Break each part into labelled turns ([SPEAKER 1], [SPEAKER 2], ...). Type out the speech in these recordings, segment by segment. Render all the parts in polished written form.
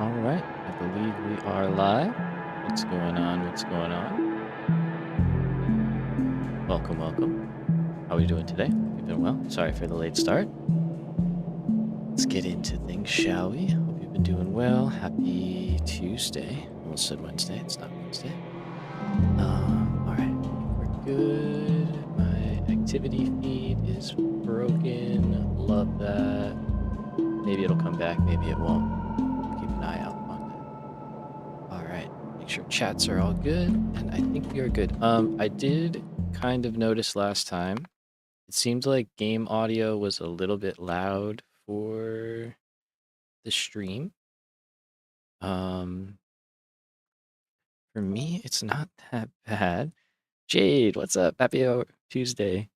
[SPEAKER 1] All right, I believe we are live. What's going on? What's going on? Welcome, welcome. How are you doing today? Hope you've been well. Sorry for the late start. Let's get into things, shall we? Hope you've been doing well. Happy Tuesday. Almost said Wednesday. It's not Wednesday. All right, I think we're good. My activity feed is broken. Love that. Maybe it'll come back. Maybe it won't. Keep an eye out on that. All right. Make sure chats are all good, and I think we are good. I did kind of notice last time. It seemed like game audio was a little bit loud for the stream. Um, for me, it's not that bad. Jade, what's up? Happy Tuesday.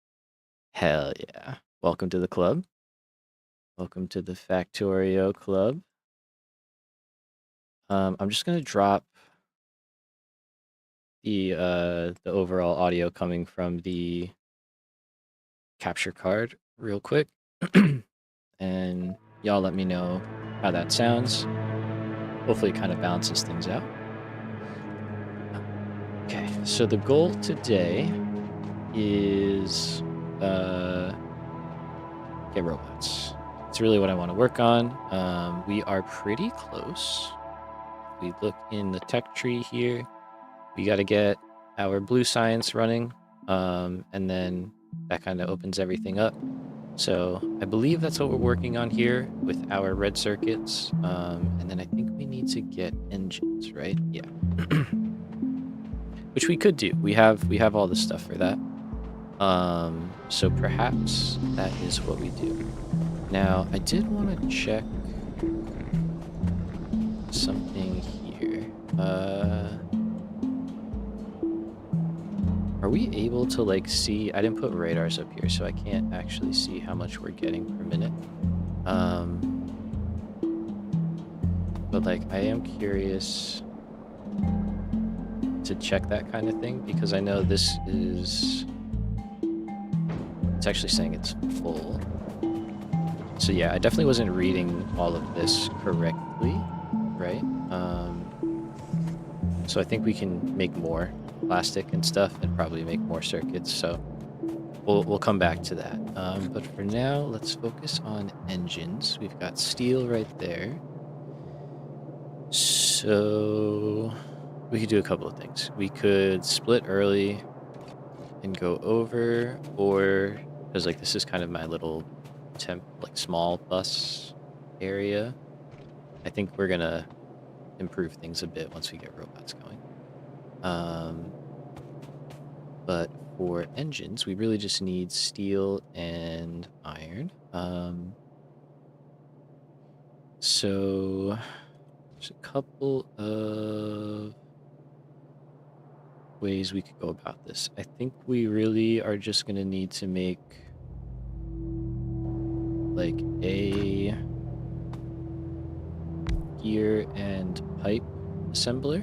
[SPEAKER 1] Hell yeah. Welcome to the club. Welcome to the Factorio club. I'm just gonna drop the overall audio coming from the capture card real quick. And y'all let me know how that sounds. Hopefully it kind of balances things out. Okay, so the goal today is get robots. It's really what I want to work on. We are pretty close. We look in the tech tree here. We got to get our blue science running, and then that kind of opens everything up. So I believe that's what we're working on here with our red circuits. And then I think we need to get engines, right? Yeah. Which we could do. We have all the stuff for that. So perhaps that is what we do. Now, I did want to check something here. Are we able to like see? I didn't put radars up here, so I can't actually see how much we're getting per minute. But like, I am curious to check that kind of thing because I know this is. It's actually saying it's full. So yeah, I definitely wasn't reading all of this correctly, right? So I think we can make more plastic and stuff and probably make more circuits. So we'll come back to that. But for now, let's focus on engines. We've got steel right there. So we could do a couple of things. We could split early and go over, or because like this is kind of my little small bus area. I think we're gonna improve things a bit once we get robots going. But for engines, we really just need steel and iron. So there's a couple of ways we could go about this. I think we really are just gonna need to make like a gear and pipe assembler.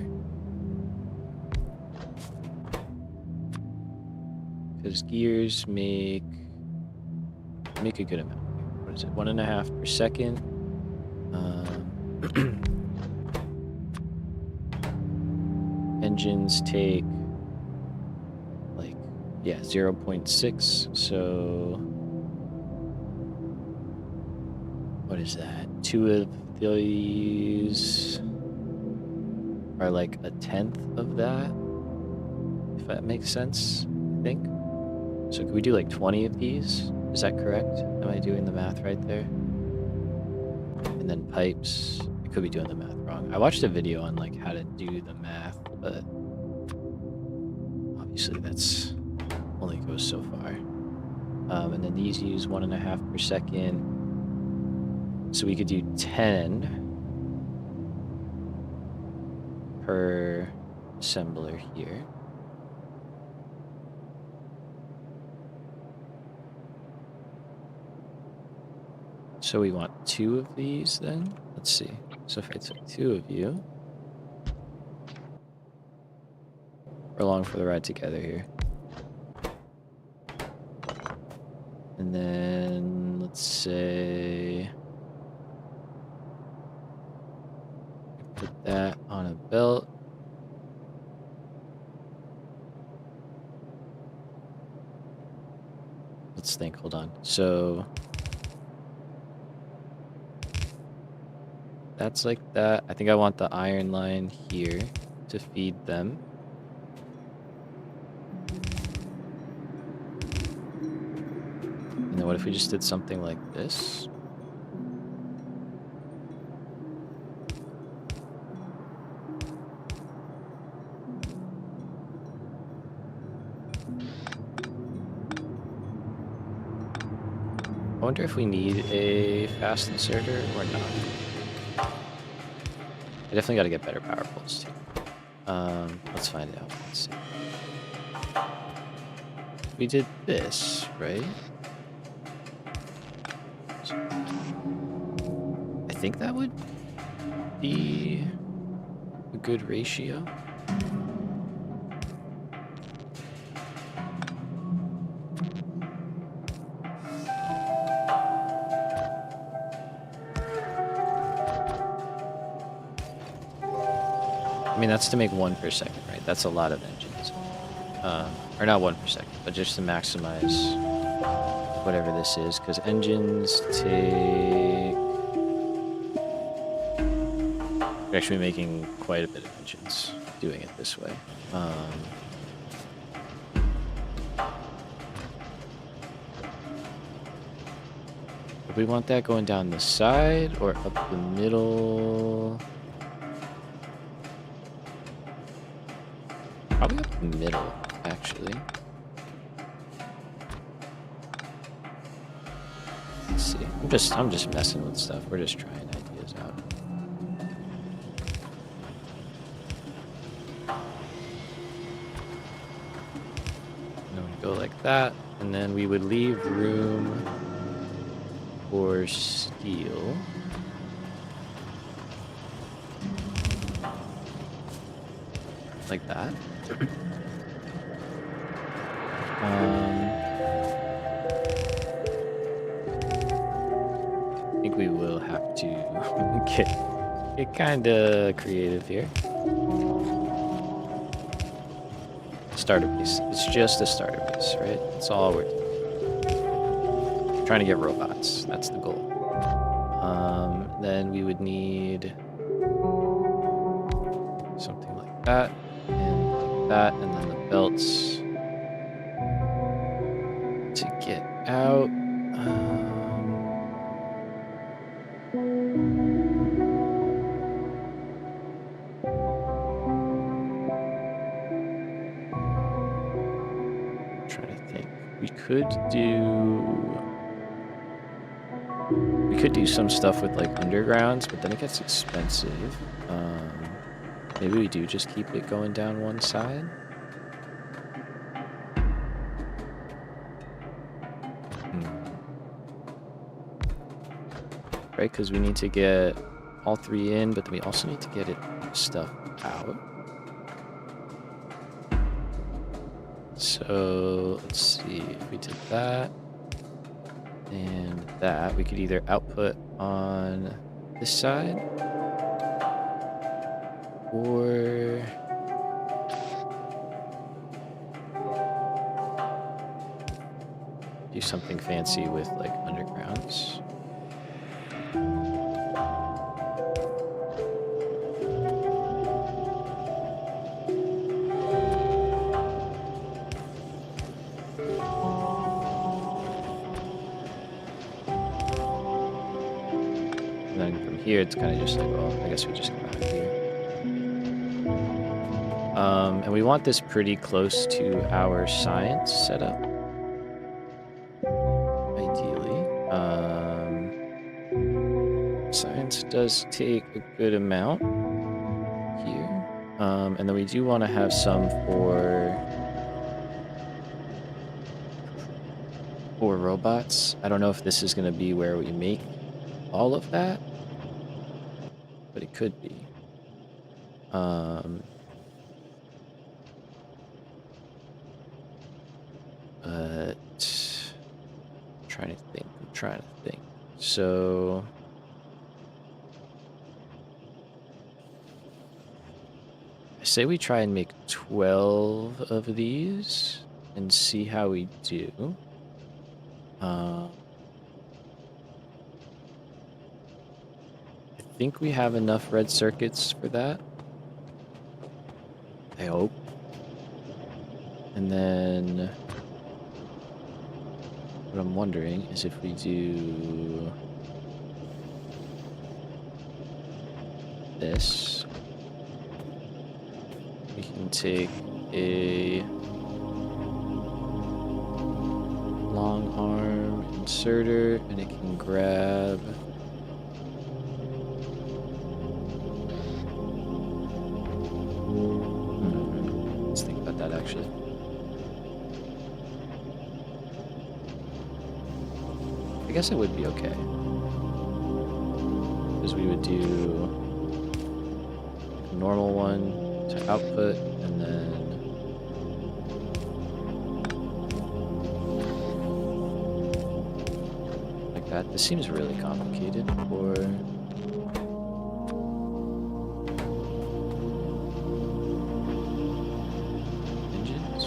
[SPEAKER 1] Because gears make a good amount. What is it? 1.5 per second. Engines take like 0.6. So what is that? Two of these are like 1/10 of that, if that makes sense, I think. So could we do like 20 of these? Is that correct? Am I doing the math right there? And then pipes. I could be doing the math wrong. I watched a video on like how to do the math, but obviously that's only goes so far. And then these use 1.5 per second. So we could do 10 per assembler here. So we want 2 of these then? Let's see. So if I took 2 of you, we're along for the ride together here. And then let's say that on a belt. Let's think, hold on. So that's like that. I think I want the iron line here to feed them. And then what if we just did something like this? I wonder if we need a fast inserter or not. I definitely got to get better power poles too. Let's find out. Let's see. We did this, right? I think that would be a good ratio. I mean, that's to make 1 per second, right? That's a lot of engines. Or not 1 per second, but just to maximize whatever this is, because engines take... We're actually making quite a bit of engines doing it this way. Do we want that going down the side or up the middle? Probably up the middle, actually. Let's see. I'm just messing with stuff. We're just trying ideas out. And then we go like that, and then we would leave room for steel. Like that. I think we will have to get kind of creative here. Starter base. It's just a starter base, right? That's all we're doing. Trying to get robots. That's the goal. Then we would need something like that, and like that, and then the belts to get out. Trying to think. We could do some stuff with like undergrounds, but then it gets expensive. Maybe we do just keep it going down one side. Right, because we need to get all 3 in, but then we also need to get it stuff out. So let's see, if we did that and that, we could either output on this side or do something fancy with like undergrounds. And then from here, it's kind of just like, well, I guess we just come out of here. And we want this pretty close to our science setup. Ideally. Science does take a good amount here. And then we do want to have some for robots. I don't know if this is going to be where we make all of that, but it could be. But I'm trying to think. So say we try and make 12 of these and see how we do. I think we have enough red circuits for that. I hope. And then what I'm wondering is if we do this, we can take a long arm inserter and it can grab let's think about that actually. I guess it would be okay. Because we would do a normal one to output and then like that. This seems really complicated for engines.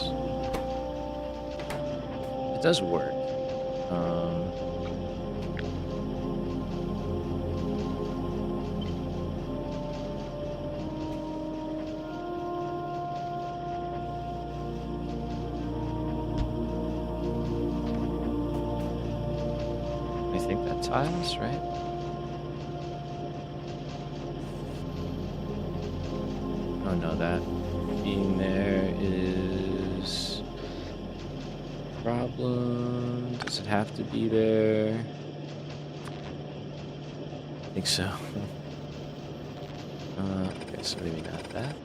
[SPEAKER 1] It does work. I think that tiles, right? Oh no, that being there is a problem. Does it have to be there? I think so. Okay, so maybe not that.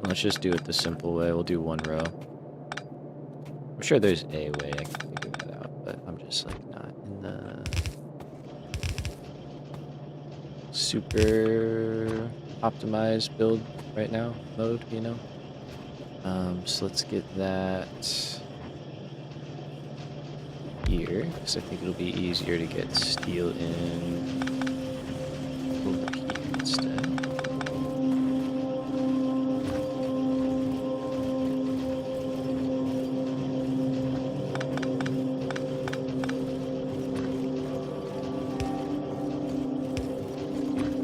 [SPEAKER 1] Let's just do it the simple way. We'll do one row. I'm sure there's a way I can figure that out, but I'm just like not in the super optimized build right now mode, you know? So let's get that here, because I think it'll be easier to get steel in over here instead.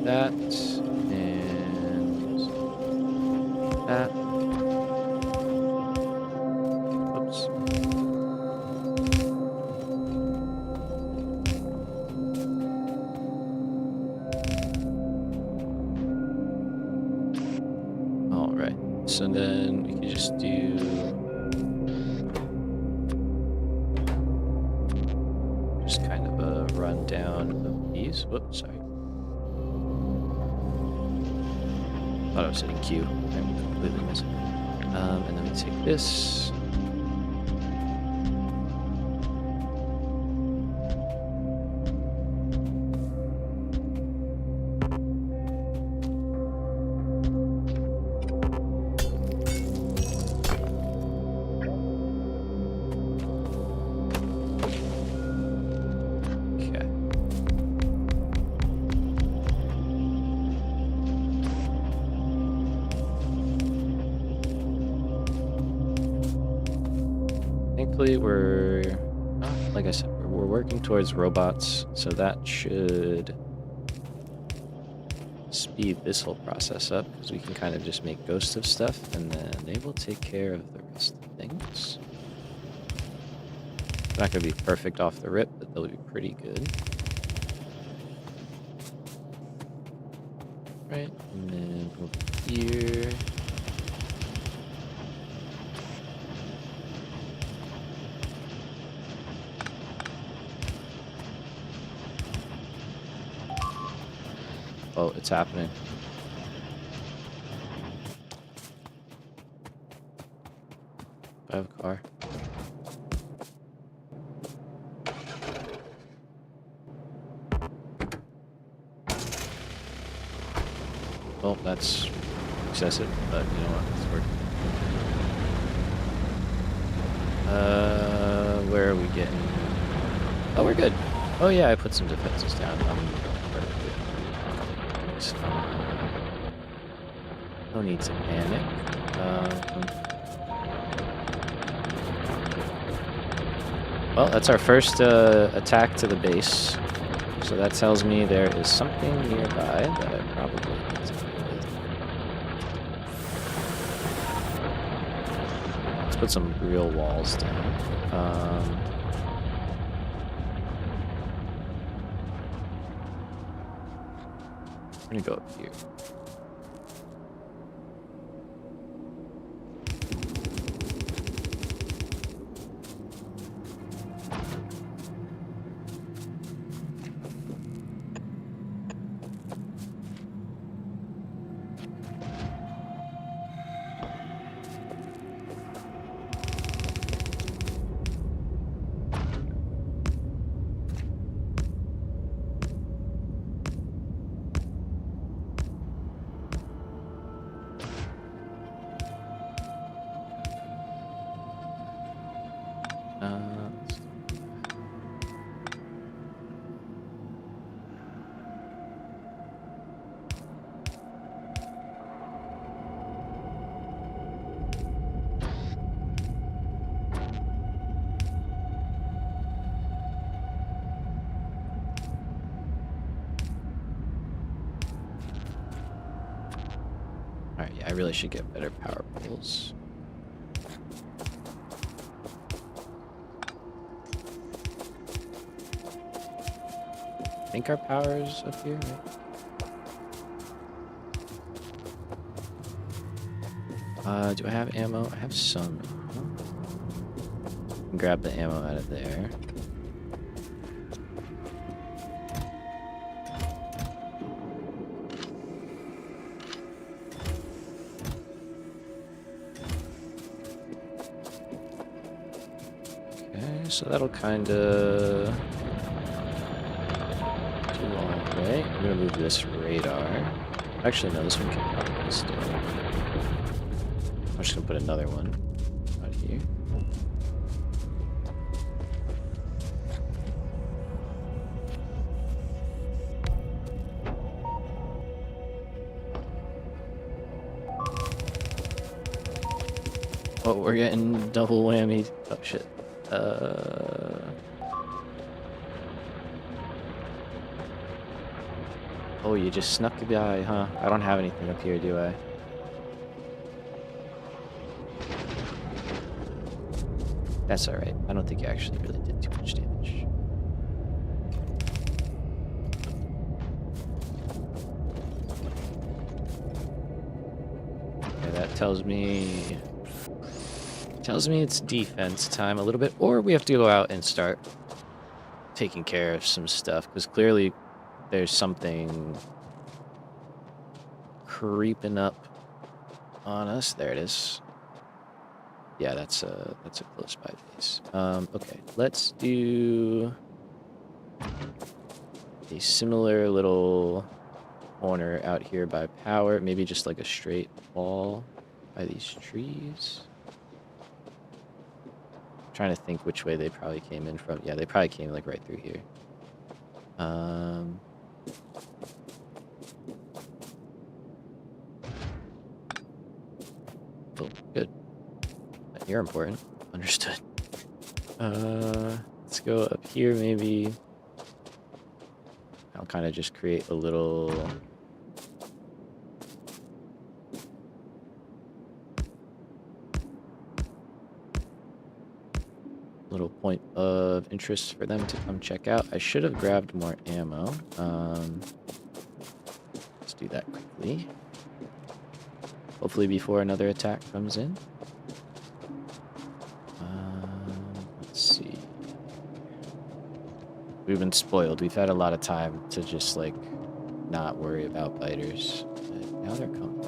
[SPEAKER 1] That and that. Oops. All right. So then we can just do kind of a rundown of these. Whoops, sorry. Thought I was hitting Q. I'm completely missing. And then we take this. Thankfully, like I said, we're working towards robots, so that should speed this whole process up, because we can kind of just make ghosts of stuff, and then they will take care of the rest of things. It's not going to be perfect off the rip, but they'll be pretty good. Right, and then over here. Oh, it's happening. I have a car. Well, that's excessive, but you know what? It's working. Where are we getting? Oh, we're good. Oh yeah, I put some defenses down. No need to panic. Well, that's our first attack to the base. So that tells me there is something nearby that I probably need to deal with. Let's put some real walls down. I'm gonna go up here. Alright, yeah, I really should get better power poles. I think our power's up here, right? Do I have ammo? I have some ammo. Grab the ammo out of there. Okay, so that'll kind of do all right. I'm gonna move this radar. Actually, no, this one can probably stay. I'm just gonna put another one out here. Oh, we're getting double whammy. Oh shit. Oh, you just snuck by, huh? I don't have anything up here, do I? That's alright. I don't think you actually really did too much damage. Okay, that tells me it's defense time a little bit, or we have to go out and start taking care of some stuff, because clearly there's something creeping up on us. There it is. Yeah, that's a close by base. Okay, let's do a similar little corner out here by power. Maybe just like a straight wall by these trees. Trying to think which way they probably came in from. Yeah, they probably came like right through here. Oh, good. You're important. Understood. Let's go up here maybe. I'll kind of just create a little point of interest for them to come check out. I should have grabbed more ammo. Let's do that quickly. Hopefully before another attack comes in. Let's see. We've been spoiled. We've had a lot of time to just like not worry about biters. But now they're coming.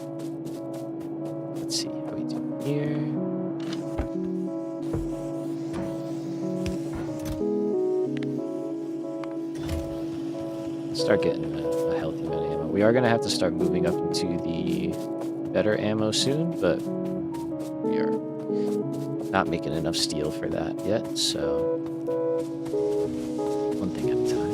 [SPEAKER 1] Let's see how we do here. Start getting a healthy amount of ammo. We are going to have to start moving up into the better ammo soon, but we are not making enough steel for that yet, so one thing at a time.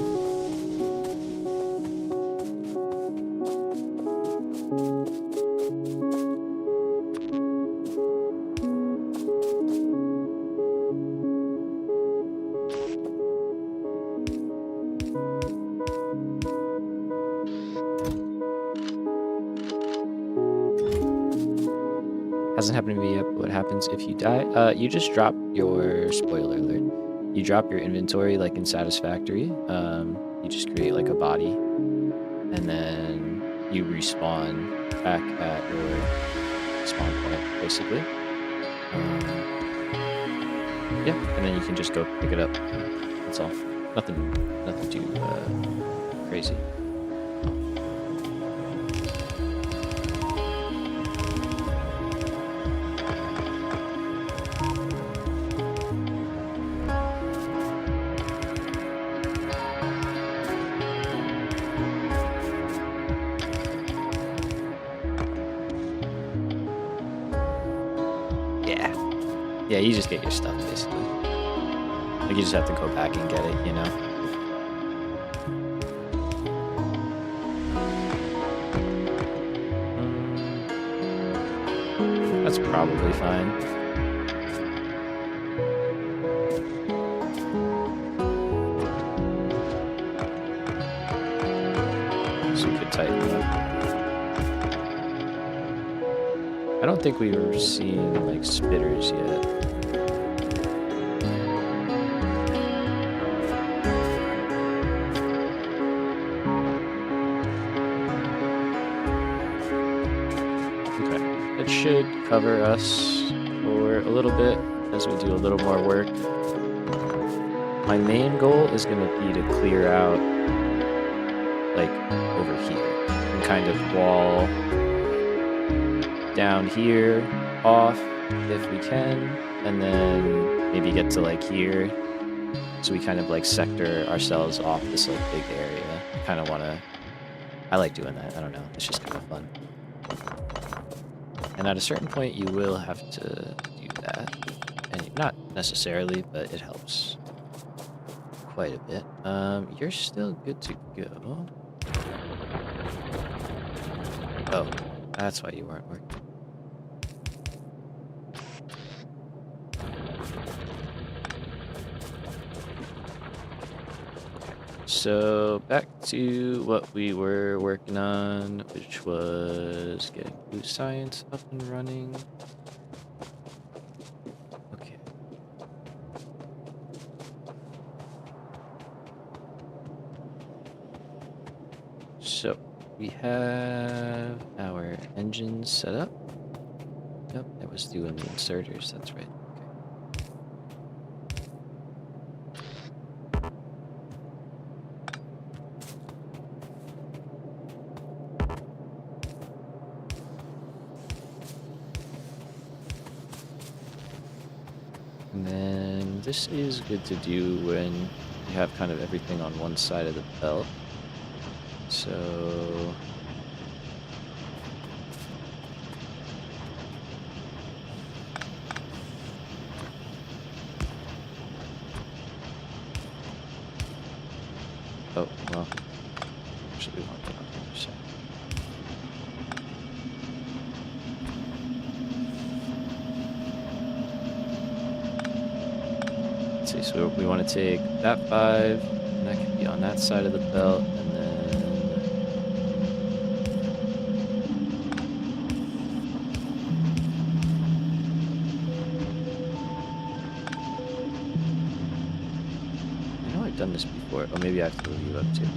[SPEAKER 1] Hasn't happened to me yet, but what happens if you die? You just drop your, spoiler alert, you drop your inventory like in Satisfactory. You just create like a body, and then you respawn back at your spawn point, basically. Yeah, and then you can just go pick it up. That's all. Nothing too crazy. Yeah, you just get your stuff, basically. Like, you just have to go back and get it, you know? That's probably fine. So we could tighten it up. I don't think we were seeing, like, spitters yet. It should cover us for a little bit as we do a little more work. My main goal is going to be to clear out, like, over here and kind of wall down here off if we can, and then maybe get to, like, here, so we kind of, like, sector ourselves off this, like, big area. I kind of want to, I like doing that, I don't know, it's just kind of fun. And at a certain point, you will have to do that. And not necessarily, but it helps quite a bit. You're still good to go. Oh, that's why you weren't working. So back to what we were working on, which was getting Blue Science up and running. Okay. So we have our engines set up. Yep, it was doing the inserters, that's right. And then this is good to do when you have kind of everything on one side of the belt. So oh, well, actually we want it on the other side. Let's see, so we want to take that 5, and that can be on that side of the belt, and then I know I've done this before. Oh, maybe I have to leave you up too.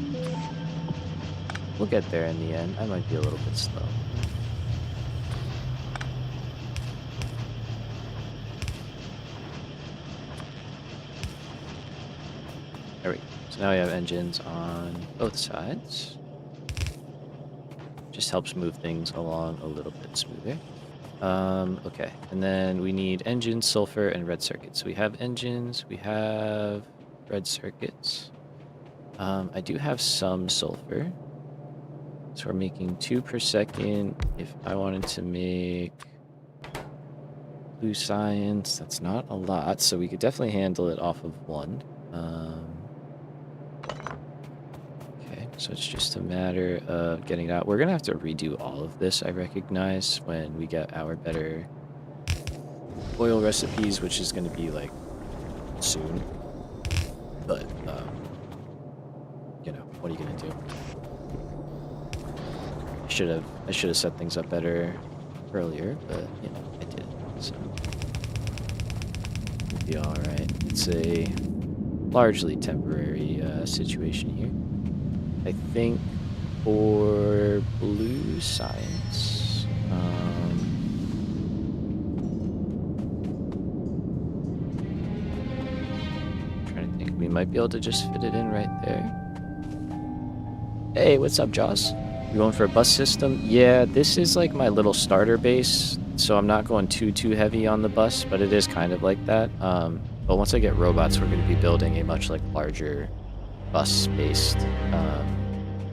[SPEAKER 1] We'll get there in the end. I might be a little bit slow. There we go. So now we have engines on both sides. Just helps move things along a little bit smoother. Okay, and then we need engines, sulfur, and red circuits. So we have engines, we have red circuits. I do have some sulfur. So we're making 2 per second. If I wanted to make blue science, that's not a lot, so we could definitely handle it off of 1. Okay, so it's just a matter of getting it out. We're gonna have to redo all of this, I recognize, when we get our better oil recipes, which is gonna be like soon. But you know, what are you gonna do? I should have set things up better earlier, but you know, I did. So we'll be all right. It's a largely temporary situation here. I think for blue science, trying to think, we might be able to just fit it in right there. Hey, what's up, Jaws? You going for a bus system? Yeah, this is like my little starter base, so I'm not going too heavy on the bus, but it is kind of like that. But once I get robots, we're going to be building a much like larger bus-based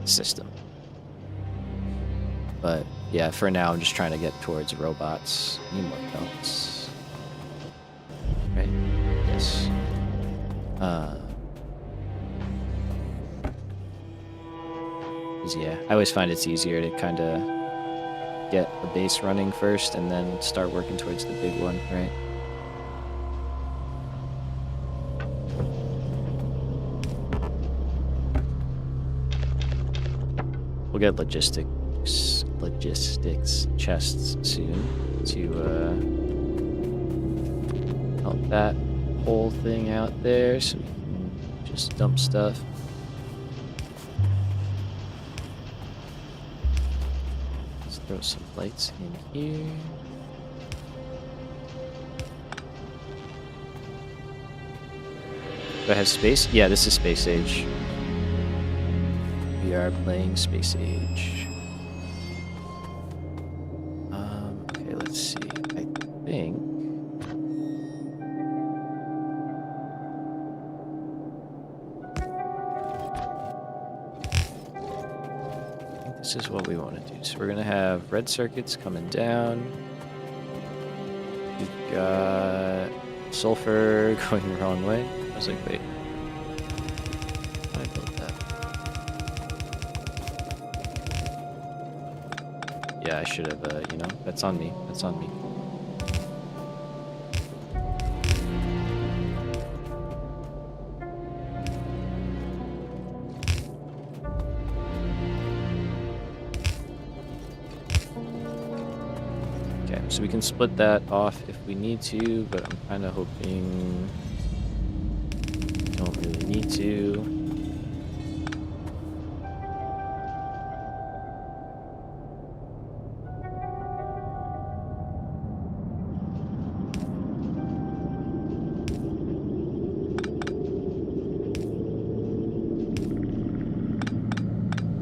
[SPEAKER 1] system. But yeah, for now, I'm just trying to get towards robots. Need more belts. Right? Yes. Yeah, I always find it's easier to kind of get the base running first and then start working towards the big one, right? We'll get logistics chests soon to help that whole thing out there, so we can just dump stuff. Let's throw some lights in here. Do I have space? Yeah, this is Space Age. We are playing Space Age. Okay, let's see. I think this is what we want to do. So we're gonna have red circuits coming down. We've got sulfur going the wrong way. I was like, wait. I built that. Yeah, I should have, you know, that's on me. That's on me. Okay, so we can split that off if we need to, but I'm kind of hoping we don't really need to.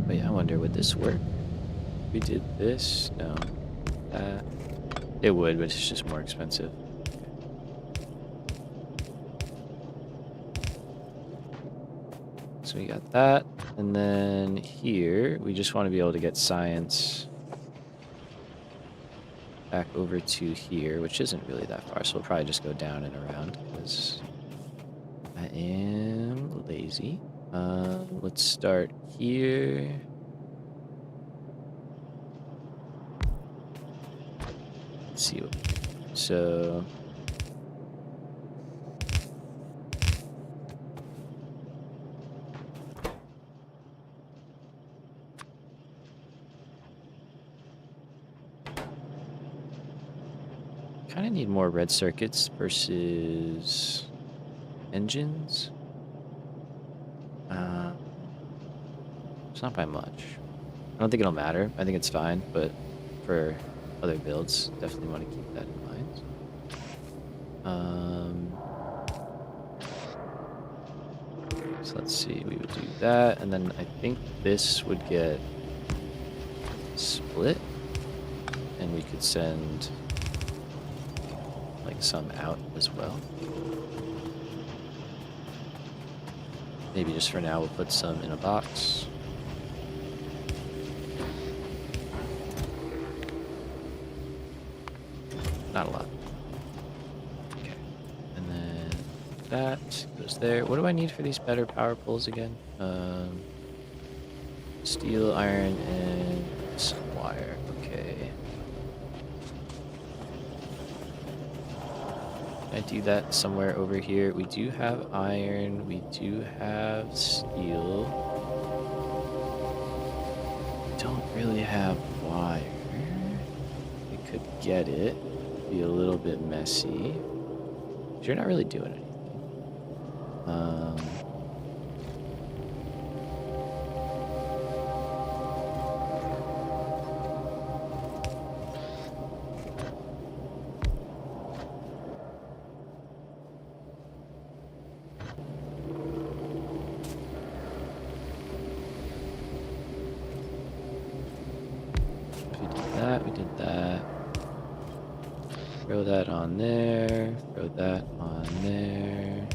[SPEAKER 1] But yeah, I wonder, would this work? We did this? No. That. It would, but it's just more expensive. So we got that, and then here, we just want to be able to get science back over to here, which isn't really that far, so we'll probably just go down and around, because I am lazy. Let's start here. Let's see what we can do. So kind of need more red circuits versus engines. It's not by much. I don't think it'll matter. I think it's fine, but for other builds, definitely want to keep that in mind. So let's see, we would do that, and then I think this would get split, and we could send like some out as well. Maybe just for now we'll put some in a box. that goes there. What do I need for these better power poles again? Steel, iron, and some wire. Okay. Can I do that somewhere over here? We do have iron. We do have steel. Don't really have wire. We could get it. Be a little bit messy. You're not really doing anything. We did that. Throw that on there. Throw that on there.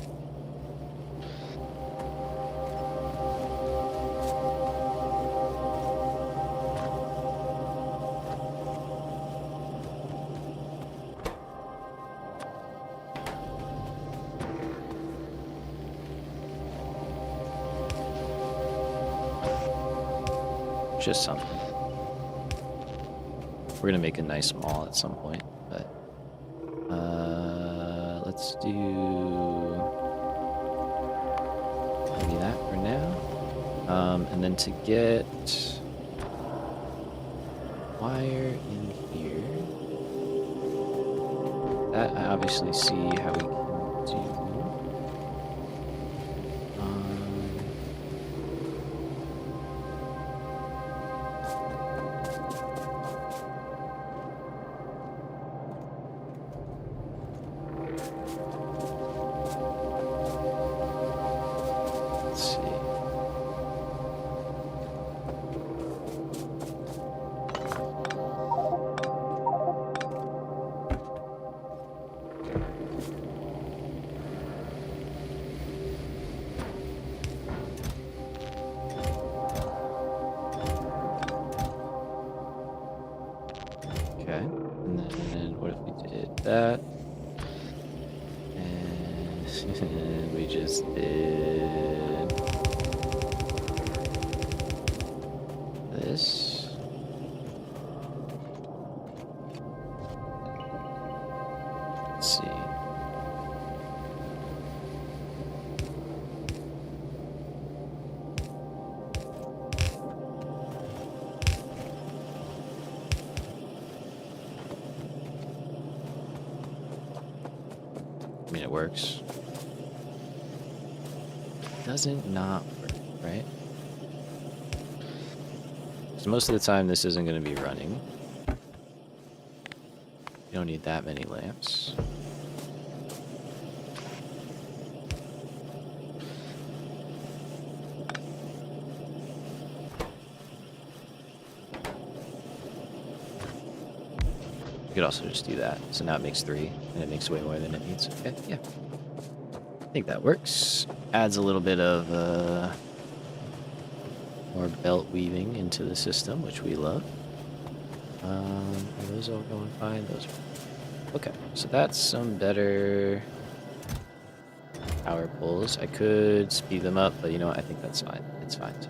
[SPEAKER 1] Just something. We're gonna make a nice mall at some point, but let's do maybe that for now. And then to get wire in here, that I obviously see how we can do. Okay, and then what if we did that? And we just did this. Let's see. I mean, it works. Doesn't not work, right? So most of the time this isn't going to be running. You don't need that many lamps. You could also just do that. So now it makes 3, and it makes way more than it needs. Okay, yeah. I think that works. Adds a little bit of more belt weaving into the system, which we love. Are those all going fine? Those are... Okay, so that's some better power pulls. I could speed them up, but you know what? I think that's fine. It's fine to...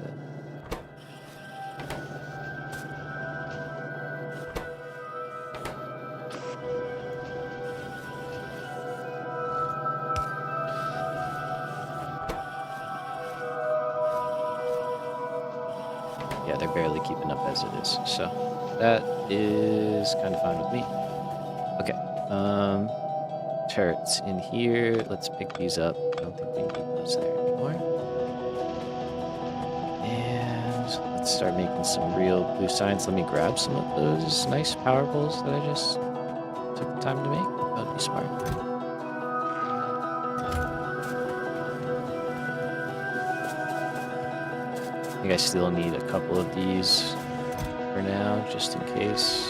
[SPEAKER 1] Yeah, they're barely keeping up as it is, so that is kind of fine with me. Okay, turrets in here. Let's pick these up. I don't think we need those there anymore. And let's start making some real blue signs. Let me grab some of those nice power poles that I just took the time to make. That would be smart. I think I still need a couple of these for now, just in case.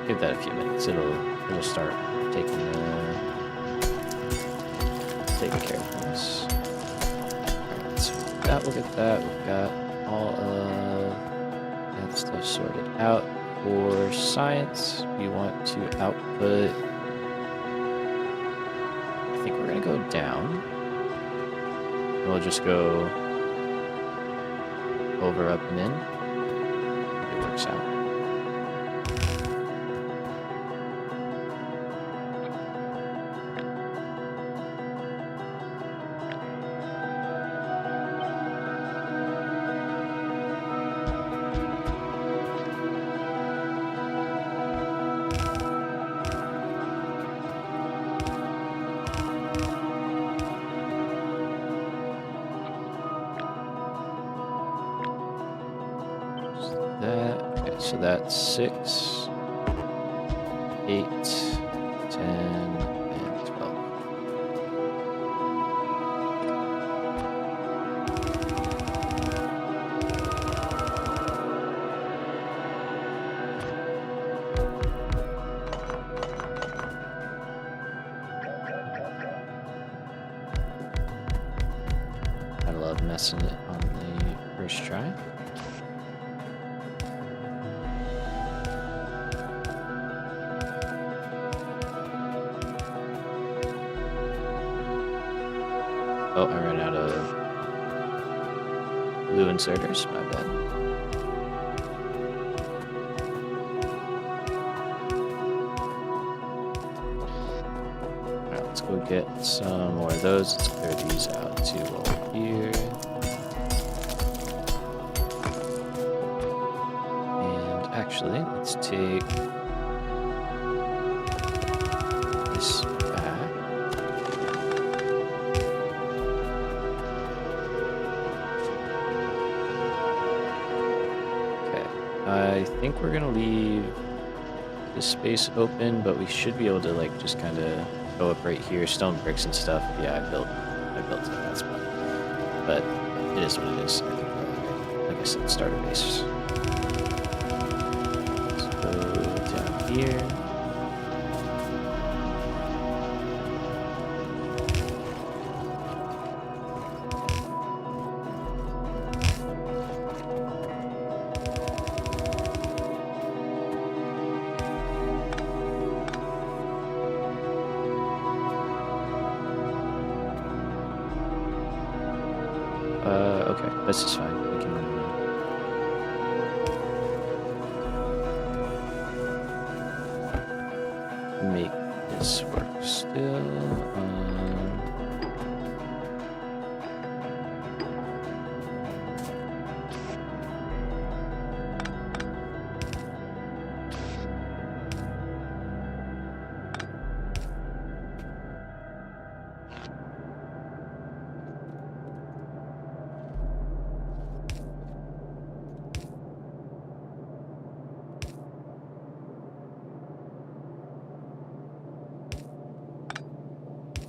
[SPEAKER 1] Give that a few minutes. It'll start taking care of things. Alright, so that, we'll get that. We've got all of that stuff sorted out. For science, we want to output. I think we're going to go down. We'll just go over, up, and in. It works out. So that's 6, 8, 10, and 12. I love messing it on the first try. Oh, I ran out of blue inserters. My bad. Alright, let's go get some more of those. Let's clear these out too while we're here. And actually, let's take this back. I think we're gonna leave the space open, but we should be able to like just kind of go up right here, stone bricks and stuff. Yeah, I built it in that spot, but it is what it is. I think we're okay. Like I said, starter base. Let's go down here. Okay, this is fine. We can make this work still.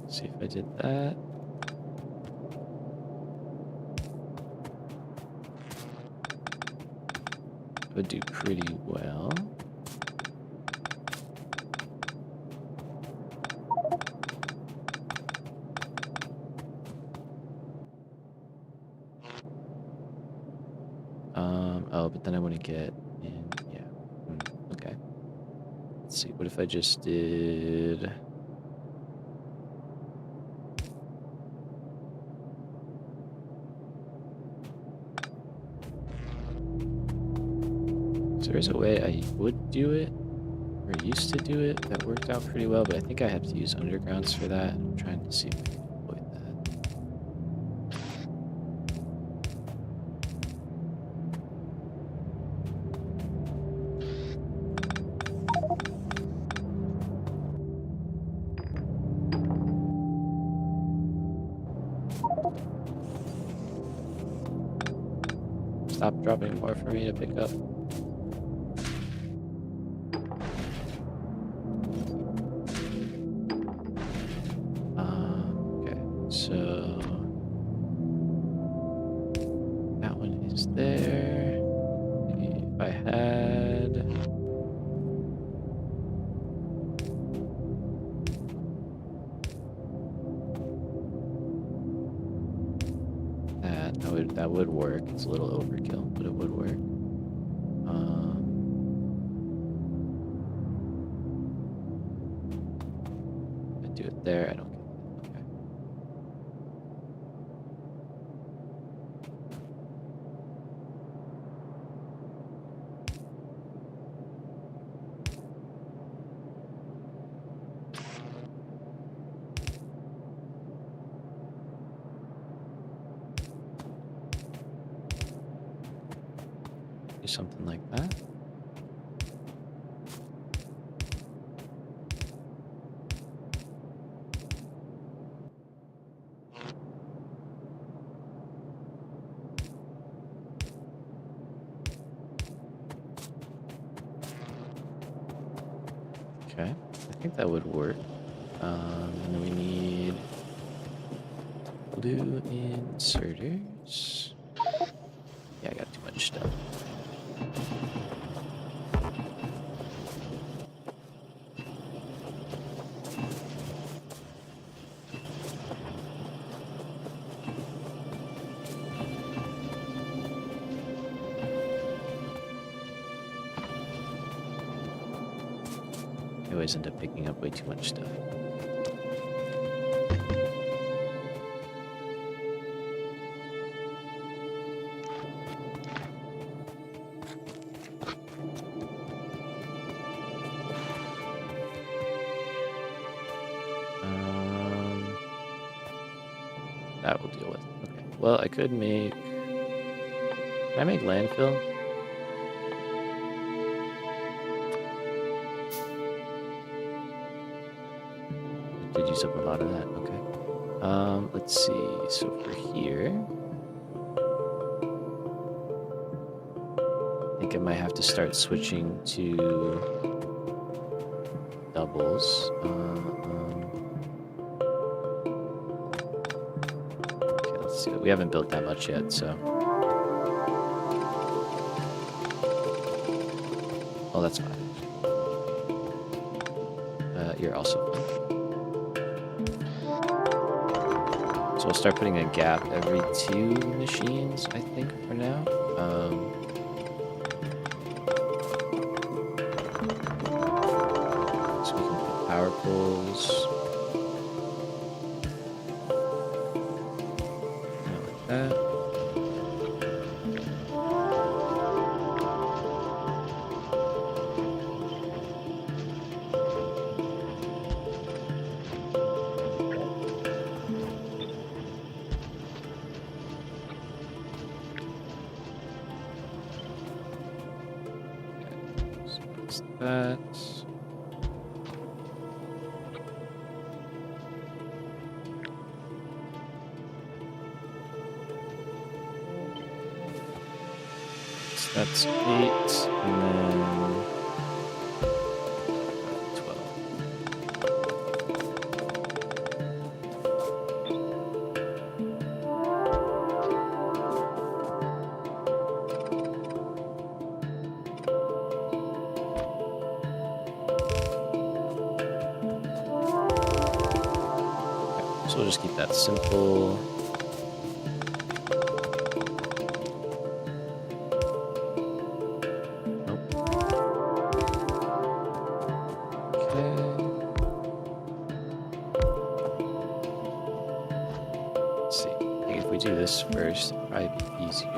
[SPEAKER 1] See if I did that. Would do pretty well. Oh, but then I want to get in. Yeah. Okay. Let's see. What if I just did? There's a way I would do it, or used to do it, that worked out pretty well, but I think I have to use undergrounds for that. I'm trying to see if I can avoid that. Stop dropping more for me to pick up. So that one is there. If I had that would work. It's a little overkill, but it would work. there. I don't get it. Okay. Do something like that. Okay, I think that would work. And then we need blue inserters. Yeah, I got too much stuff. I always end up picking up way too much stuff. That we'll deal with. Okay. Well, I could make... Can I make landfill? I did use up a lot of that. Okay. Let's see. So for here... I think I might have to start switching to doubles. Okay, let's see. We haven't built that much yet, so... Oh, that's fine. You're also fine. So we'll start putting a gap every 2 machines, I think, for now. So we can put power poles. Like that. That. So that's 8, and then 12. So we'll just keep that simple. Nope. Okay. Let's see. I think if we do this first, it'll probably be easier.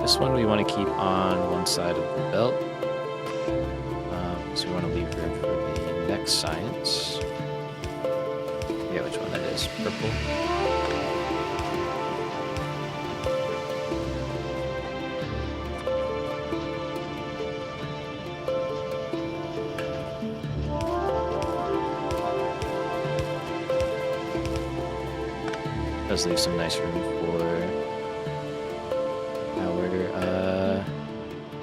[SPEAKER 1] This one we want to keep on one side of the belt. So we want to leave room for the next science. I forget which one that is. Purple. Does leave some nice room for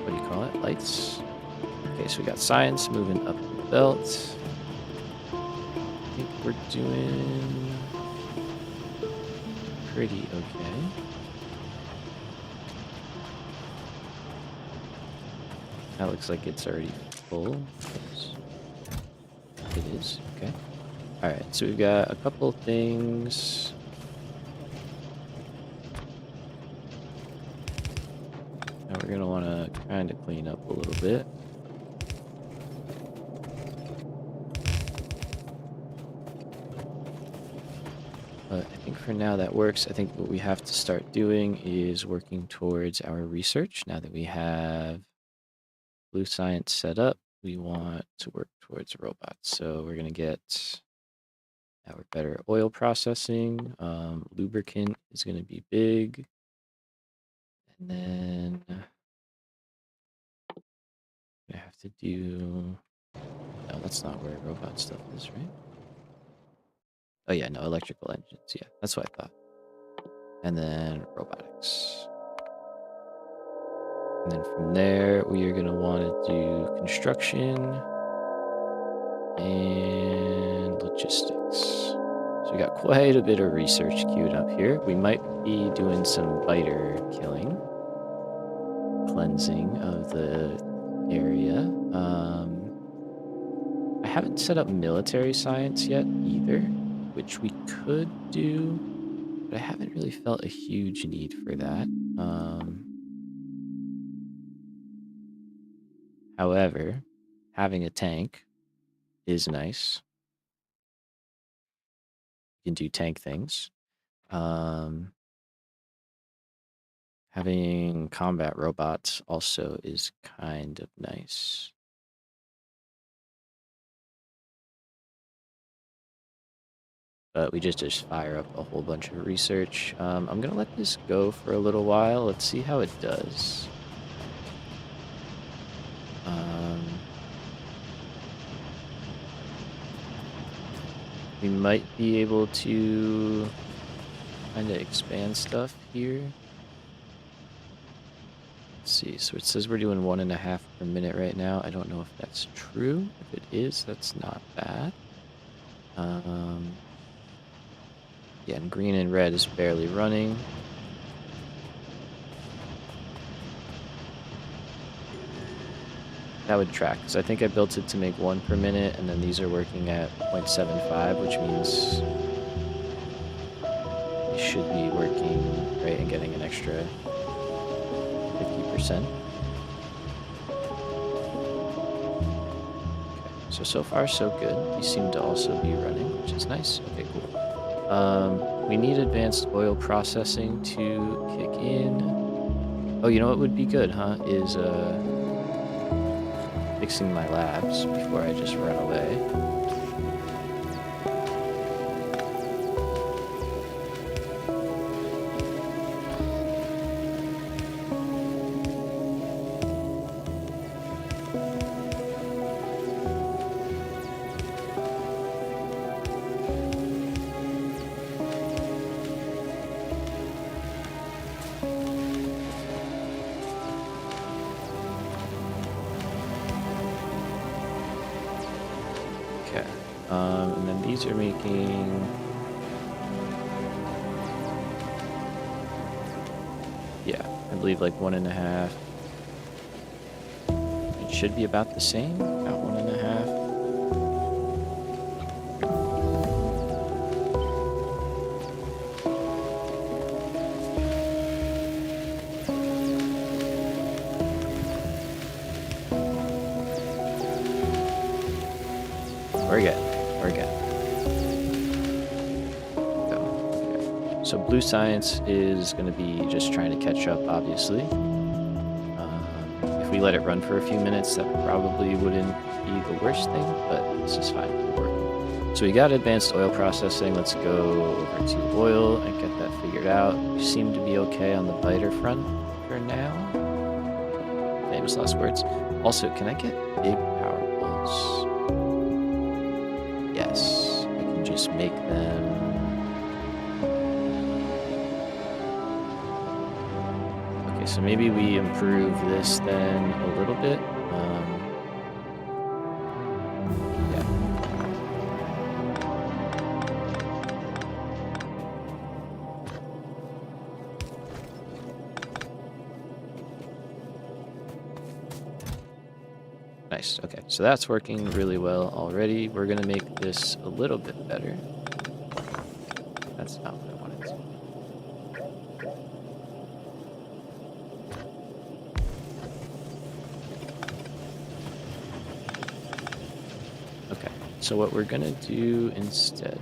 [SPEAKER 1] what do you call it? Lights. Okay, so we got science moving up the belt. I think we're doing pretty okay. That looks like it's already full. Yes. It is. Okay. All right. So we've got a couple things. Now we're going to want to kind of clean up a little bit. But I think for now that works. I think what we have to start doing is working towards our research. Now that we have Blue Science set up, we want to work towards robots. So we're going to get our better oil processing. Lubricant is going to be big. And then I have to do... No, that's not where robot stuff is, right? Oh yeah, no, electrical engines. Yeah, that's what I thought. And then robotics. And then from there, we are going to want to do construction and logistics. So we got quite a bit of research queued up here. We might be doing some biter killing, cleansing of the area. I haven't set up military science yet either, which we could do, but I haven't really felt a huge need for that. However, having a tank is nice. You can do tank things. Having combat robots also is kind of nice. But we just fire up a whole bunch of research. I'm going to let this go for a little while. Let's see how it does. We might be able to kind of expand stuff here. Let's see, so it says we're doing 1.5 per minute right now. I don't know if that's true. If it is, that's not bad. Yeah, and green and red is barely running. That would track, because I think I built it to make 1 per minute, and then these are working at 0.75, which means they should be working, right, and getting an extra 50%. Okay, so far so good. These seem to also be running, which is nice. Okay, cool. We need advanced oil processing to kick in. Oh, you know what would be good, huh, is fixing my labs before I just run away. And then these are making... Yeah, I believe like 1.5. It should be about the same, about 1.5. We're good. Okay. So Blue Science is going to be just trying to catch up, obviously. If we let it run for a few minutes, that probably wouldn't be the worst thing, but this is fine. We're working. So we got advanced oil processing. Let's go over to oil and get that figured out. We seem to be okay on the biter front for now. Famous last words. Also, can I get big power poles? Yes, I can just make them. Okay, so maybe we improve this then a little bit. Yeah. Nice. Okay, so that's working really well already. We're gonna make this a little bit better. That's not what I wanted to. Okay, so what we're gonna do instead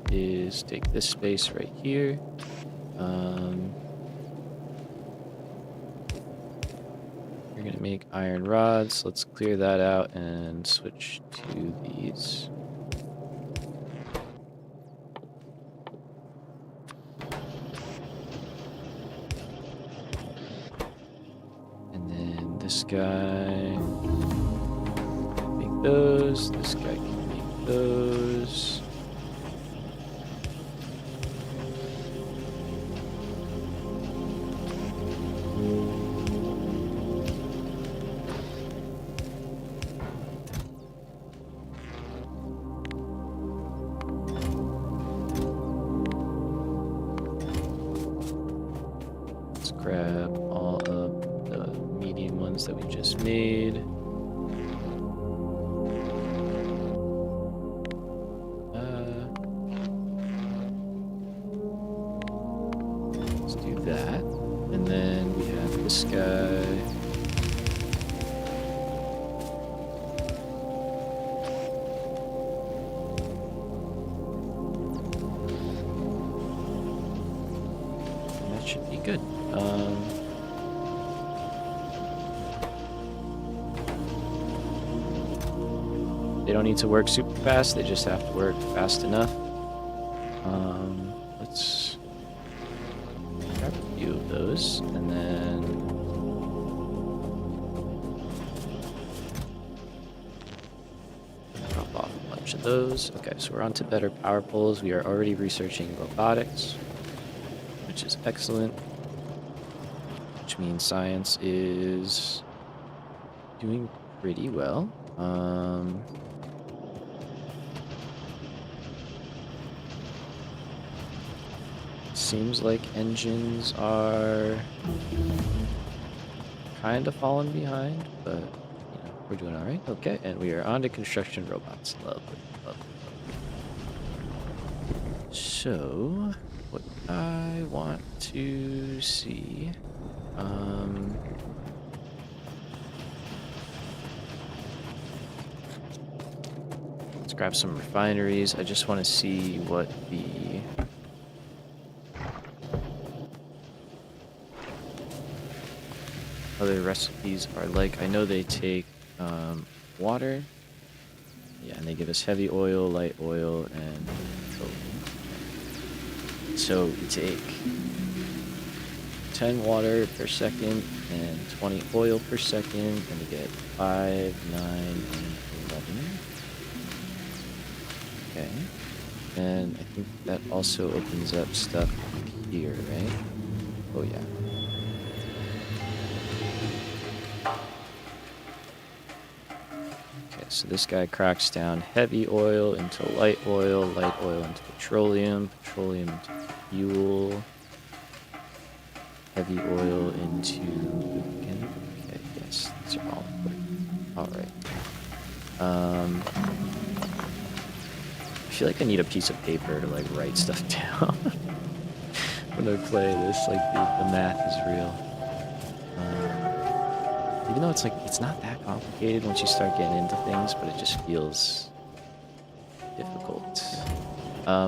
[SPEAKER 1] is take this space right here. We're gonna make iron rods. Let's clear that out and switch to these. And then this guy can make those. This guy can make those. Let's grab all of the medium ones that we just made. Let's do that. And then we have this guy. That should be good. They don't need to work super fast, they just have to work fast enough. Let's grab a few of those, and then drop off a bunch of those. Okay, so we're on to better power poles. We are already researching robotics, which is excellent. Which means science is doing pretty well. Seems like engines are kind of falling behind, but you know, we're doing all right. Okay, and we are on to construction robots. Lovely, lovely, lovely. So, what I want to see, let's grab some refineries. I just want to see what the other recipes are like. I know they take water, yeah, and they give us heavy oil, light oil, and petroleum. So we take 10 water per second and 20 oil per second, and we get 5, 9, and 11. Okay, and I think that also opens up stuff here, right? Oh yeah. So this guy cracks down heavy oil into light oil into petroleum, petroleum into fuel, heavy oil into lubricant. Okay, yes, these are all important. All right. I feel like I need a piece of paper to like write stuff down when I play this. Like the math is real. Even though it's like, it's not that complicated once you start getting into things, but it just feels difficult.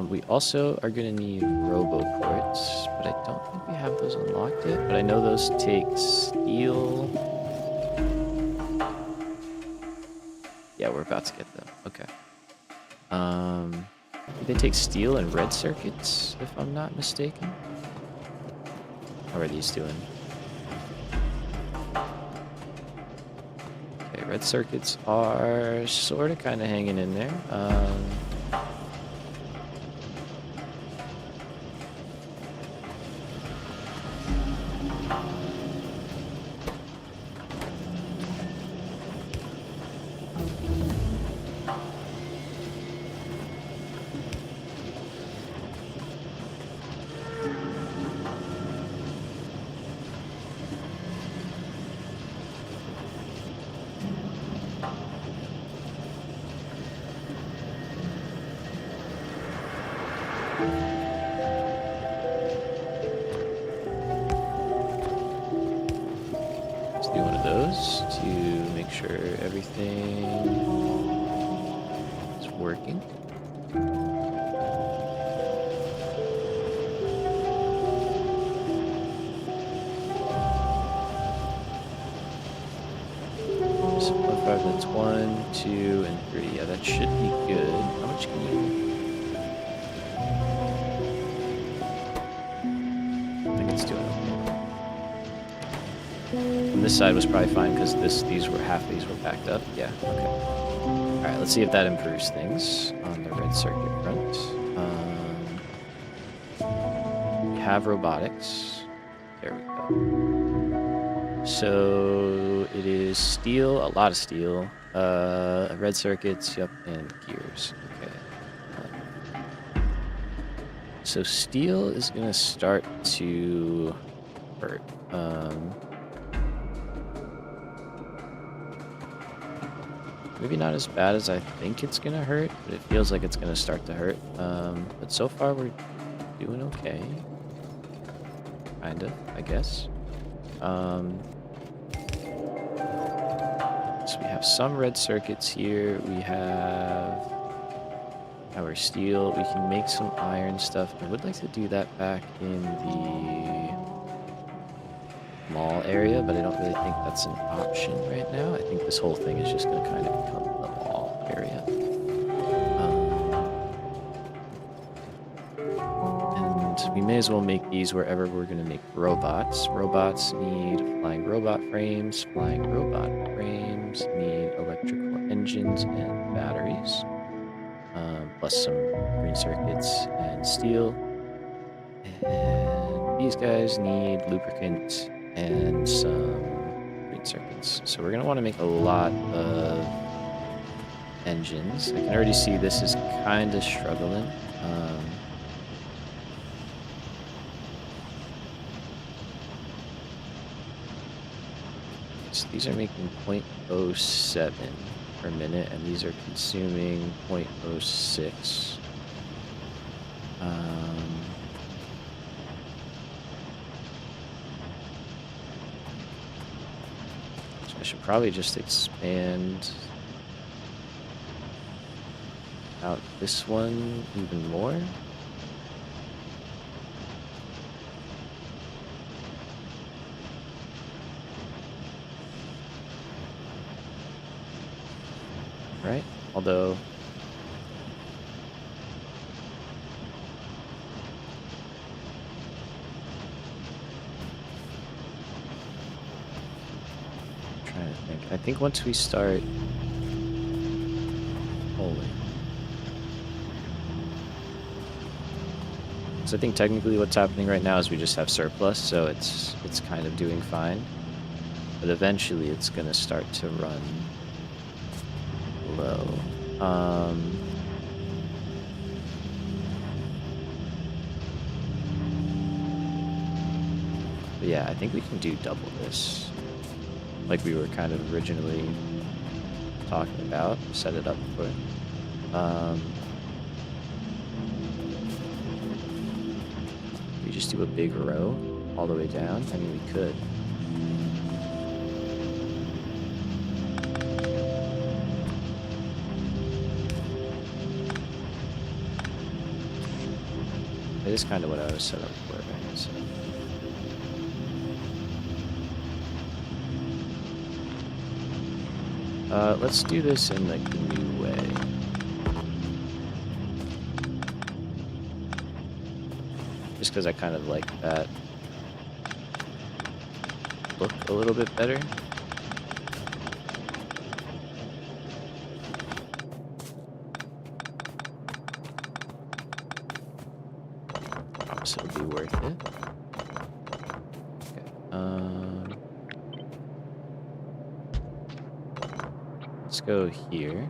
[SPEAKER 1] We also are going to need roboports, but I don't think we have those unlocked yet. But I know those take steel. Yeah, we're about to get them. Okay. They take steel and red circuits, if I'm not mistaken. How are these doing? Red circuits are sort of kind of hanging in there. do one of those to make sure everything is working. So 0.5, that's 1, 2, and 3. Yeah, that should be good. How much can you... I think it's doing okay. And this side was probably fine because half these were backed up. Yeah, okay. All right, let's see if that improves things on the red circuit front. We have robotics. There we go. So it is steel, a lot of steel, red circuits, yep, and gears. Okay. So steel is gonna start to hurt. Maybe not as bad as I think it's gonna hurt, but it feels like it's gonna start to hurt. But so far we're doing okay. Kind of, I guess. So we have some red circuits here. We have our steel. We can make some iron stuff. I would like to do that back in the mall area, but I don't really think that's an option right now. I think this whole thing is just going to kind of become the mall area. And we may as well make these wherever we're going to make robots. Robots need flying robot frames. Flying robot frames need electrical engines and batteries, plus some green circuits and steel. And these guys need lubricant and some green circuits. So we're going to want to make a lot of engines. I can already see this is kind of struggling. So these are making 0.07 per minute, and these are consuming 0.06. So I should probably just expand out this one even more. Right? Although I'm trying to think. I think once we start holy. So I think technically what's happening right now is we just have surplus, so it's kind of doing fine. But eventually it's gonna start to run low. But yeah, I think we can do double this, like we were kind of originally talking about. Set it up for. We just do a big row all the way down. I mean, we could. It is kind of what I was set up for, right? So. Let's do this in like the new way. Just because I kind of like that look a little bit better. So it'll be worth it. Okay. Let's go here.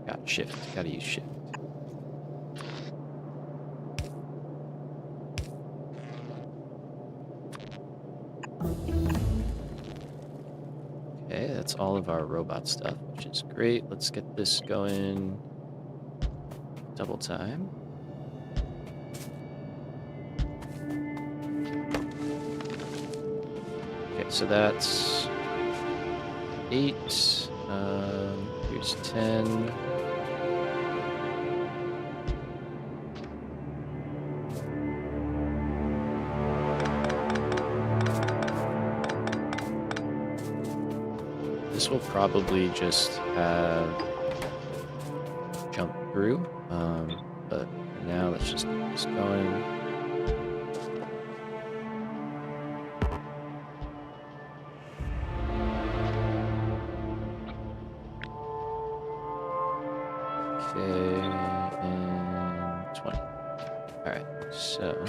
[SPEAKER 1] Got shift. Gotta use shift. that's all of our robot stuff, which is great. Let's get this going double time. Okay, so that's 8. Here's 10. This will probably just have jump through, but for now, let's just keep this going. Okay, and 20. All right, so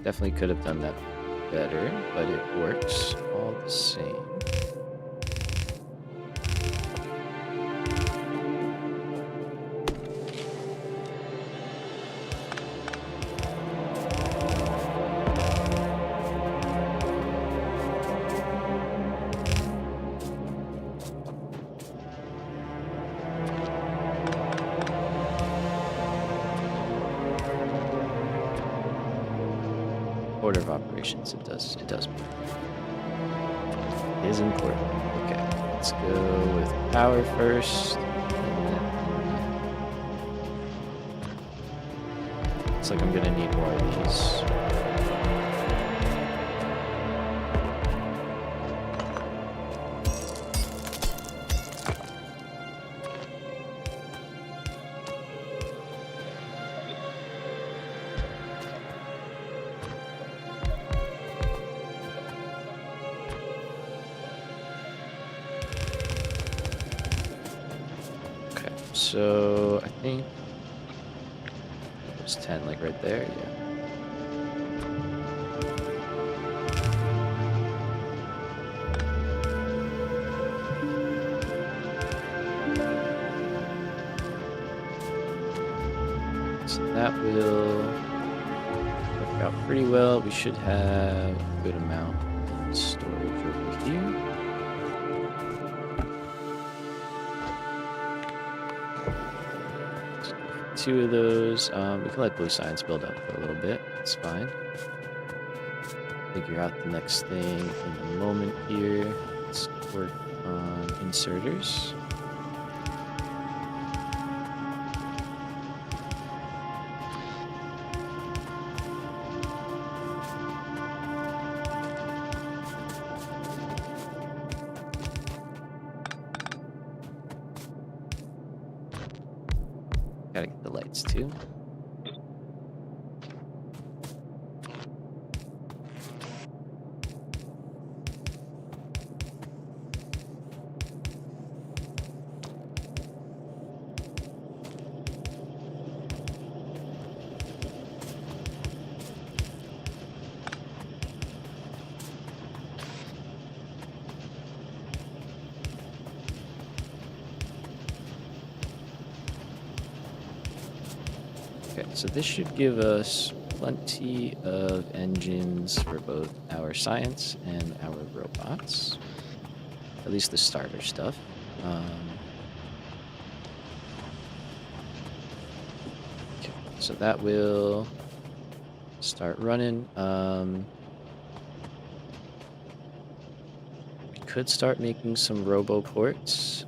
[SPEAKER 1] definitely could have done that better, but it works all the same. Order of operations, it does matter. It is important. Okay, let's go with power first. Looks like I'm gonna need more of these. So I think it was 10, like right there, yeah. So that will work out pretty well. We should have a good amount in storage over here. Two of those. We can let blue science build up for a little bit. It's fine. Figure out the next thing in a moment here. Let's work on inserters. Gotta get the lights too. Okay, so this should give us plenty of engines for both our science and our robots. At least the starter stuff. Okay, so that will start running. We could start making some roboports.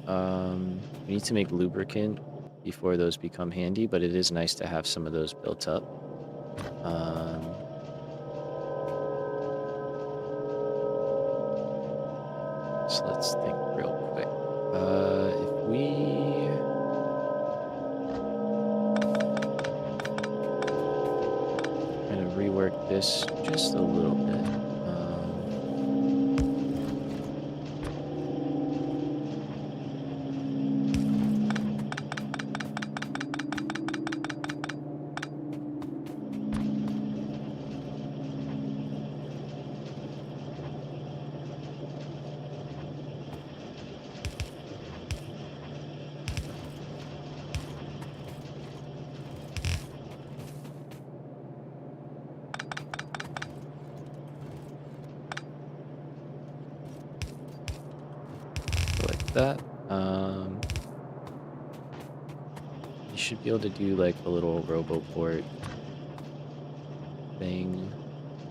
[SPEAKER 1] We need to make lubricant before those become handy, but it is nice to have some of those built up. So let's think real quick. If we kind of rework this just a little bit. that. You should be able to do like a little RoboPort thing,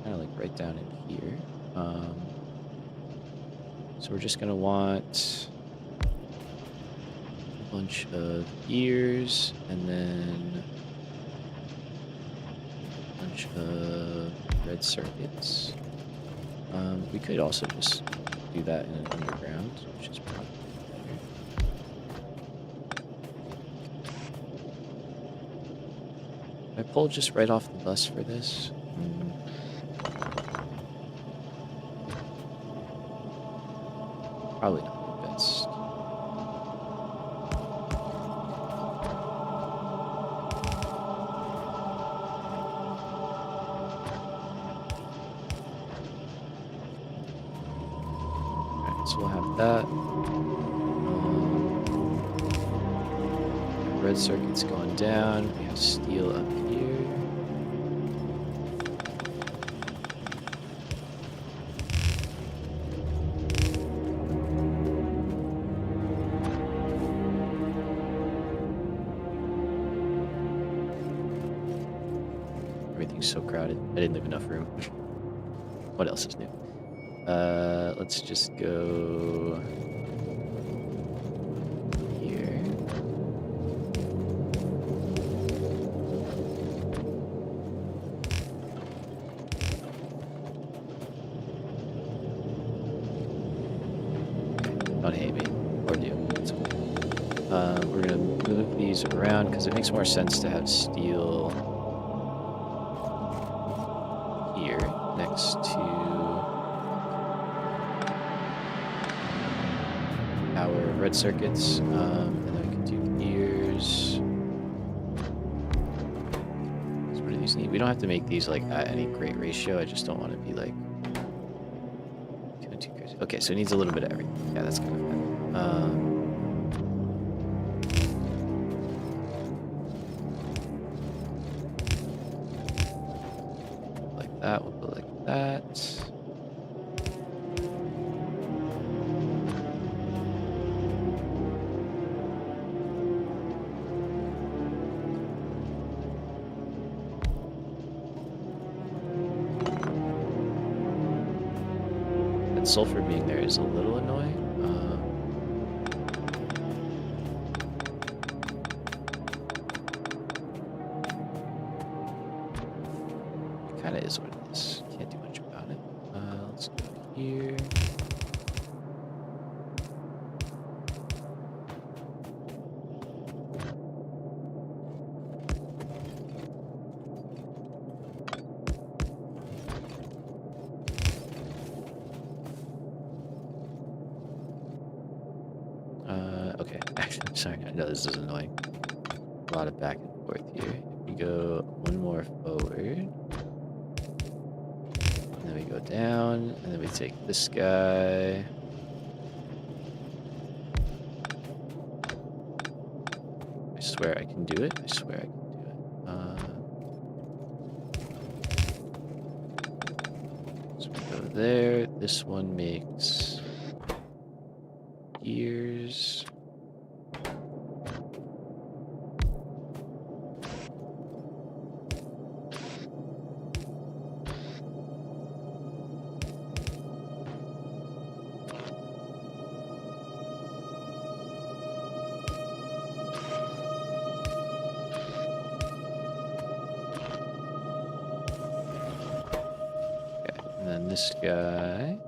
[SPEAKER 1] kind of like right down in here. So we're just gonna want a bunch of ears and then a bunch of red circuits. We could also just do that in an underground, which is probably better. I pull just right off the bus for this. Probably not the best. Alright, so we'll have that. Red circuit's going down. We have steel up here. Everything's so crowded. I didn't leave enough room. What else is new? Let's just go here. Don't hate me, or do. It's cool. We're gonna move these around because it makes more sense to have steel here next to our red circuits, and then we can do gears. So what do these need? We don't have to make these like at any great ratio. I just don't want to be like 2 and 2 gears. Okay, so it needs a little bit of everything. Yeah, that's kind of fun. Like that. We'll go like that. Sulfur being there is a little annoying. It kind of is what it is. Can't do much about it. Let's go here. Okay, actually, sorry, I know this is annoying. A lot of back and forth here. If we go one more forward, and then we go down, and then we take this guy. I swear I can do it. I swear I can do it. So we go there. This one makes gears. This guy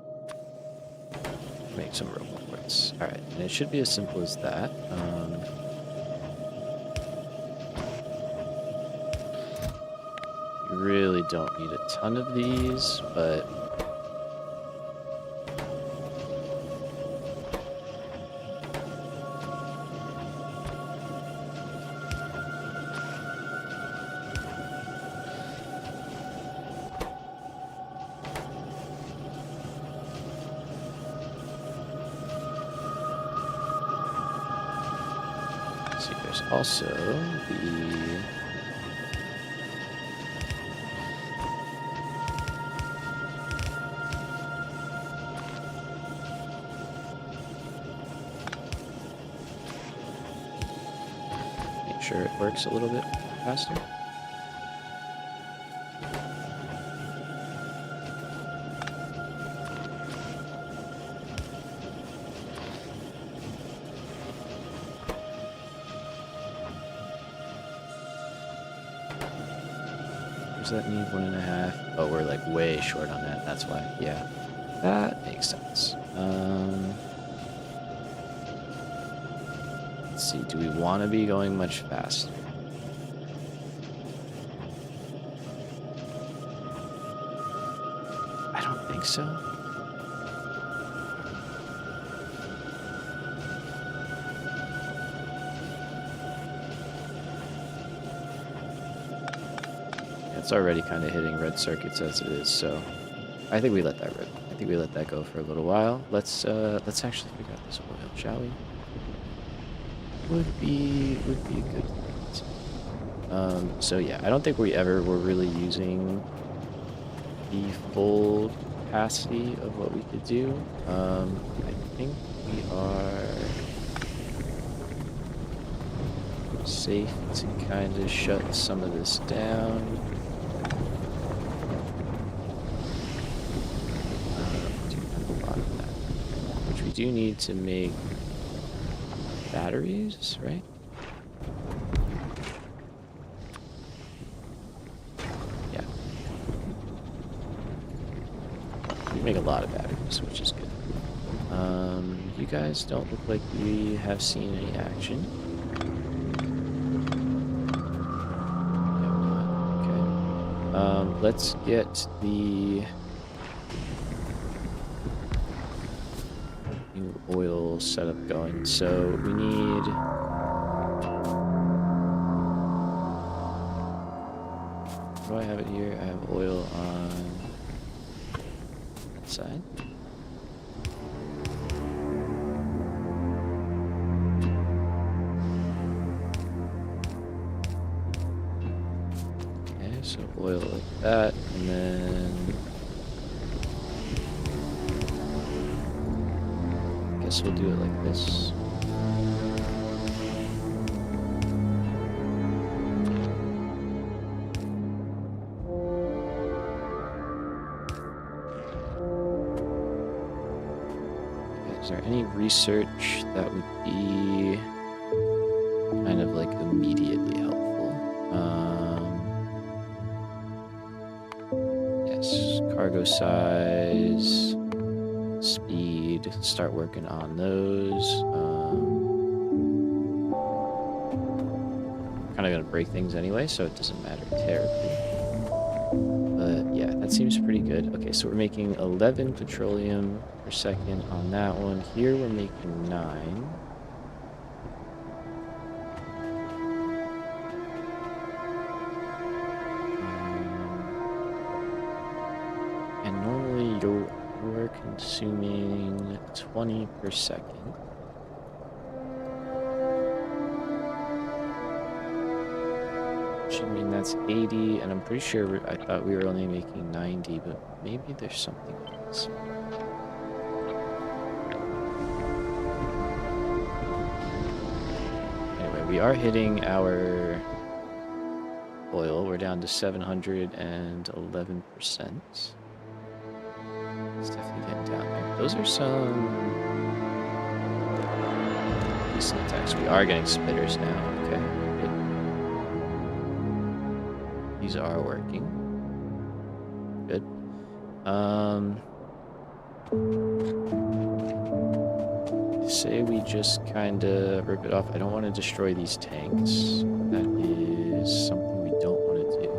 [SPEAKER 1] make some RoboPorts. All right, and it should be as simple as that. You really don't need a ton of these, but there's also the sure it works a little bit faster. Does that need 1.5? Oh, we're like way short on that. That's why. Yeah, that makes sense. Let's see. Do we want to be going much faster? I don't think so. It's already kind of hitting red circuits as it is, so I think we let that rip. I think we let that go for a little while. Let's actually figure out this oil, shall we? Would be a good thing. So yeah, I don't think we ever were really using the full capacity of what we could do. I think we are safe to kind of shut some of this down. Do have a lot of that, which we do need to make batteries, right? Yeah. We make a lot of batteries, which is good. You guys don't look like we have seen any action. Okay. Let's get the new oil setup going. So we need... Do I have it here? I have oil on that side. Okay, so oil like that, and then I guess we'll do it like this. Is there any research that would be kind of like immediately helpful? Yes, cargo size, speed, start working on those. Kind of gonna break things anyway, so it doesn't matter terribly. But yeah, that seems pretty good. Okay, so we're making 11 petroleum per second on that one. Here we're making 9. And normally you're consuming 20 per second. Which, I mean, that's 80, and I'm pretty sure I thought we were only making 90, but maybe there's something else. Anyway, we are hitting our oil. We're down to 711%. It's definitely getting down there. Those are some decent attacks. We are getting spitters now. Okay, good. These are working. Good. Say we just kind of rip it off. I don't want to destroy these tanks. That is something we don't want to do.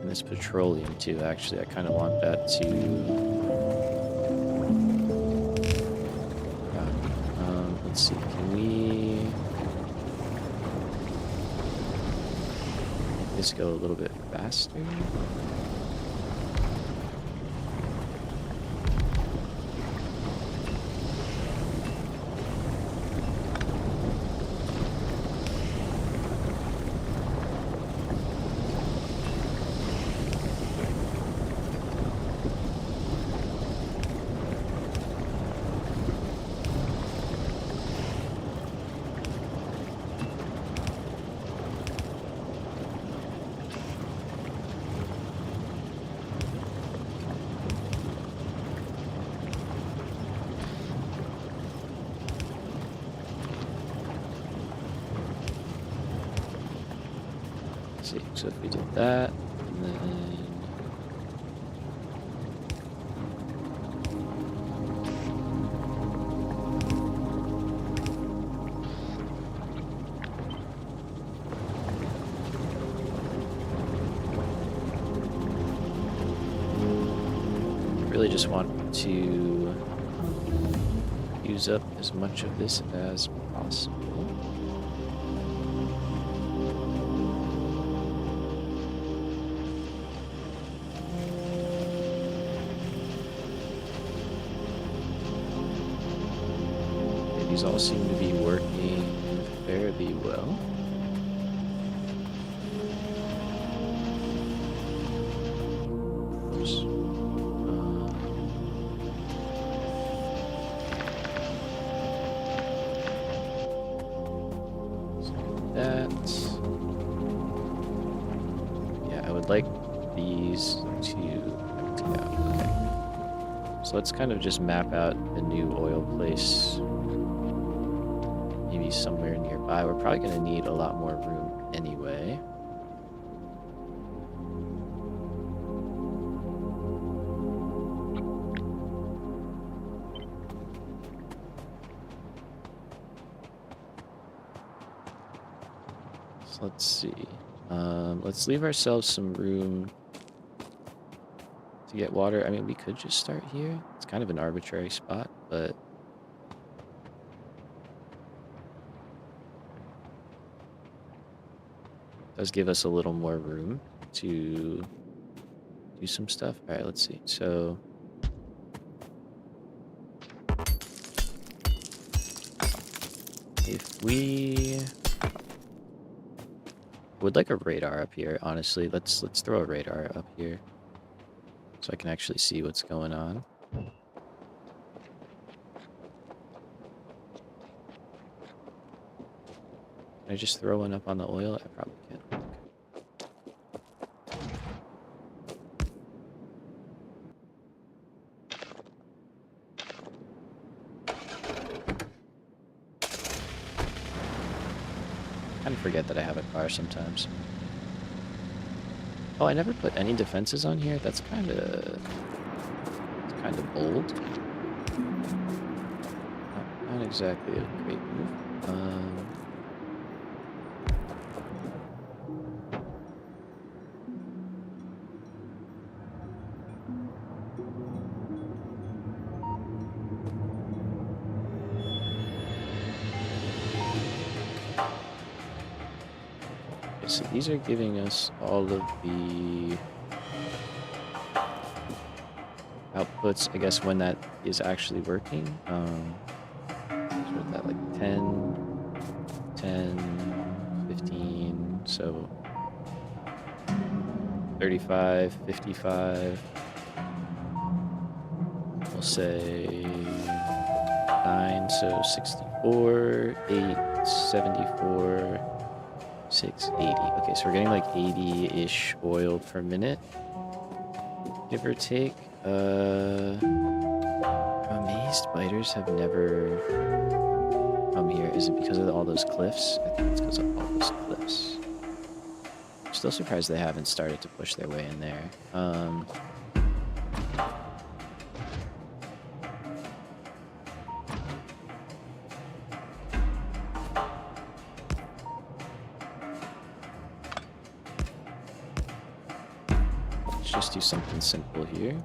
[SPEAKER 1] And this petroleum too, actually, I kind of want that to... let's see, can we... make this go a little bit faster? Let's see. So if we did that, and then really just want to use up as much of this as possible. These all seem to be working fairly well. Oops. Yeah, I would like these to empty out. Okay. So let's kind of just map out a new oil place. Maybe somewhere nearby. We're probably going to need a lot more room anyway. So let's see. Let's leave ourselves some room to get water. I mean, we could just start here. It's kind of an arbitrary spot, but does give us a little more room to do some stuff. All right, let's see. So if we would like a radar up here, honestly, let's throw a radar up here so I can actually see what's going on. Can I just throw one up on the oil? I probably can. I kind of forget that I have a car sometimes. Oh, I never put any defenses on here? That's kind of bold. Not exactly a great move. So these are giving us all of the outputs, I guess, when that is actually working. So with that, like 10, 15, so 35, 55. We'll say 9, so 64, 8, 74. 680. Okay, so we're getting like 80-ish oil per minute, give or take. Amazed spiders have never come here. Is it because of all those cliffs? I think it's because of all those cliffs. I'm still surprised they haven't started to push their way in there. Just do something simple here.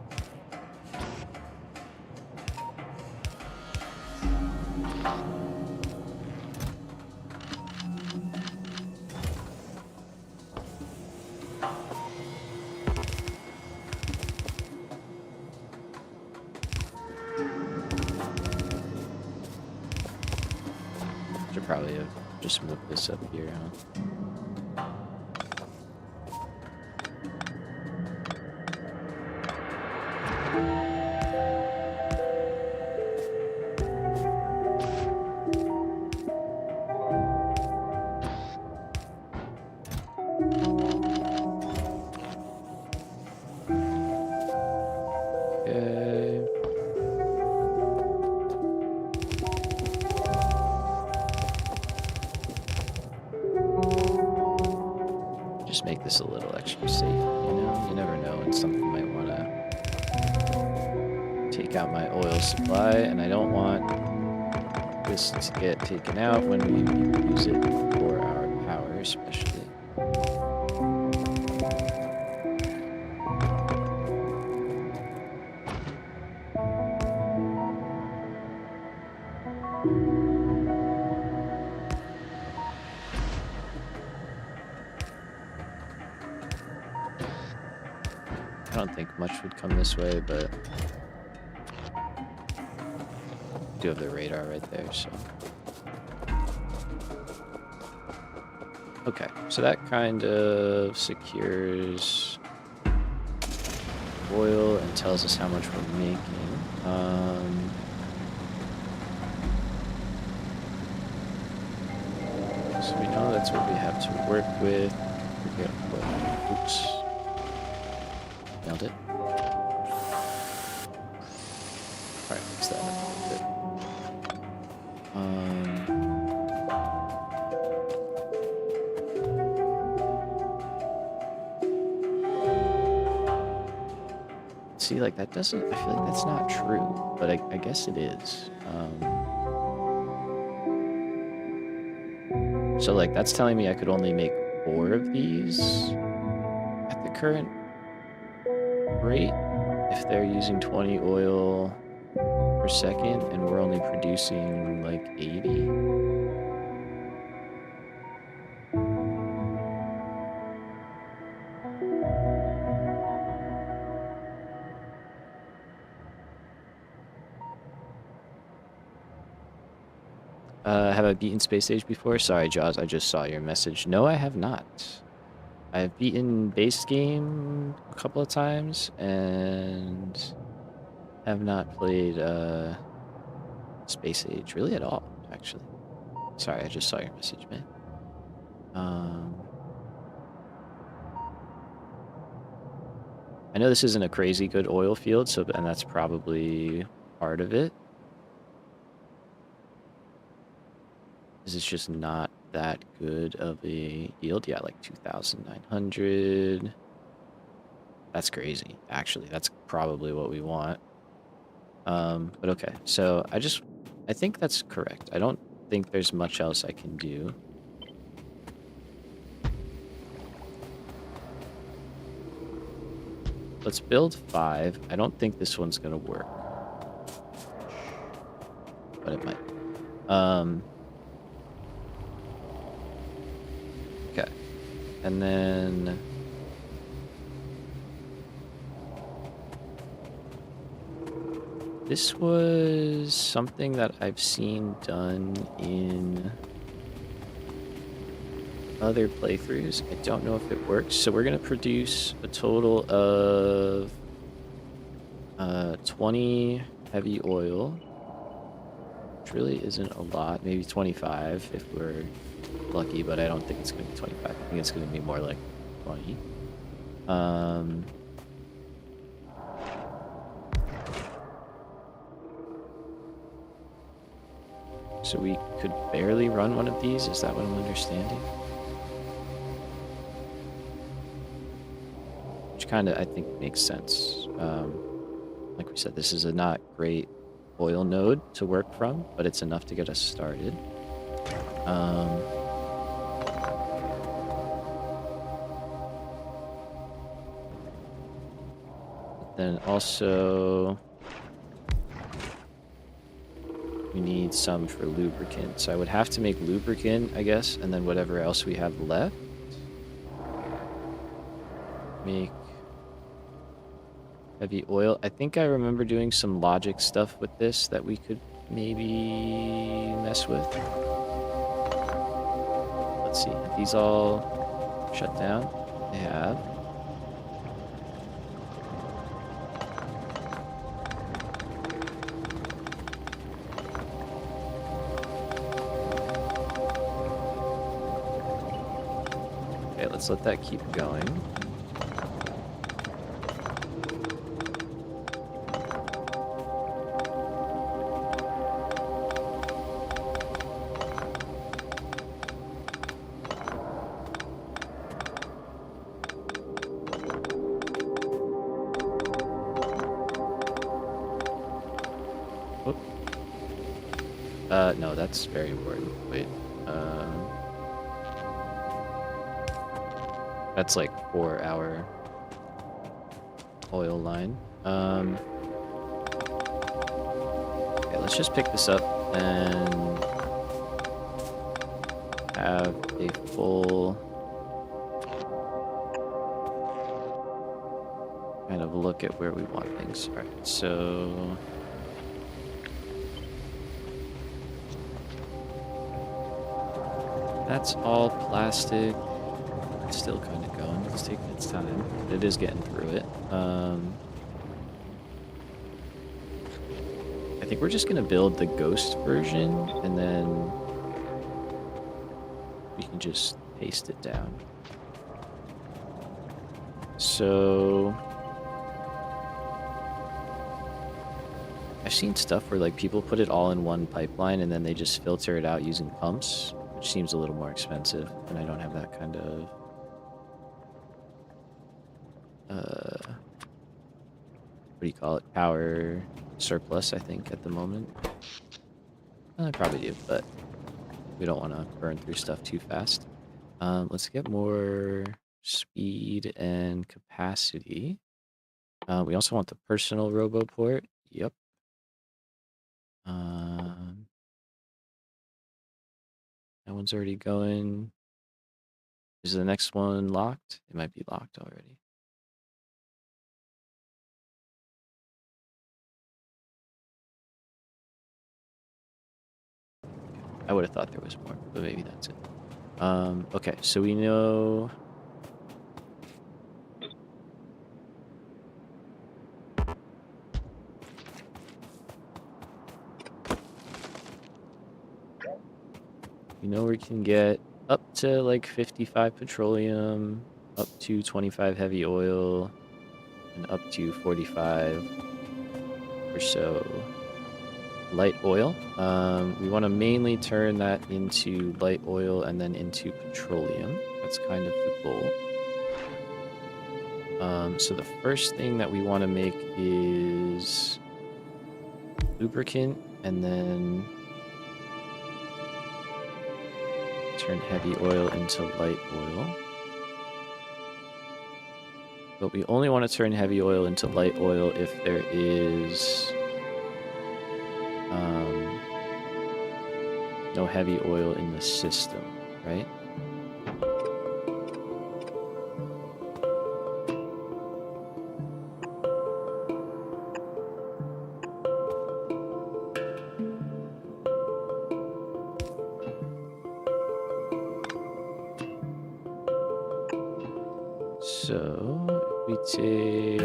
[SPEAKER 1] Should probably have just moved this up here, huh? just make this a little extra safe, you know? You never know when something might want to take out my oil supply, and I don't want this to get taken out when we use it for our power, especially. I don't think much would come this way, but I do have the radar right there, so. Okay, so that kind of secures oil and tells us how much we're making. So we know that's what we have to work with. Oops. Nailed it. Alright, fix that up a bit. See, like, that doesn't... I feel like that's not true, but I guess it is. So, like, that's telling me I could only make 4 of these at the current rate if they're using 20 oil per second, and we're only producing, like, 80. Have I beaten Space Age before? Sorry, Jaws, I just saw your message. No, I have not. I've beaten base game a couple of times, and have not played Space Age really at all, actually. Sorry, I just saw your message, man. I know this isn't a crazy good oil field, so and that's probably part of it. Is it's just not that good of a yield. Yeah, like 2,900. That's crazy, actually. That's probably what we want. But okay, so I think that's correct. I don't think there's much else I can do. Let's build 5. I don't think this one's gonna work, but it might. Okay, and then this was something that I've seen done in other playthroughs. I don't know if it works. So we're going to produce a total of 20 heavy oil, which really isn't a lot. Maybe 25 if we're lucky, but I don't think it's going to be 25. I think it's going to be more like 20. So we could barely run one of these? Is that what I'm understanding? Which kind of, I think, makes sense. Like we said, this is a not great oil node to work from, but it's enough to get us started. Then also, we need some for lubricant. So I would have to make lubricant, I guess, and then whatever else we have left. Make heavy oil. I think I remember doing some logic stuff with this that we could maybe mess with. Let's see. Have these all shut down? They have. Okay, let's let that keep going. No, that's very important. Wait, that's like 4-hour oil line. Okay, let's just pick this up and have a full kind of look at where we want things. All right, so that's all plastic. It's still kind of going. It's taking its time. It is getting through it. I think we're just gonna build the ghost version, and then we can just paste it down. So I've seen stuff where like people put it all in one pipeline and then they just filter it out using pumps, which seems a little more expensive, and I don't have that kind of what do you call it? Power surplus, I think, at the moment. I probably do, but we don't want to burn through stuff too fast. Let's get more speed and capacity. We also want the personal robo port. Yep. That one's already going. Is the next one locked? It might be locked already. I would have thought there was more, but maybe that's it. Okay, so we know... We know we can get up to like 55 petroleum, up to 25 heavy oil, and up to 45 or so light oil. We want to mainly turn that into light oil and then into petroleum. That's kind of the goal. So the first thing that we want to make is lubricant, and then turn heavy oil into light oil. But we only want to turn heavy oil into light oil if there is no heavy oil in the system, right? So we take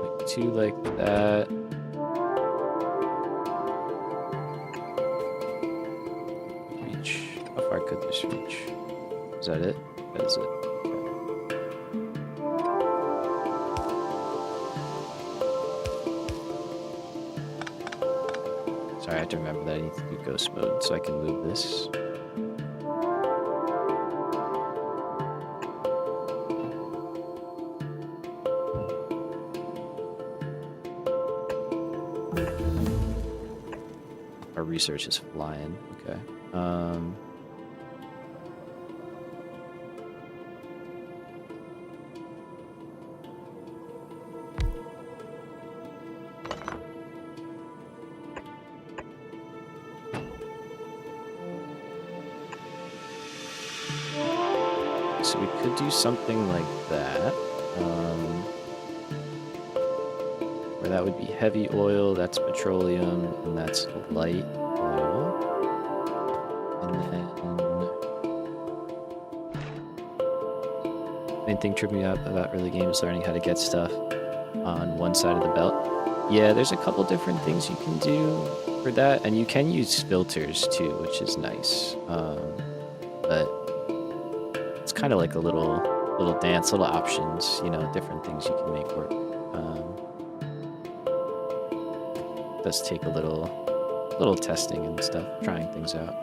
[SPEAKER 1] like 2 like that. Reach. How far could this reach? Is that it? That is it. Sorry, I have to remember that I need to do ghost mode so I can move this. Our research is flying. Okay. So we could do something like that. Where that would be heavy oil, that's petroleum, and that's light oil. And then... main thing tripping me out about early game is learning how to get stuff on one side of the belt. Yeah, there's a couple different things you can do for that, and you can use filters too, which is nice. But it's kind of like a little dance, little options, you know, different things you can make work. Does take a little testing and stuff, trying things out.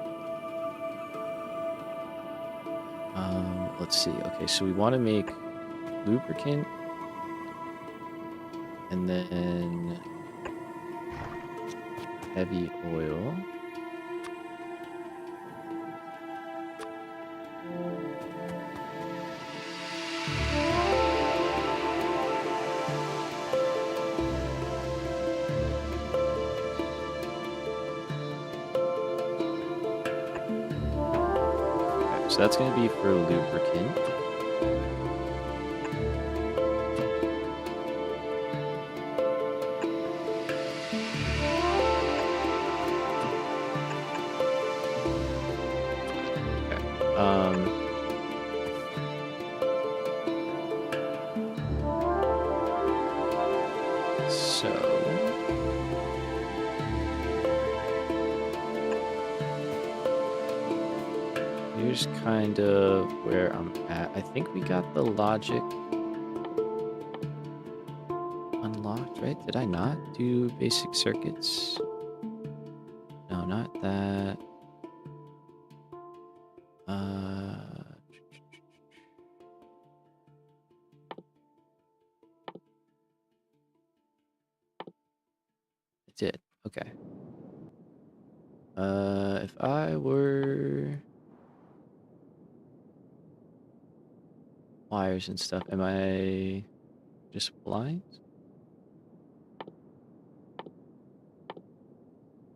[SPEAKER 1] Let's see. Okay, so we want to make lubricant, and then heavy oil. Okay, so that's going to be for lubricant. So here's kind of where I'm at. I think we got the logic unlocked, right? Did I not do basic circuits? No, not that. It did. Okay. If I were wires and stuff, am I just blind?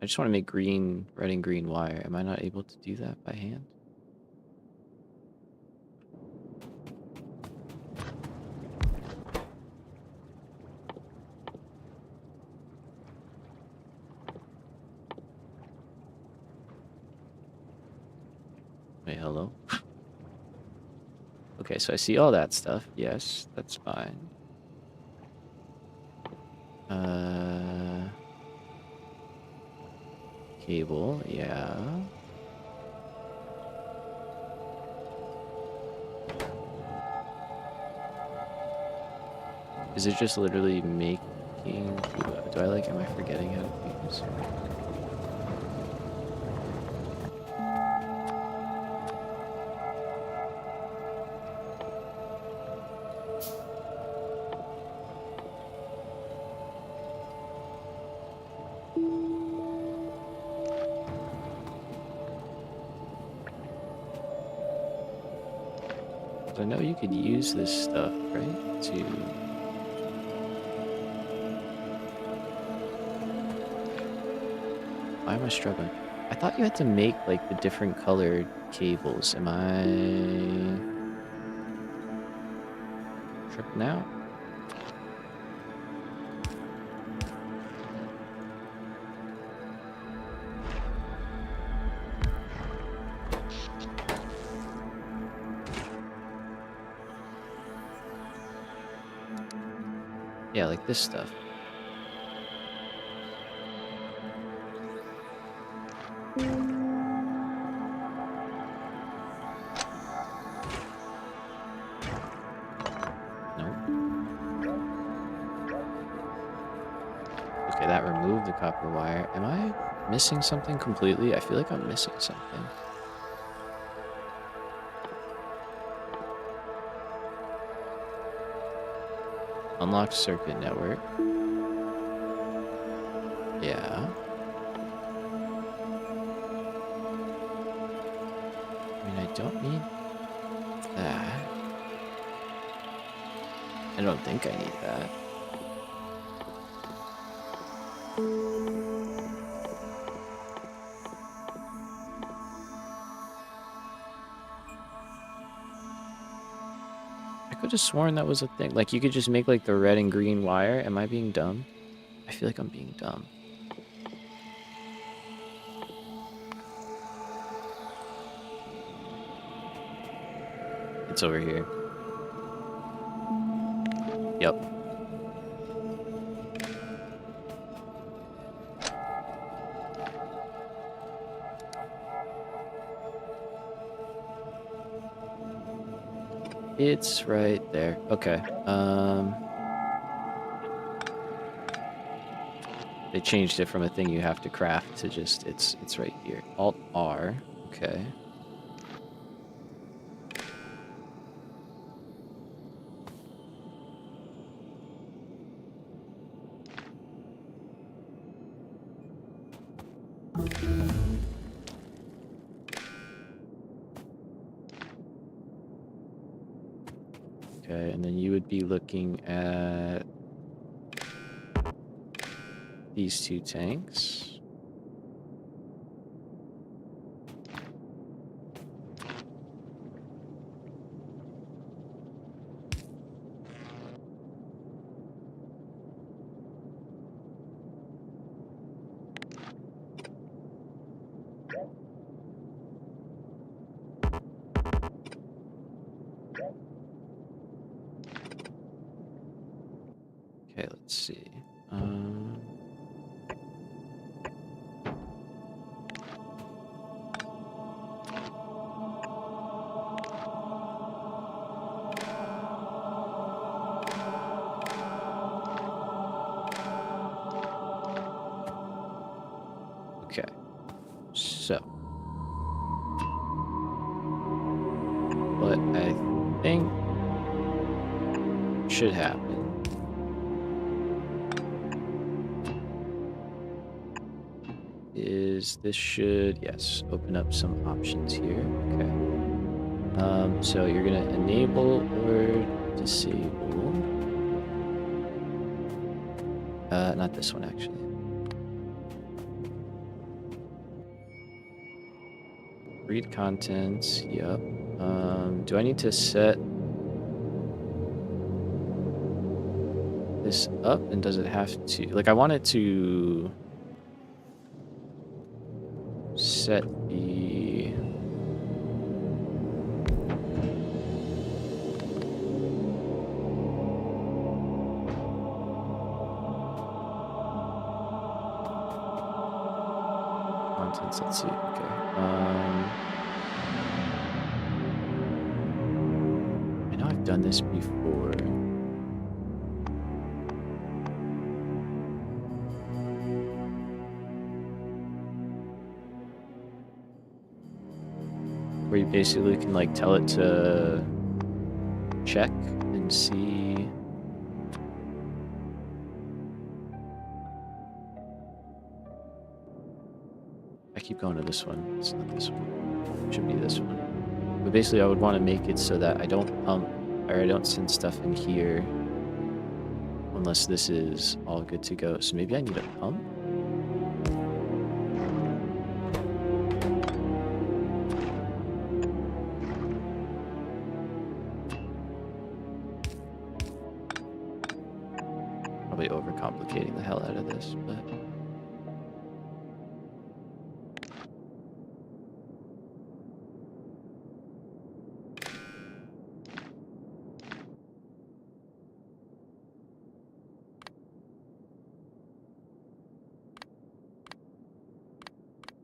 [SPEAKER 1] I just want to make green, red and green wire. Am I not able to do that by hand? Wait, hello? Okay, so I see all that stuff. Yes, that's fine. Cable, yeah. Is it just literally making... Do I like... Am I forgetting how to do this? I know you could use this stuff, right? To... Why am I struggling? I thought you had to make, like, the different colored cables. Am I... tripping out? Yeah, like this stuff. Nope. Okay, that removed the copper wire. Am I missing something completely? I feel like I'm missing something. Unlock circuit network. Yeah. I mean, I don't need that. I don't think I need that. I could have sworn that was a thing. Like, you could just make, like, the red and green wire. Am I being dumb? I feel like I'm being dumb. It's over here. Yep. It's right there. Okay. They changed it from a thing you have to craft to just it's right here. Alt R. Okay. Okay, and then you would be looking at these two tanks. Okay, let's see. Okay, so what I think should happen is this should, yes, open up some options here. Okay. So you're gonna enable or disable. Not this one actually. Read contents. Yep. Do I need to set this up, and does it have to, like, I want it to set the contents. Let's see. Okay. I know I've done this before. Where you basically can like tell it to check and see. I keep going to this one. It's not this one. It should be this one. But basically I would want to make it so that I don't pump, or I don't send stuff in here unless this is all good to go. So maybe I need a pump. Probably overcomplicating the hell out of this, but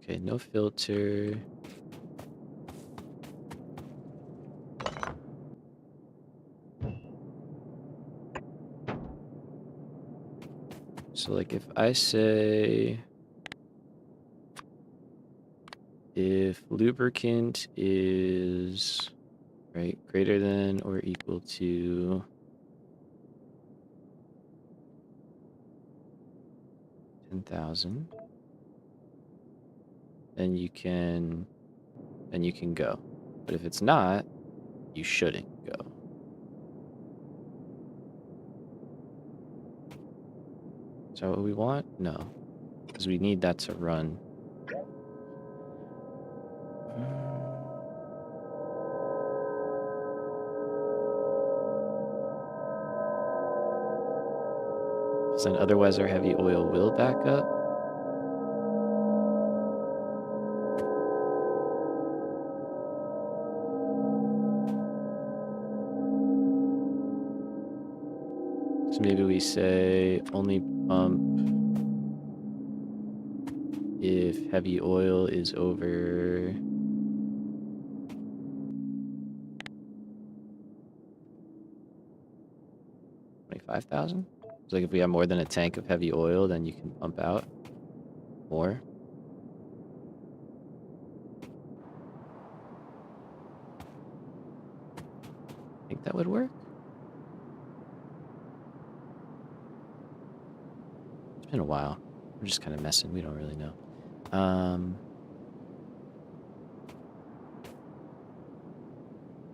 [SPEAKER 1] okay, no filter. So like if I say if lubricant is right greater than or equal to 10,000, then you can go. But if it's not, you shouldn't go. Is that what we want? No, because we need that to run. Because then otherwise our heavy oil will back up. So maybe we say only pump if heavy oil is over 25,000. So like if we have more than a tank of heavy oil, then you can pump out more. I think that would work. It's been a while. We're just kind of messing. We don't really know.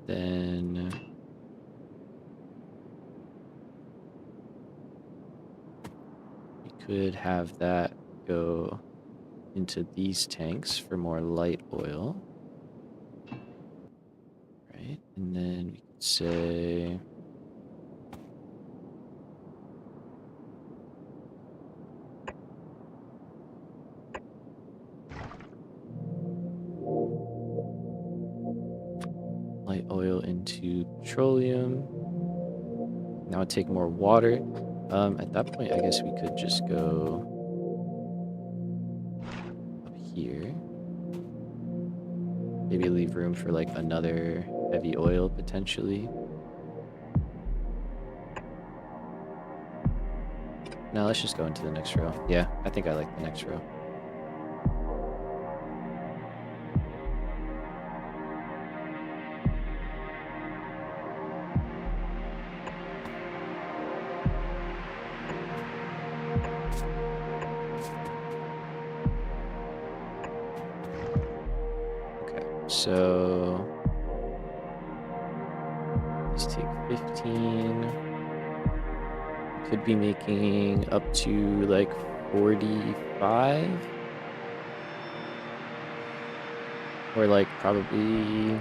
[SPEAKER 1] Then could have that go into these tanks for more light oil, right? And then we could say light oil into petroleum. Now it'd take more water. At that point, I guess we could just go up here. Maybe leave room for like another heavy oil potentially. Now let's just go into the next row. Yeah, I think I like the next row. Okay, so let's take 15. Could be making up to like 45 or like probably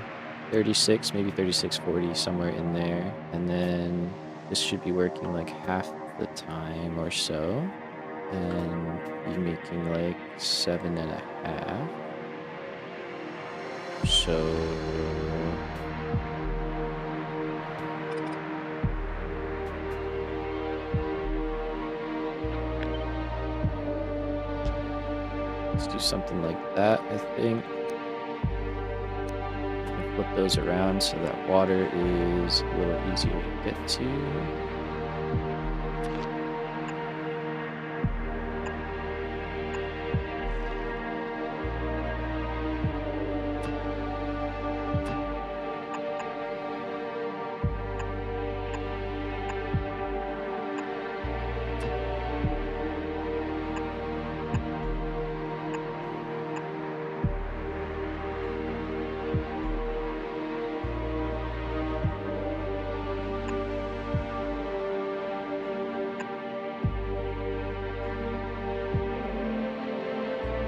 [SPEAKER 1] 36, maybe 36.40, somewhere in there. And then this should be working like half the time or so and be making like 7.5. So let's do something like that, I think. Flip those around so that water is a little easier to get to.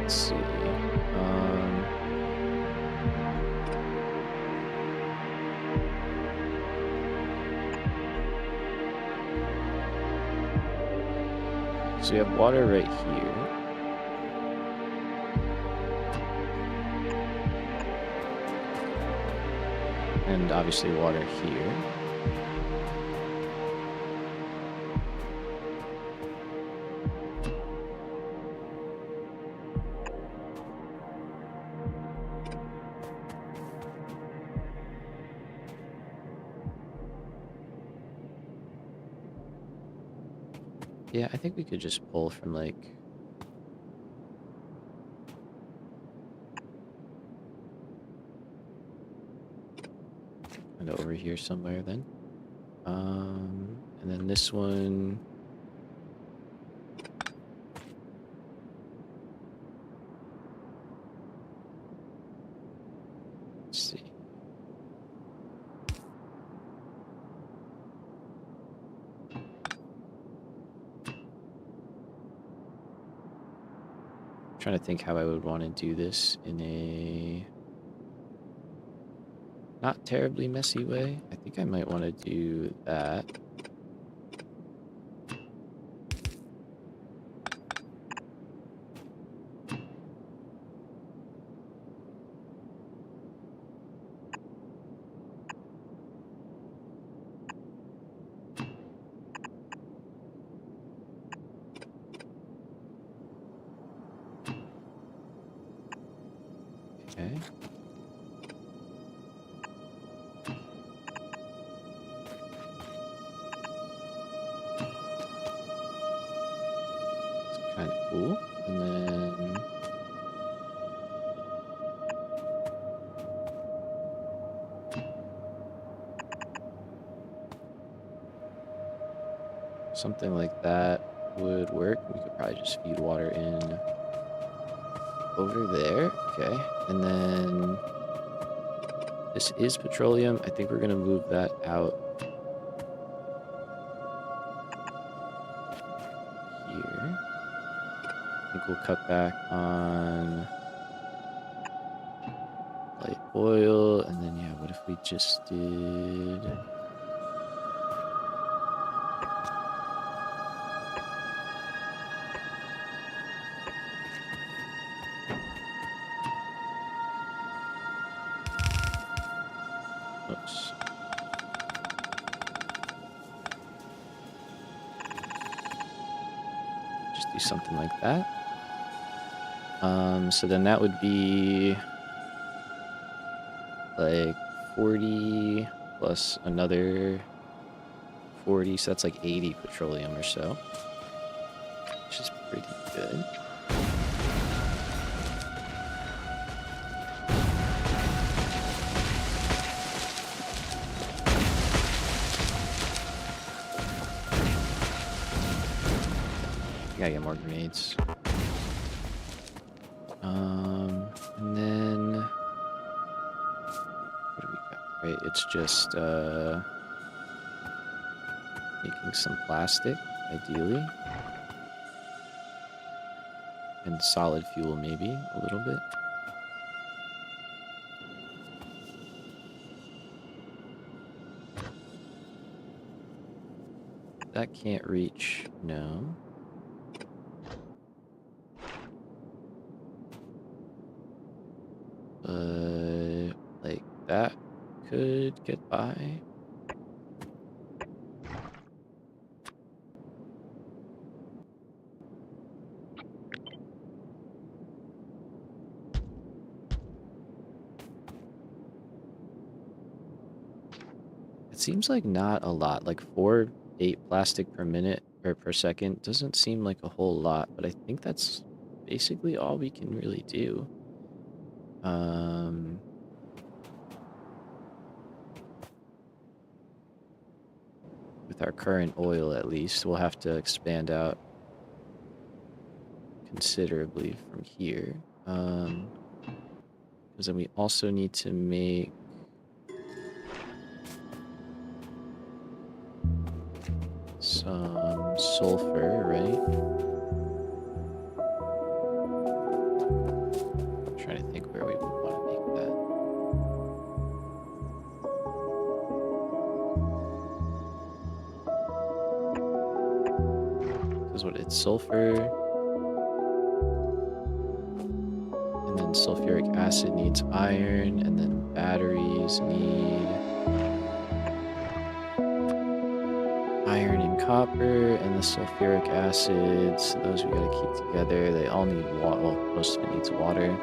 [SPEAKER 1] Let's see. So we have water right here. And obviously water here. Yeah, I think we could just pull from like kind of over here somewhere then. And then this one. Let's see. Trying to think how I would want to do this in a not terribly messy way. I think I might want to do that. Okay. It's kind of cool. And then something like that would work. We could probably just feed water in over there. Okay. And then this is petroleum. I think we're going to move that out here. we'll cut back on light oil, and then yeah, what if we just did... Oops. Just do something like that. So then that would be like 40 plus another 40, so that's like 80 petroleum or so, which is pretty good. Gotta get more grenades. And then what do we got? Right, it's just making some plastic, ideally, and solid fuel maybe a little bit. That can't reach, no. Like that could get by. It seems like not a lot, like 8 plastic per minute or per second doesn't seem like a whole lot, but I think that's basically all we can really do. With our current oil, at least, we'll have to expand out considerably from here. Because then we also need to make some sulfur, right? I'm trying to think where we would want to make that. Because what, it's sulfur, and then sulfuric acid needs iron, and then batteries need iron and copper, and the sulfuric acids, those we gotta keep together. They all need water. Well, most of it needs water.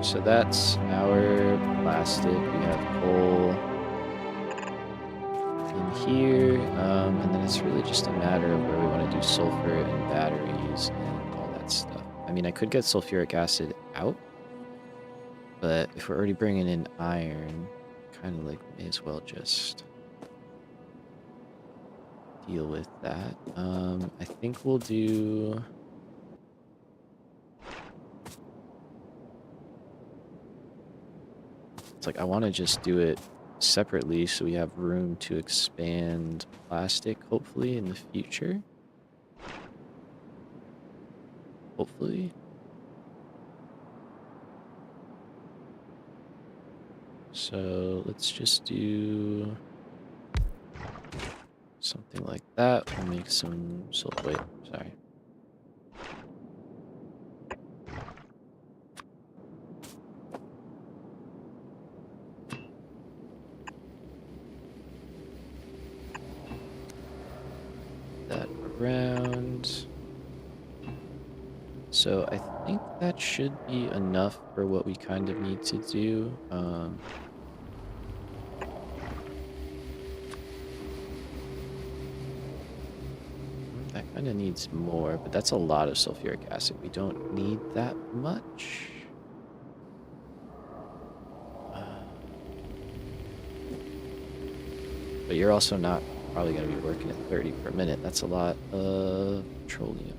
[SPEAKER 1] So that's our plastic. We have coal in here, and then it's really just a matter of where we want to do sulfur and batteries and all that stuff. I mean, I could get sulfuric acid out, but if we're already bringing in iron, kind of like may as well just deal with that. I think we'll do... It's like I want to just do it separately so we have room to expand plastic, hopefully, in the future. Hopefully. So let's just do something like that. We'll make some, so wait, sorry. That around. So I think that should be enough for what we kind of need to do. That kind of needs more, but that's a lot of sulfuric acid. We don't need that much. But you're also not probably going to be working at 30 per minute. That's a lot of petroleum.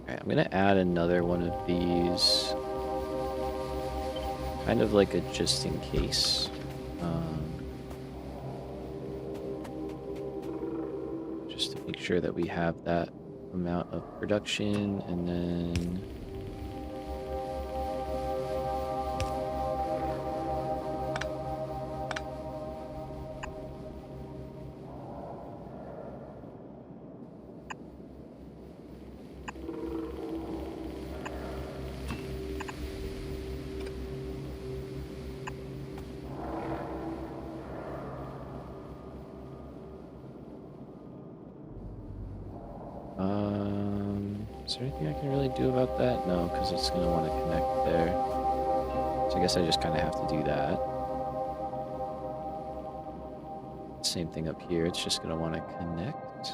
[SPEAKER 1] I'm gonna add another one of these, kind of like a just in case. Just to make sure that we have that amount of production, and then is there anything I can really do about that? No, because it's going to want to connect there. So I guess I just kind of have to do that. Same thing up here. It's just going to want to connect.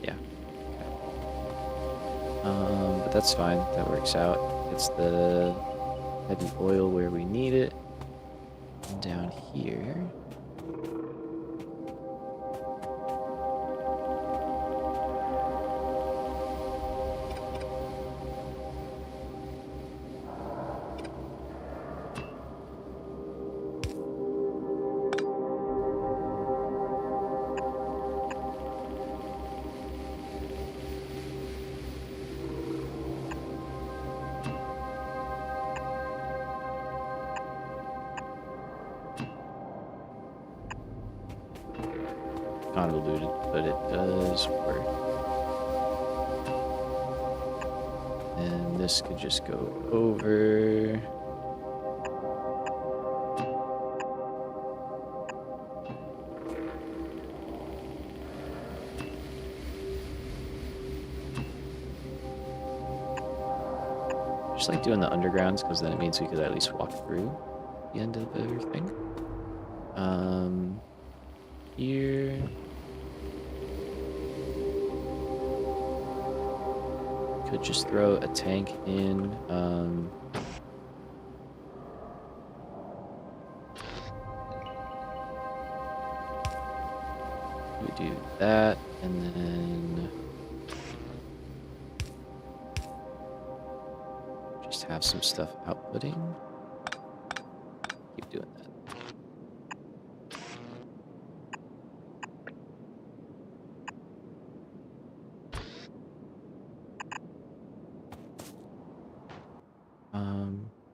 [SPEAKER 1] Yeah. Okay. But that's fine. That works out. It's the heavy oil where we need it. And down here. Convoluted, but it does work. And this could just go over. Just like doing the undergrounds, because then it means we could at least walk through the end of everything. Here. Could just throw a tank in. We do that, and then just have some stuff outputting. Keep doing that.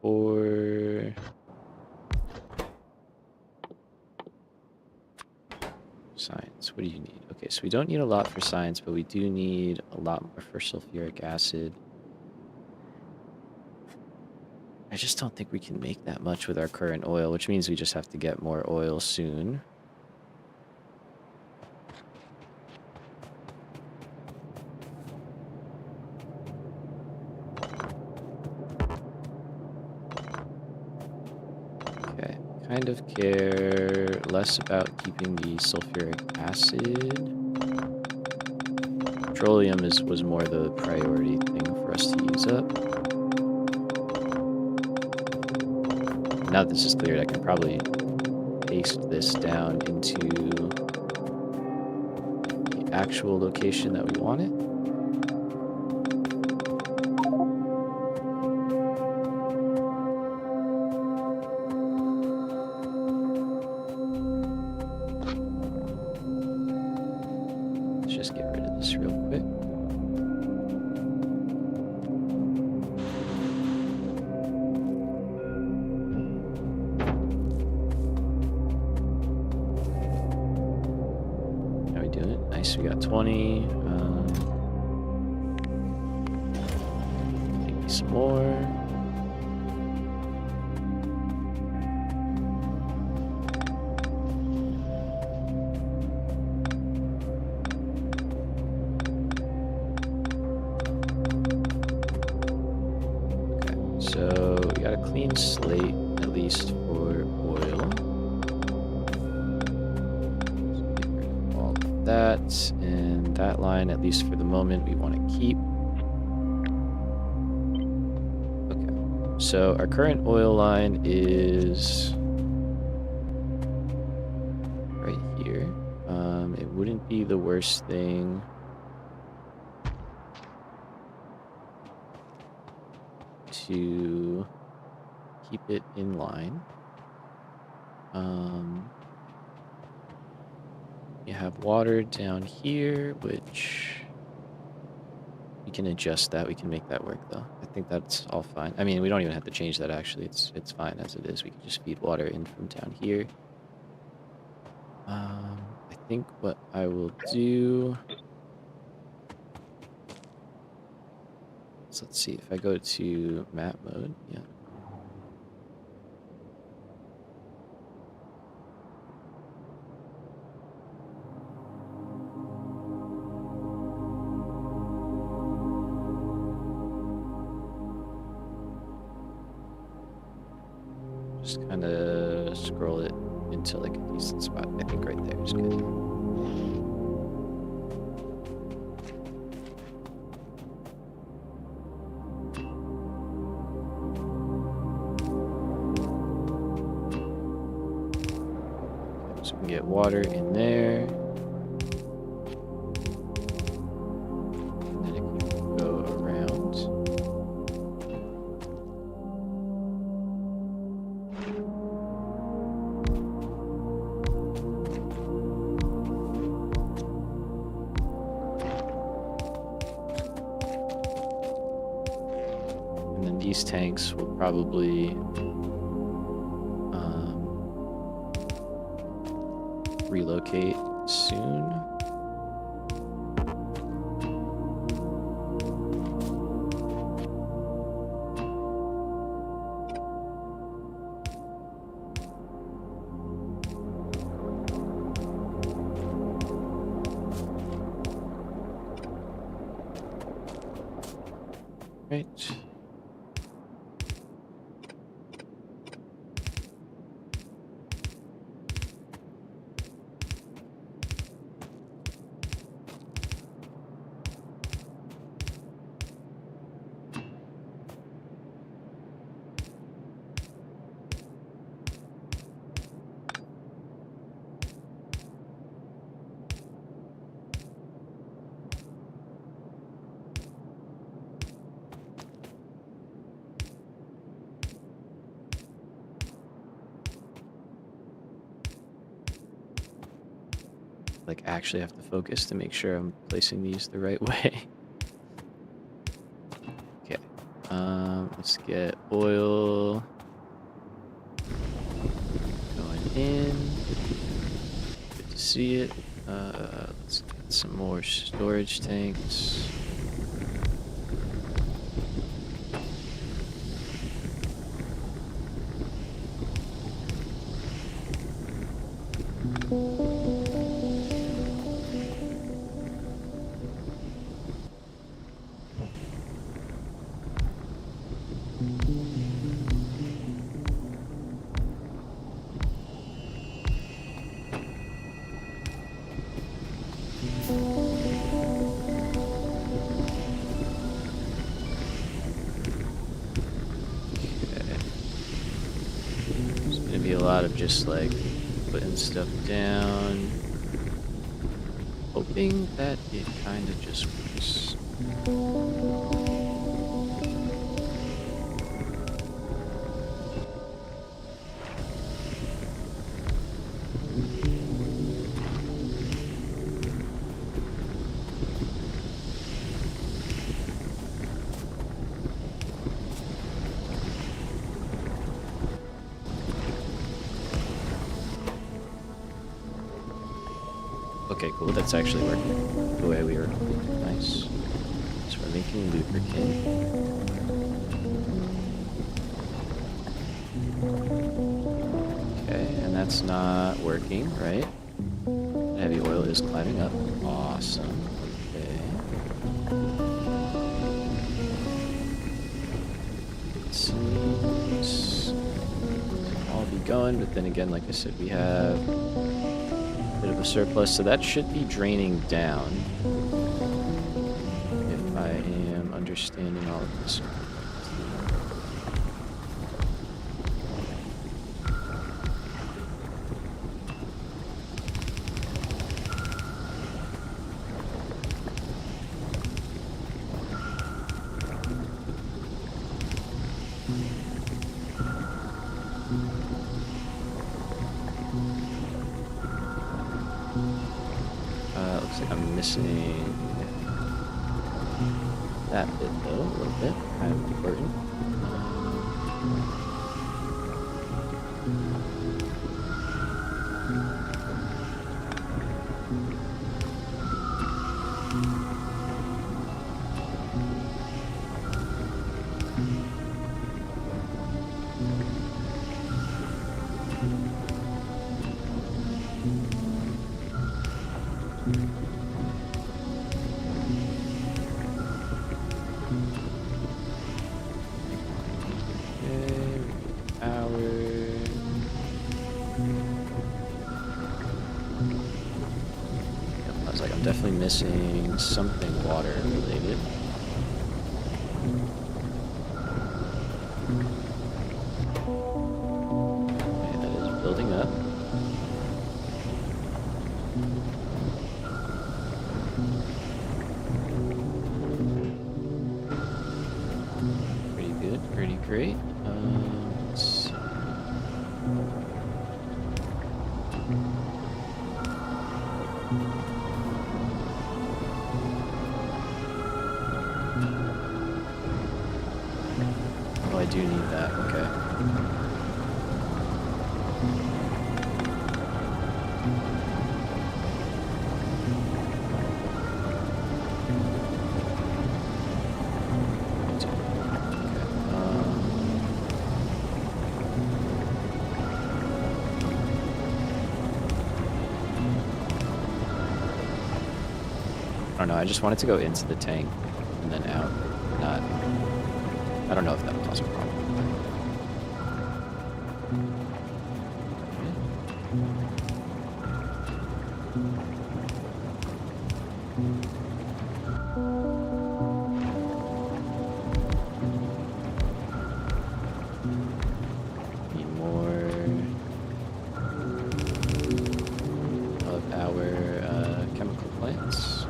[SPEAKER 1] For science, what do you need? Okay, so we don't need a lot for science, but we do need a lot more for sulfuric acid. I just don't think we can make that much with our current oil, which means we just have to get more oil soon. Okay, kind of care less about keeping the sulfuric acid. petroleum was more the priority thing for us to use up. Now that this is cleared, I can probably paste this down into the actual location that we want it. Let's just get rid of this real quick. How we doing? Nice, we got 20. Maybe some more. So we got a clean slate, at least for oil. So get rid of all of that, and that line, at least for the moment, we want to keep. Okay, so our current oil line is right here. It wouldn't be the worst thing to keep it in line. You have water down here, which we can adjust that. We can make that work though. I think that's all fine. I mean, we don't even have to change that actually. It's fine as it is. We can just feed water in from down here. I think what I will do. So let's see if I go to map mode. Yeah. Just kind of scroll it into like a decent spot. I think right there is good. So we can get water in there. And then it can go around. And then these tanks will probably relocate soon. Right. Like actually have to focus to make sure I'm placing these the right way. Okay. Let's get oil going in. Good to see it. Let's get some more storage tanks. be a lot of just like putting stuff down, hoping that it kind of just works. Okay, cool. That's actually working the way we were hoping. Nice. So we're making lubricant. Okay, and that's not working, right? Heavy oil is climbing up. Awesome. Okay. It seems all be going, but then again, like I said, we have bit of a surplus, so that should be draining down if I am understanding all of this. Looks like I'm missing that bit though, a little bit. Kind of important. Definitely missing something water related. Okay, that is building up. Pretty good, pretty great. Let's see. Oh, I do need that, okay. I don't know, I just wanted to go into the tank and then out, not... I don't know if that would cause a problem. Need more of our chemical plants.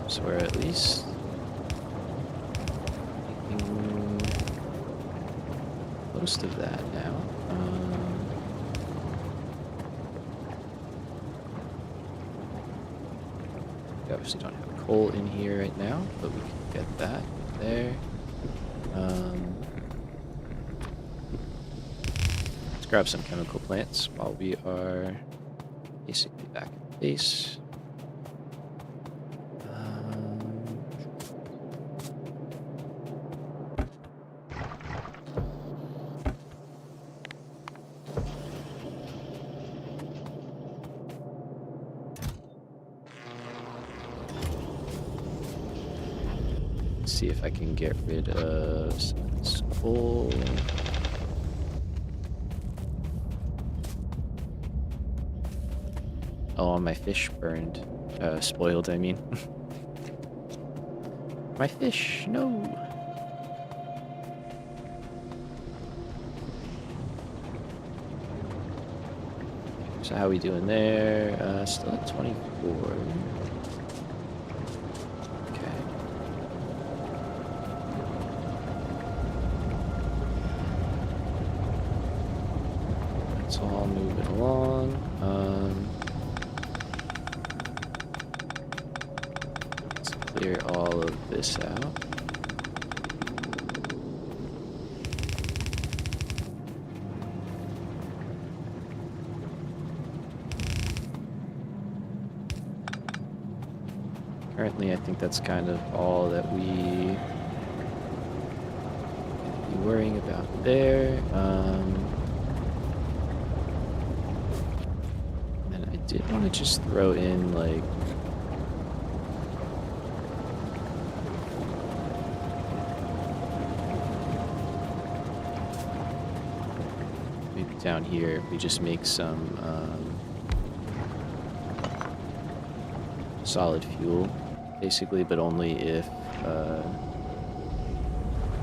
[SPEAKER 1] So we're at least making most of that now. We obviously don't have coal in here right now, but we can get that there. Let's grab some chemical plants while we are basically back at base. see if I can get rid of some of this coal. Oh, my fish burned. Spoiled, I mean. My fish, no! So how we doing there? Still at 24. Okay. It's all moving along. Let's clear all of this out. Currently, I think that's kind of all that we be worrying about there. And I did want to just throw in like maybe down here we just make some solid fuel. Basically, but only if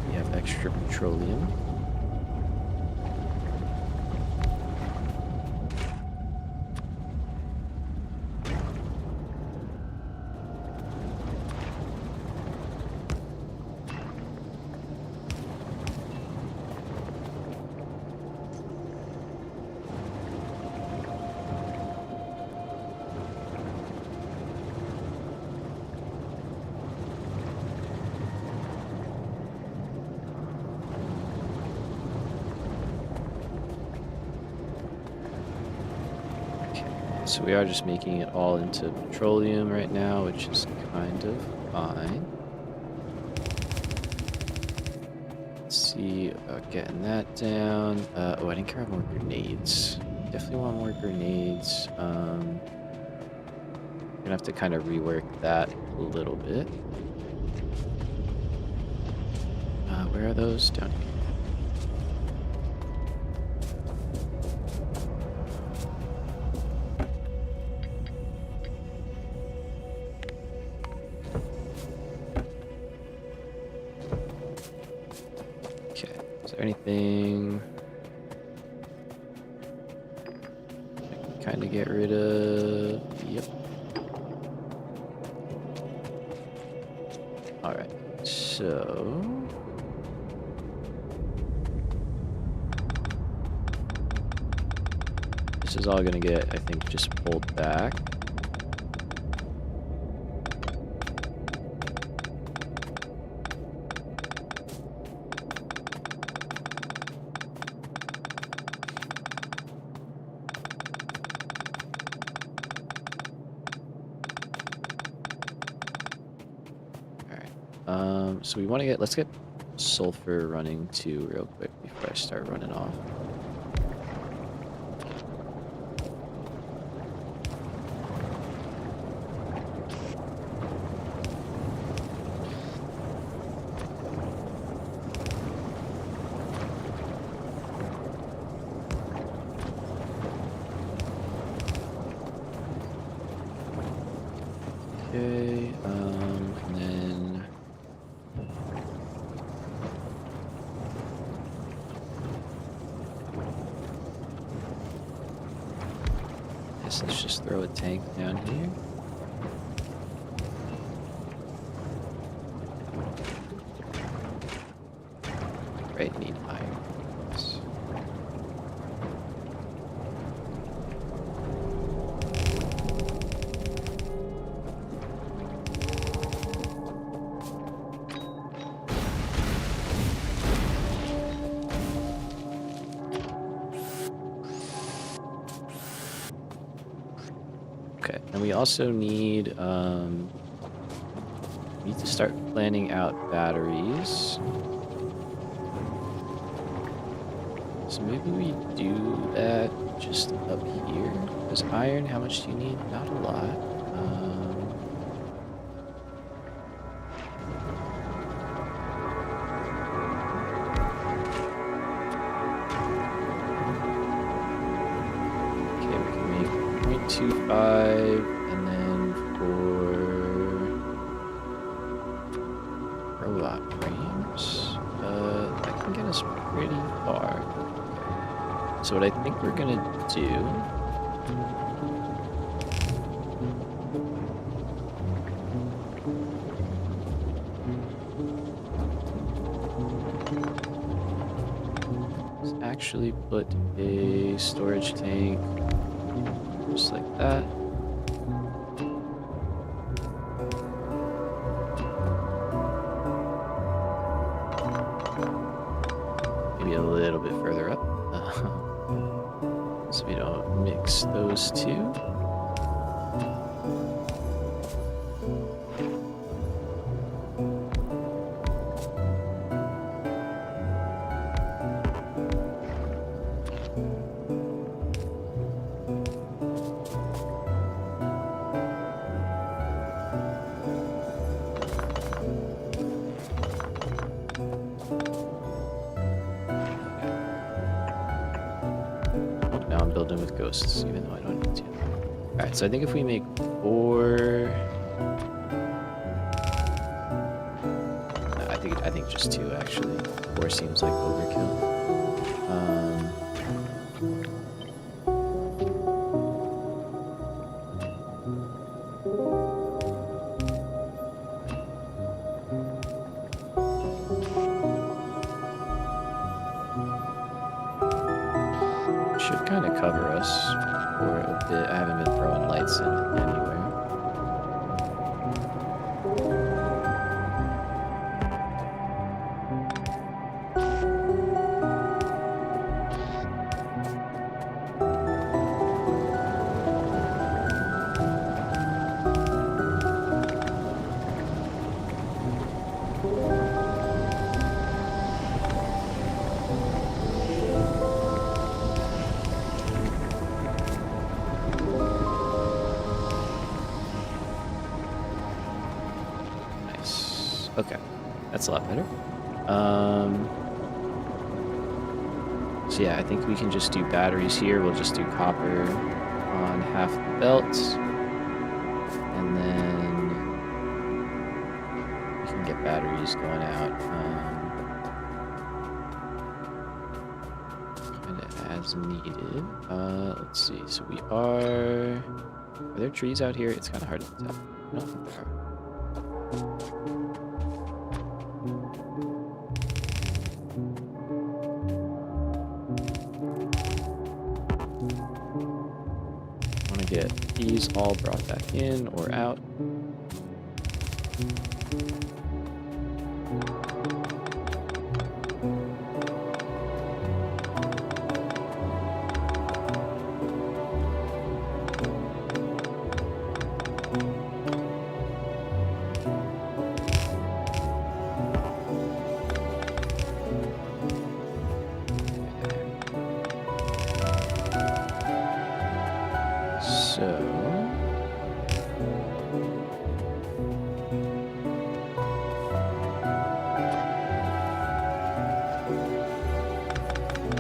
[SPEAKER 1] we have extra petroleum. So we are just making it all into petroleum right now, which is kind of fine. Let's see about getting that down. Oh, I didn't grab more grenades. Definitely want more grenades. Gonna have to kind of rework that a little bit. Where are those? Down here. Anything I can kind of get rid of? Yep. All right. So this is all gonna get, I think, just pulled back. So we want to let's get sulfur running too real quick before I start running off. Okay, and then let's just throw a tank down here. Right, need iron. Okay, and we also need to start planning out batteries. So maybe we do that just up here. Because iron, how much do you need? Not a lot. 2.25, and then for robot frames, that can get us pretty far. So what I think we're gonna do is actually put a storage tank just like that. Maybe a little bit further up. So we don't mix those two. Now I'm building with ghosts, even though I don't need to. Alright, so I think if we make 4... No, I think just 2 actually. 4 seems like overkill. Should kind of cover us for a bit. I haven't been throwing lights in anywhere. Okay, that's a lot better. So yeah, I think we can just do batteries here. We'll just do copper on half the belt. And then we can get batteries going out kind of as needed. Let's see, so we are there trees out here? It's kind of hard to tell. I don't think there are. Get these all brought back in or out.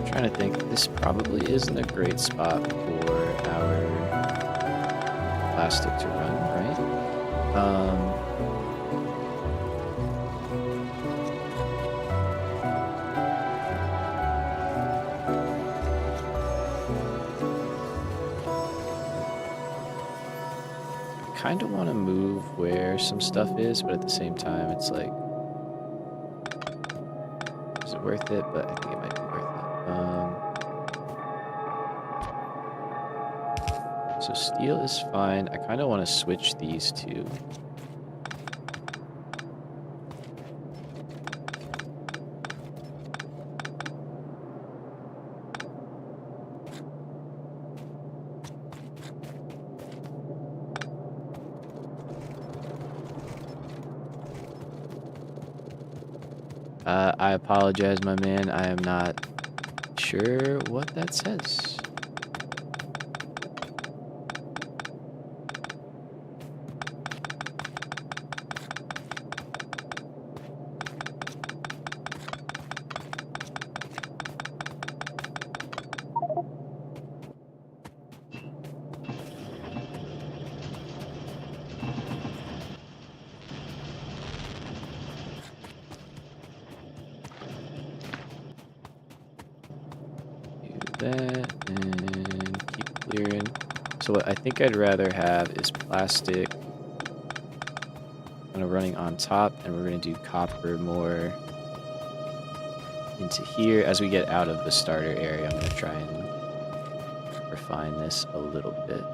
[SPEAKER 1] Trying to think, this probably isn't a great spot for our plastic to run, right? I kind of want to move where some stuff is, but at the same time, it's like, is it worth it? But I think it might be worth it. So steel is fine. I kind of want to switch these two. I apologize, my man. I am not sure what that says. that and keep clearing. So what I think I'd rather have is plastic kind of running on top, and we're going to do copper more into here. As we get out of the starter area, I'm going to try and refine this a little bit.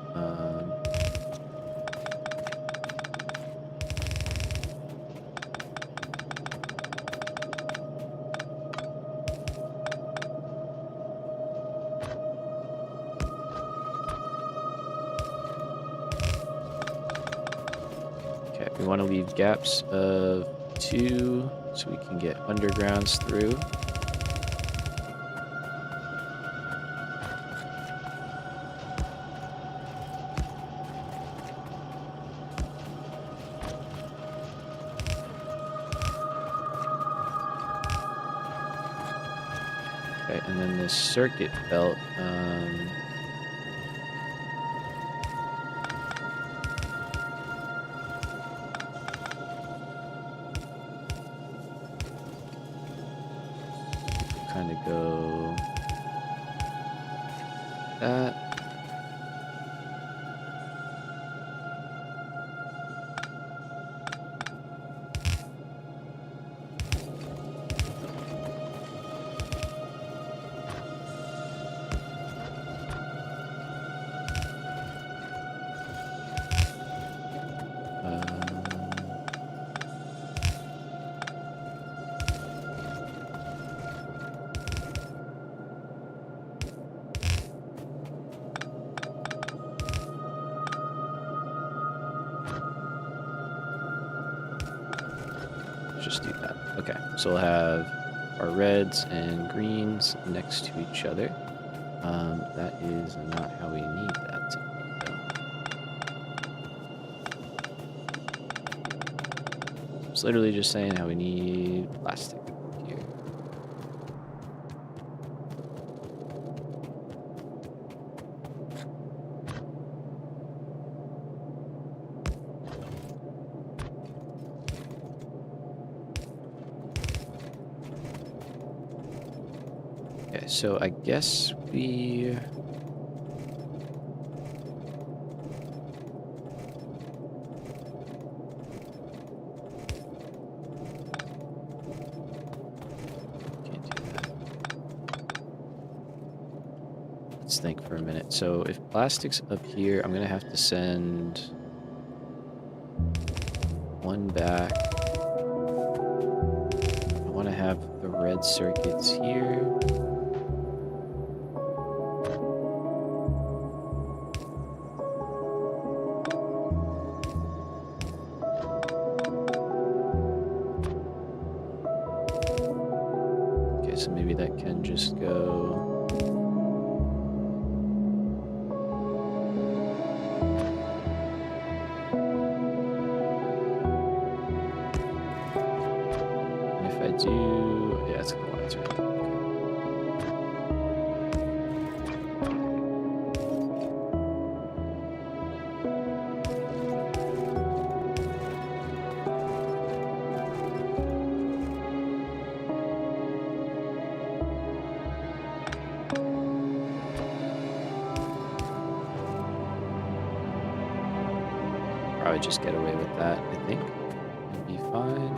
[SPEAKER 1] Okay, we want to leave gaps of 2 so we can get undergrounds through. Okay, and then this circuit belt, kind of go that. Just do that. Okay, so we'll have our reds and greens next to each other. That is not how we need that to be, though. It's literally just saying how we need plastic here. Okay, so I guess we... can't do that. Let's think for a minute. So if plastic's up here, I'm gonna have to send one back. I want to have the red circuits here. So maybe that can just go. And if I do, yeah, it's gonna want to turn. Probably just get away with that, I think. It'll be fine.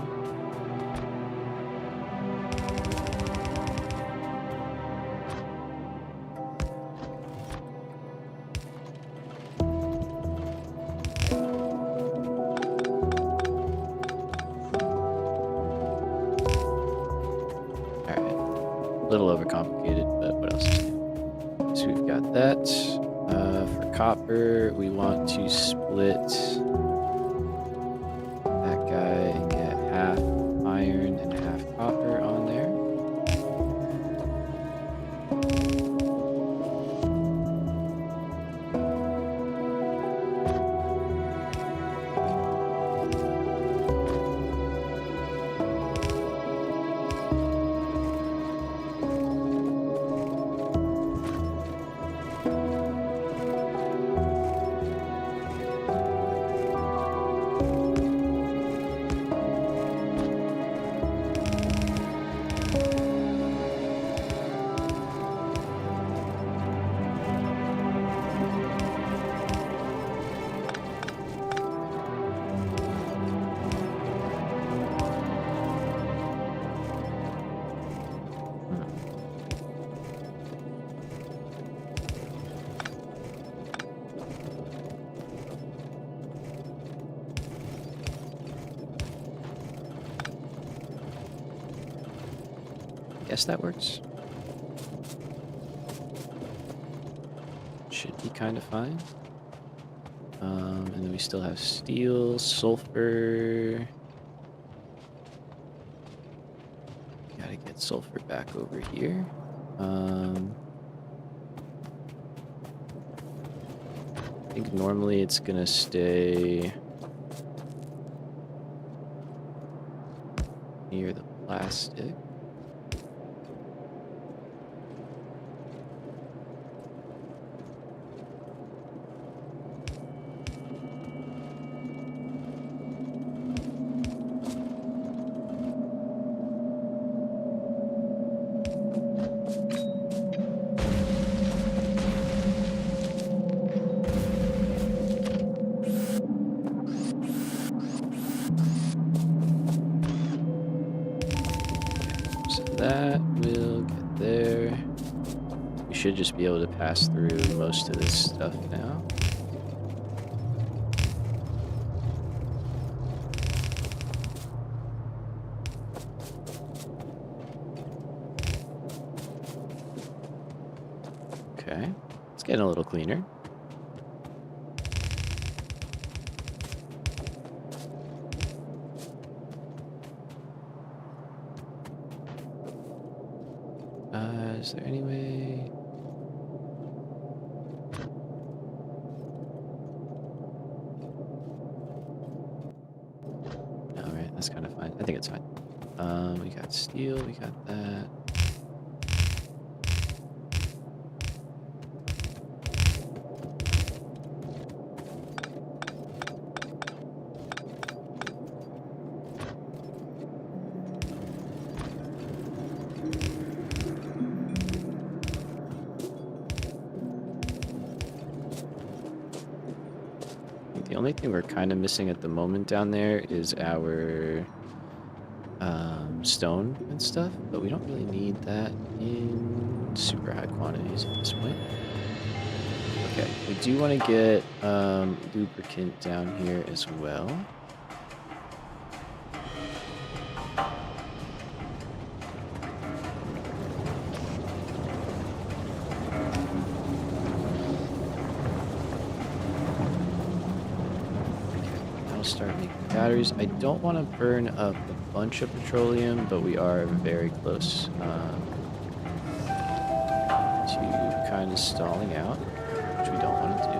[SPEAKER 1] Alright. A little overcomplicated, but what else is new? So we've got that. For copper, we want to split that guy and get half iron and half copper on there. guess that works. Should be kind of fine. And then we still have steel, sulfur. Gotta get sulfur back over here. I think normally it's gonna stay near the plastic. So that will get there. We should just be able to pass through most of this stuff now. Okay, it's getting a little cleaner. Is there any way? All right, that's kind of fine. I think it's fine. We got steel, we got that. The only thing we're kind of missing at the moment down there is our stone and stuff, but we don't really need that in super high quantities at this point. Okay, we do want to get lubricant down here as well. Start making batteries. I don't want to burn up a bunch of petroleum, but we are very close to kind of stalling out, which we don't want to do.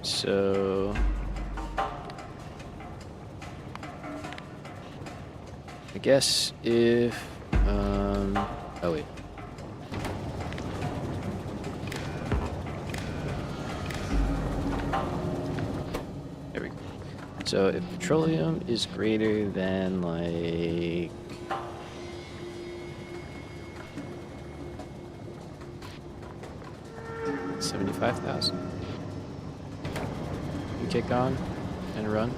[SPEAKER 1] So I guess if oh wait. There we go. So if petroleum is greater than like 75,000. Kick on and run.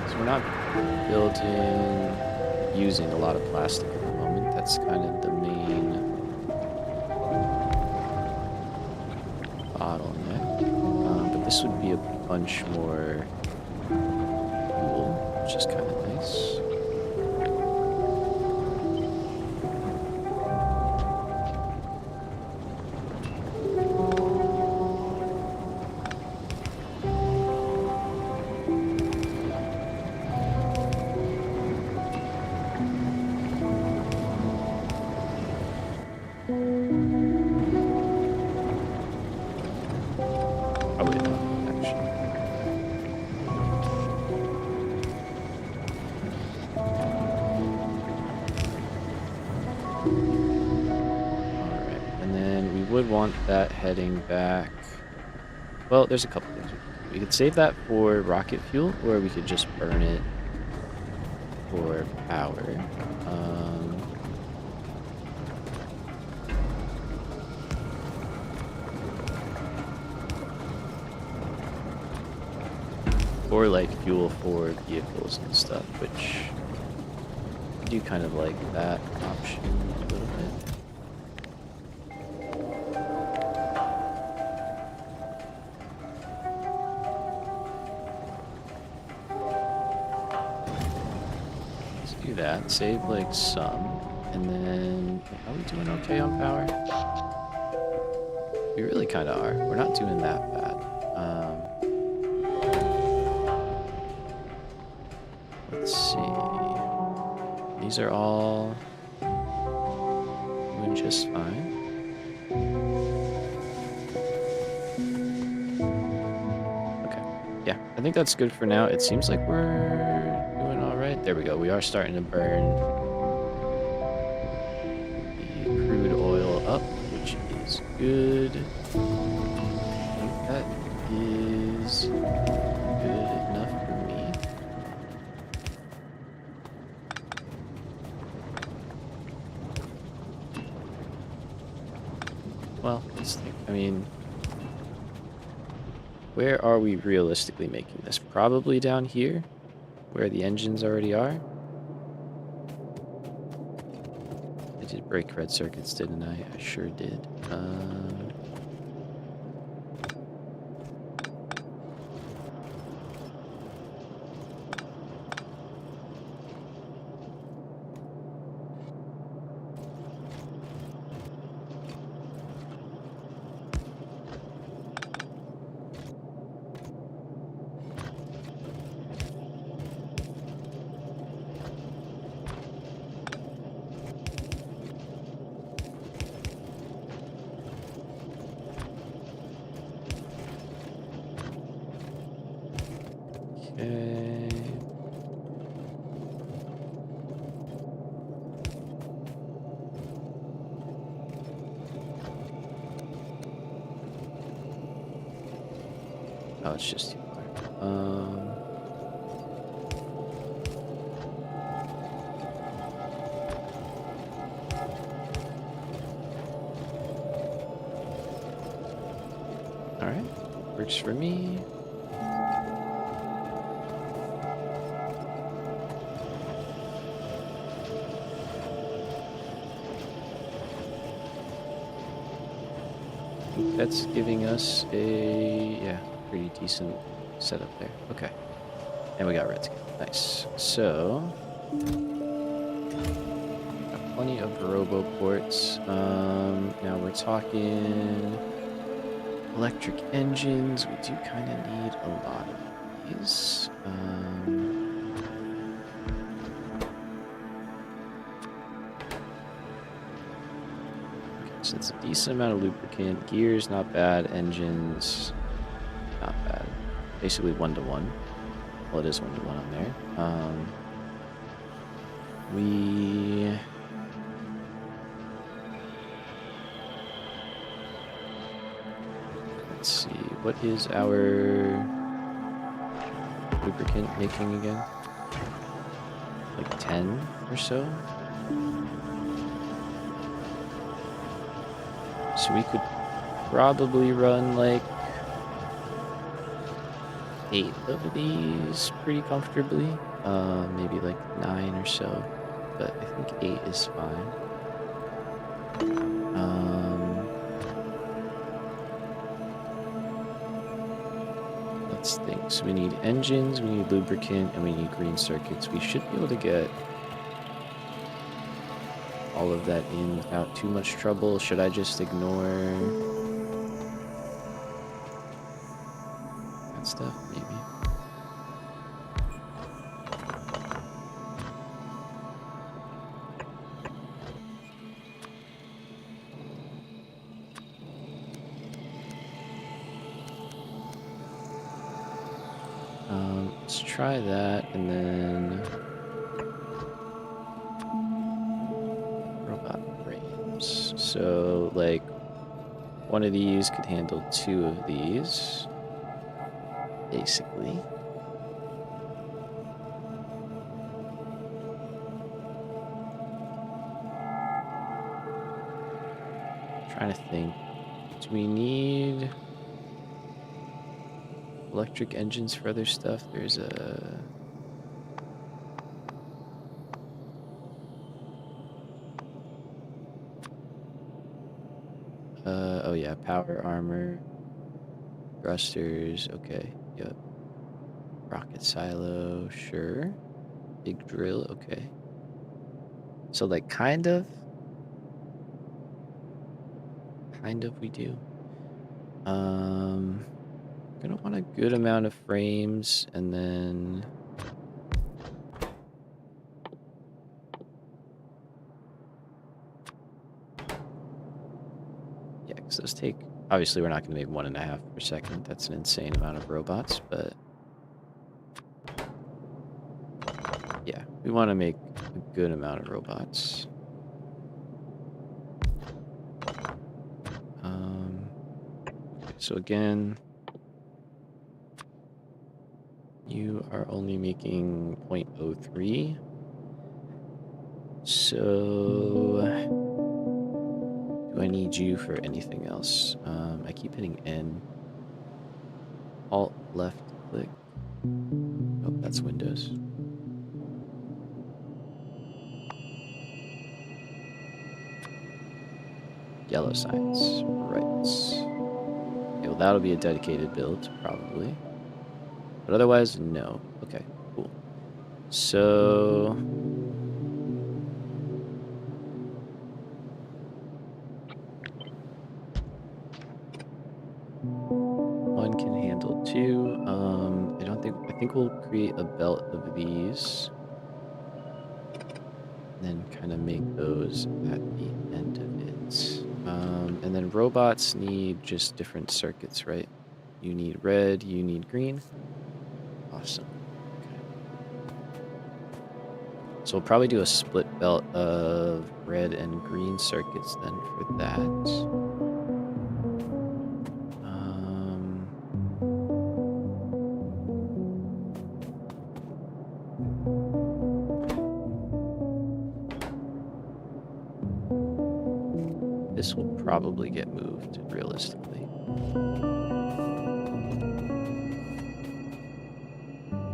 [SPEAKER 1] So we're not building using a lot of plastic at the moment. That's kind of the main bottleneck. But this would be a bunch more fuel, which is kind of nice. Probably not, actually. Alright, and then we would want that heading back. Well, there's a couple things we could do. We could save that for rocket fuel, or we could just burn it for power. Or like fuel for vehicles and stuff, which I do kind of like that option a little bit. Let's do that, save like some, and then are we doing okay on power? We really kind of are. We're not doing that bad. Let's see. These are all doing just fine. Okay. Yeah, I think that's good for now. It seems like we're doing all right. There we go. We are starting to burn the crude oil up, which is good. I think that is good enough for me. Well, let's think. I mean, where are we realistically making this? Probably down here, where the engines already are. I did break red circuits, didn't I? I sure did. Okay. Oh, it's just too far. All right, works for me. That's giving us a, yeah, pretty decent setup there. Okay. And we got red skin. Nice. So, got plenty of robo ports. Now we're talking electric engines. We do kind of need a lot of these. So it's a decent amount of lubricant. Gears, not bad. Engines, not bad. Basically 1-to-1. Well, it is 1-to-1 on there. Let's see. What is our lubricant making again? Like 10 or so? So we could probably run like 8 of these pretty comfortably. Maybe like 9 or so, but I think 8 is fine. Let's think. So we need engines, we need lubricant, and we need green circuits. We should be able to get all of that in without too much trouble. Should I just ignore that stuff? Maybe. Let's try that, and then robot frames. So, like, one of these could handle 2 of these, basically. trying to think. Do we need electric engines for other stuff? There's a... oh yeah, power armor, thrusters, okay, yep. Rocket silo, sure. Big drill, okay. So like kind of we do. Gonna want a good amount of frames, and then yeah, because those take, obviously we're not gonna make 1.5 per second. That's an insane amount of robots, but yeah, we want to make a good amount of robots. So again, you are only making 0.03. So do I need you for anything else? I keep hitting N. Alt left click. Oh, that's Windows. Yellow science. Right. Okay, well, that'll be a dedicated build, probably. But otherwise, no. Okay, cool. So... one can handle 2. I think we'll create a belt of these. And then kind of make those at the end of it. And then robots need just different circuits, right? You need red, you need green. Awesome. Okay. So we'll probably do a split belt of red and green circuits then for that. This will probably get moved, realistically.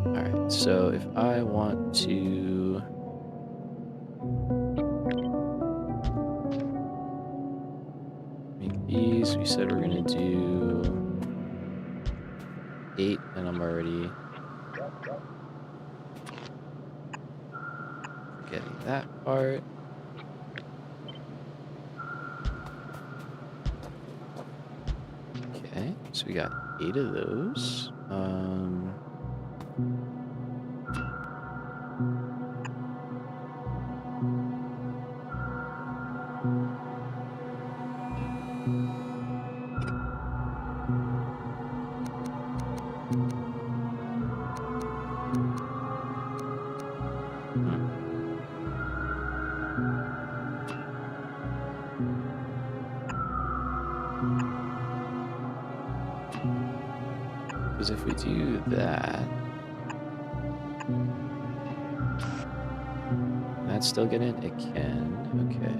[SPEAKER 1] Alright, so if I want to... make these, we said we're going to do 8, and I'm already forgetting that part. Okay, so we got 8 of those. Because if we do that, can that still get in? It can. Okay.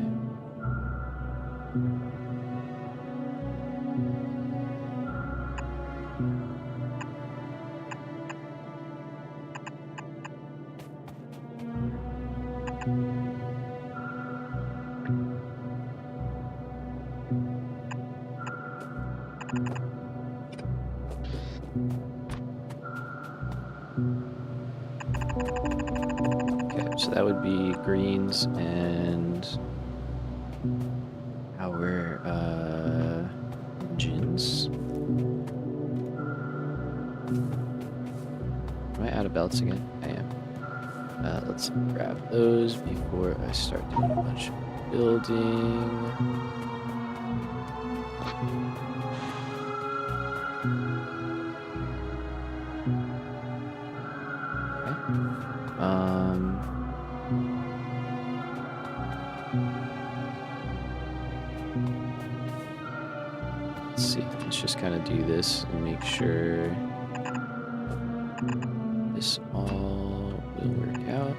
[SPEAKER 1] So that would be greens and our engines. Am I out of belts again? I am. Let's grab those before I start doing a bunch of building. Let's see, let's just kind of do this and make sure this all will work out.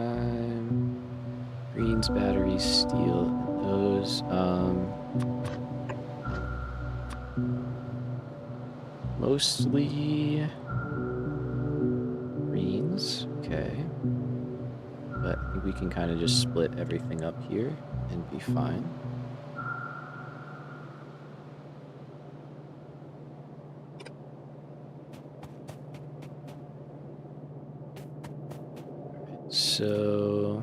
[SPEAKER 1] time. Greens, batteries, steel, and those. Mostly greens, okay. But I think we can kind of just split everything up here and be fine. So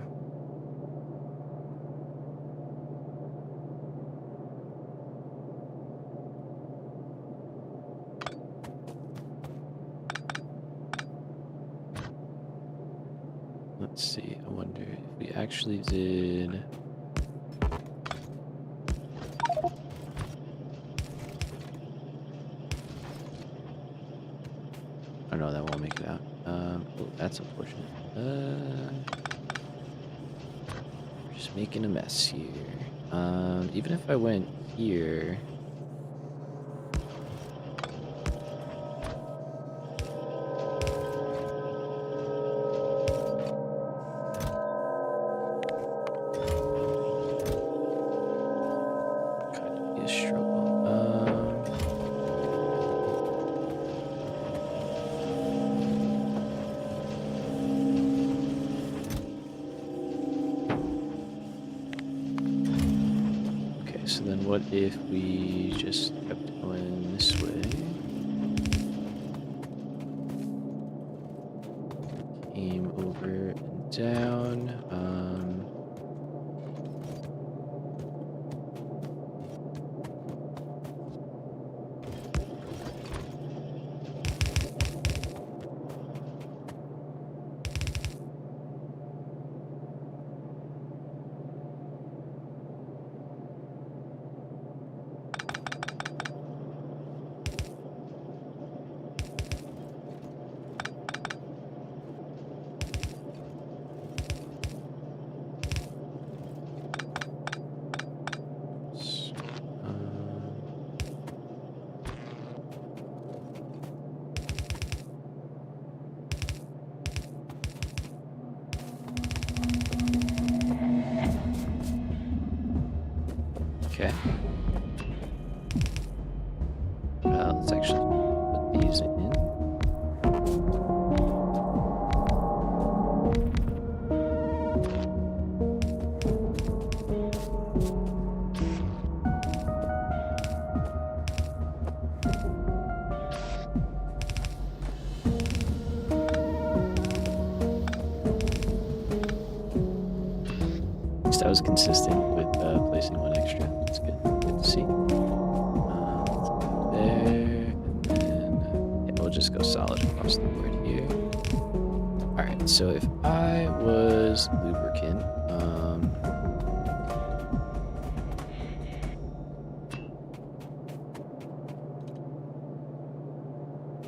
[SPEAKER 1] let's see. I wonder if we actually did. Oh no, that won't make it out. Oh, that's unfortunate. We're just making a mess here. Even if I went here. Kind of be a struggle. Okay, so then what if we just kept going this way? Came over and down. Okay. Let's actually put these in. At least I was consistent with placing one extra. That's good. Good to see. Let's go there, and then yeah, we'll just go solid across the board here. All right. So if I was lubricant,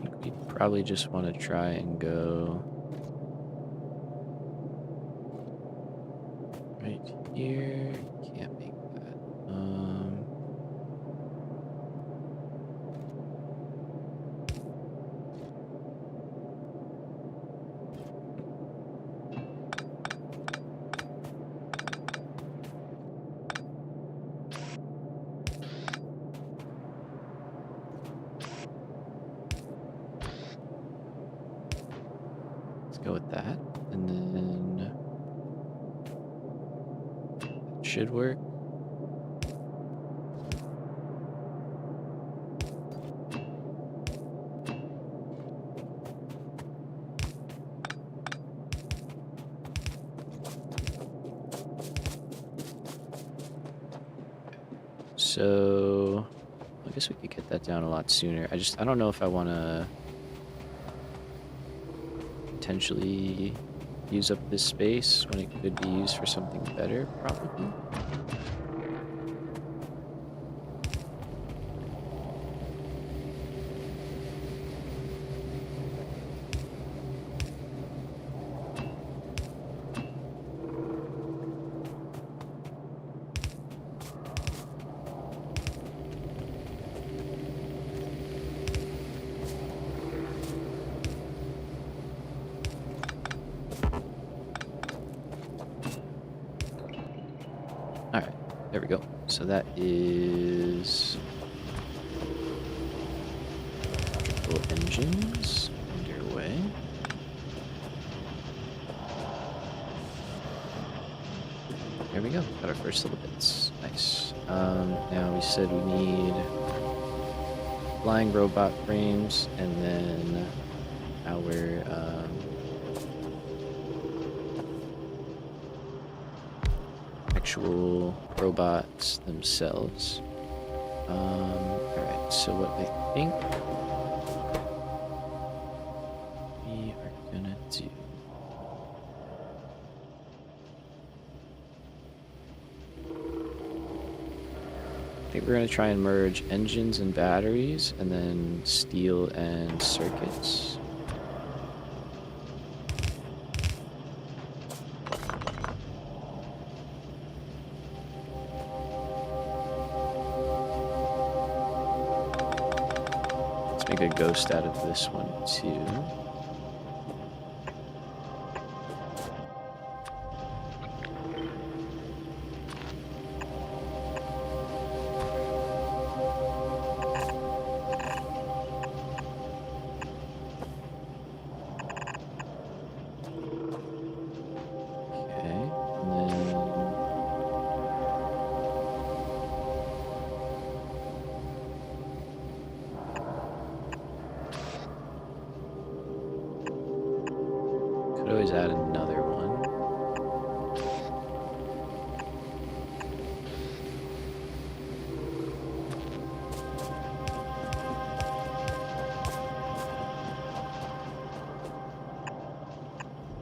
[SPEAKER 1] I think we probably just want to try and go right here. Can't make that. Let's go with that, and then that should work. So I guess we could get that down a lot sooner. I don't know if I want to potentially use up this space when it could be used for something better, probably. Alright, there we go. So that is engines underway. There we go. Got our first little bits. Nice. Now we said we need flying robot frames and then our actual robots themselves. Alright, so what I think we are gonna do. I think we're gonna try and merge engines and batteries and then steel and circuits. Make a ghost out of this one too. Could always add another one.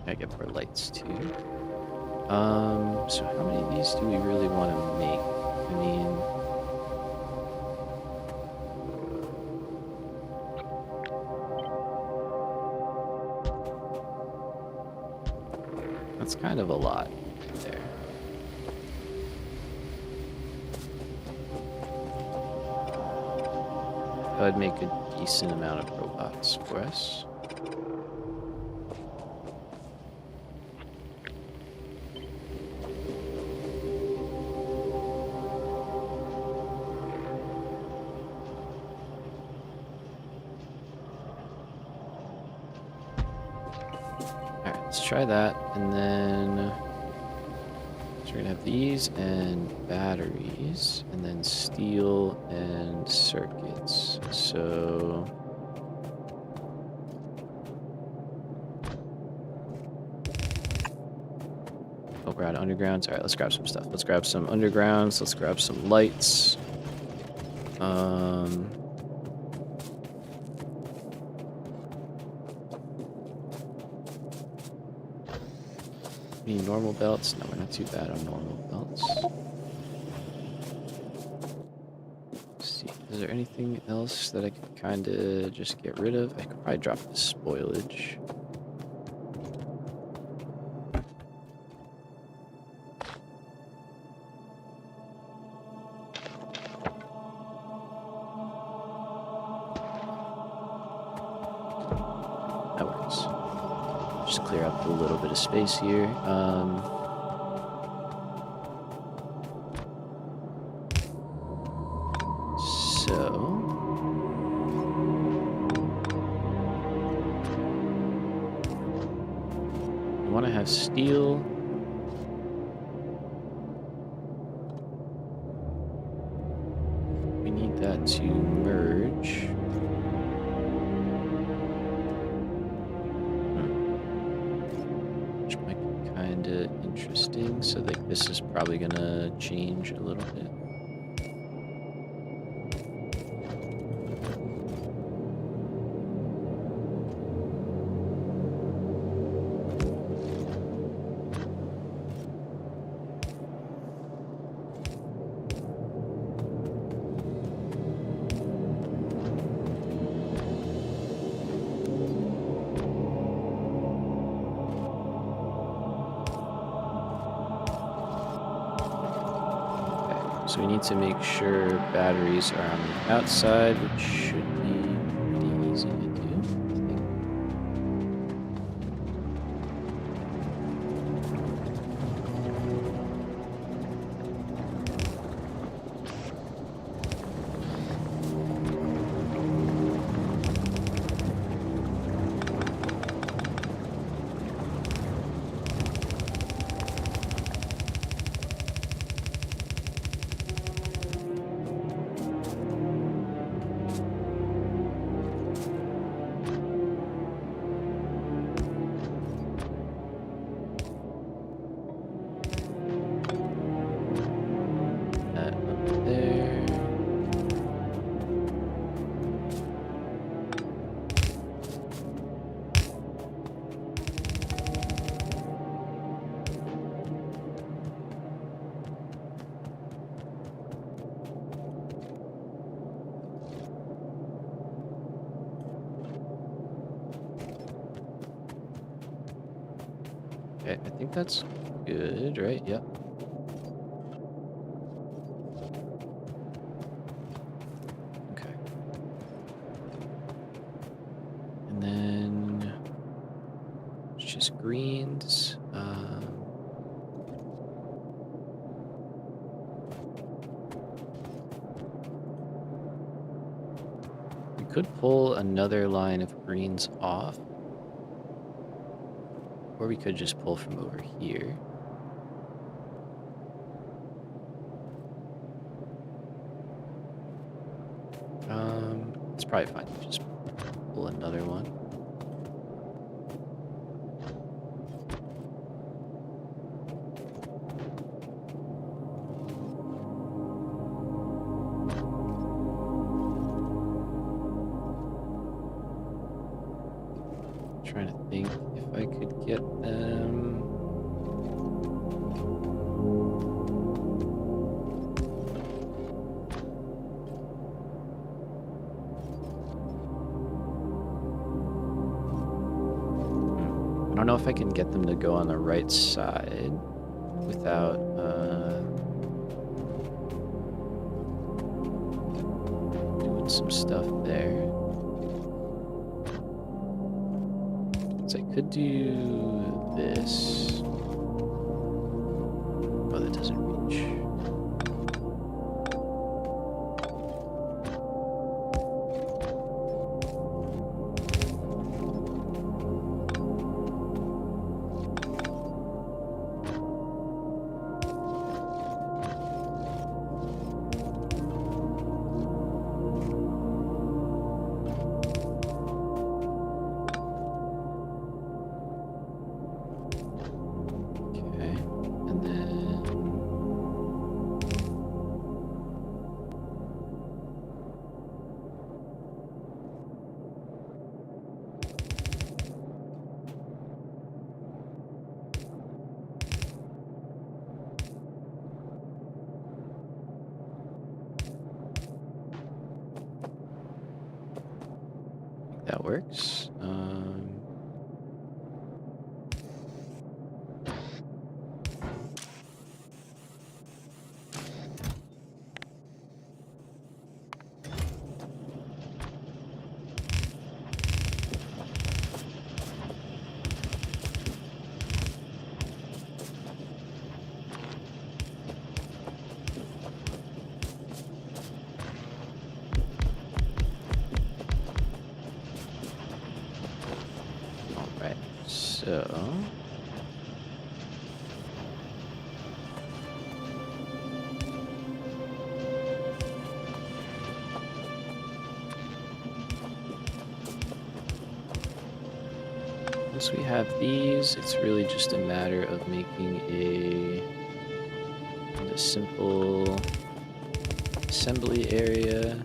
[SPEAKER 1] I get more lights too. So how many of these do we really want to make? I mean, that's kind of a lot there. That would make a decent amount of robots for us. Let's try that, and then so we're gonna have these and batteries, and then steel and circuits. So oh, we're out of undergrounds. All right, let's grab some stuff. Let's grab some undergrounds. Let's grab some lights. Any normal belts? No, we're not too bad on normal belts. Let's see, is there anything else that I could kind of just get rid of? I could probably drop the spoilage. That works. Just clear up a little bit of space here. I want to have steel. We need that to merge. Interesting. So like this is probably gonna change a little bit. So we need to make sure batteries are on the outside, which should be pretty easy to do, I think. Okay, I think that's good, right? Yep. Okay. And then it's just greens. We could pull another line of greens off, or we could just pull from over here. It's probably fine to just pull another one. Trying to think if I could get them. I don't know if I can get them to go on the right side without doing some stuff there. So I could do this. Oh, that doesn't reach. Okay, and then I think that works. All right, so once we have these, it's really just a matter of making a simple assembly area,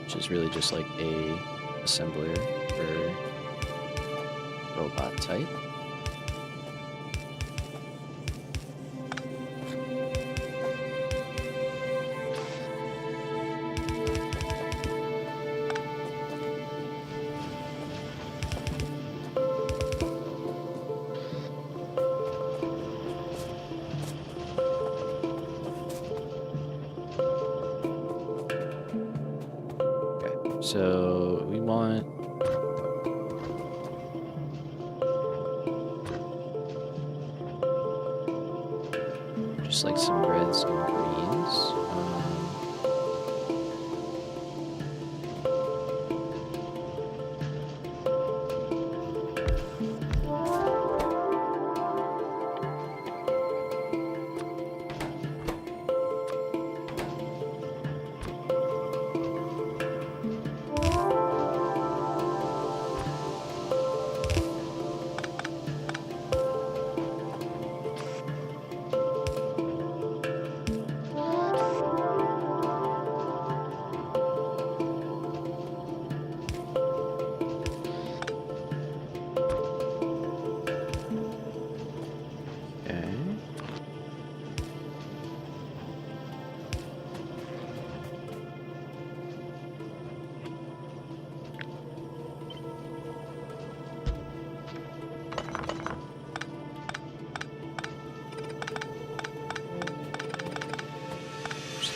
[SPEAKER 1] which is really just like a assembler for robot type. Okay, so we want just like some reds and greens.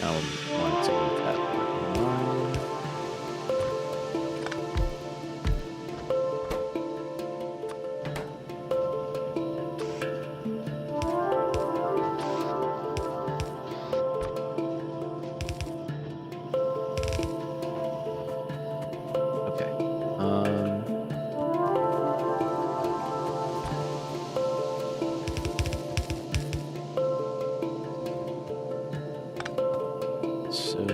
[SPEAKER 1] I'll want to leave that working line. Okay. So here.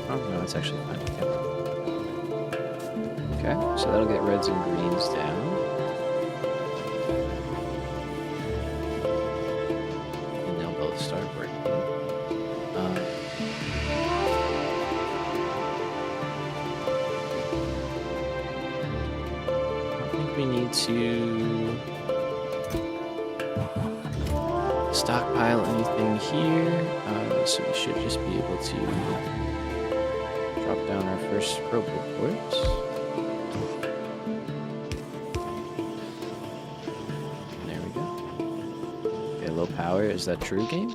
[SPEAKER 1] Oh no, it's actually fine. Okay, so that'll get reds and greens down. And they'll both start working. I think we need to stockpile anything here, so we should just be able to drop down our first probe report. There we go. Okay, low power. Is that true, game?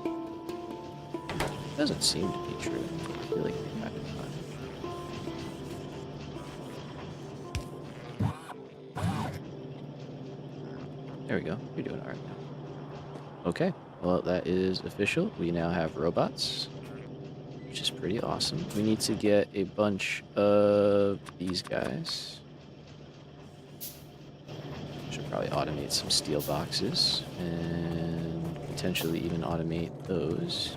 [SPEAKER 1] Doesn't seem to be true. I feel like we're kind of fine. There we go. You're doing alright now. Okay. Well, that is official. We now have robots, which is pretty awesome. We need to get a bunch of these guys. Should probably automate some steel boxes and potentially even automate those.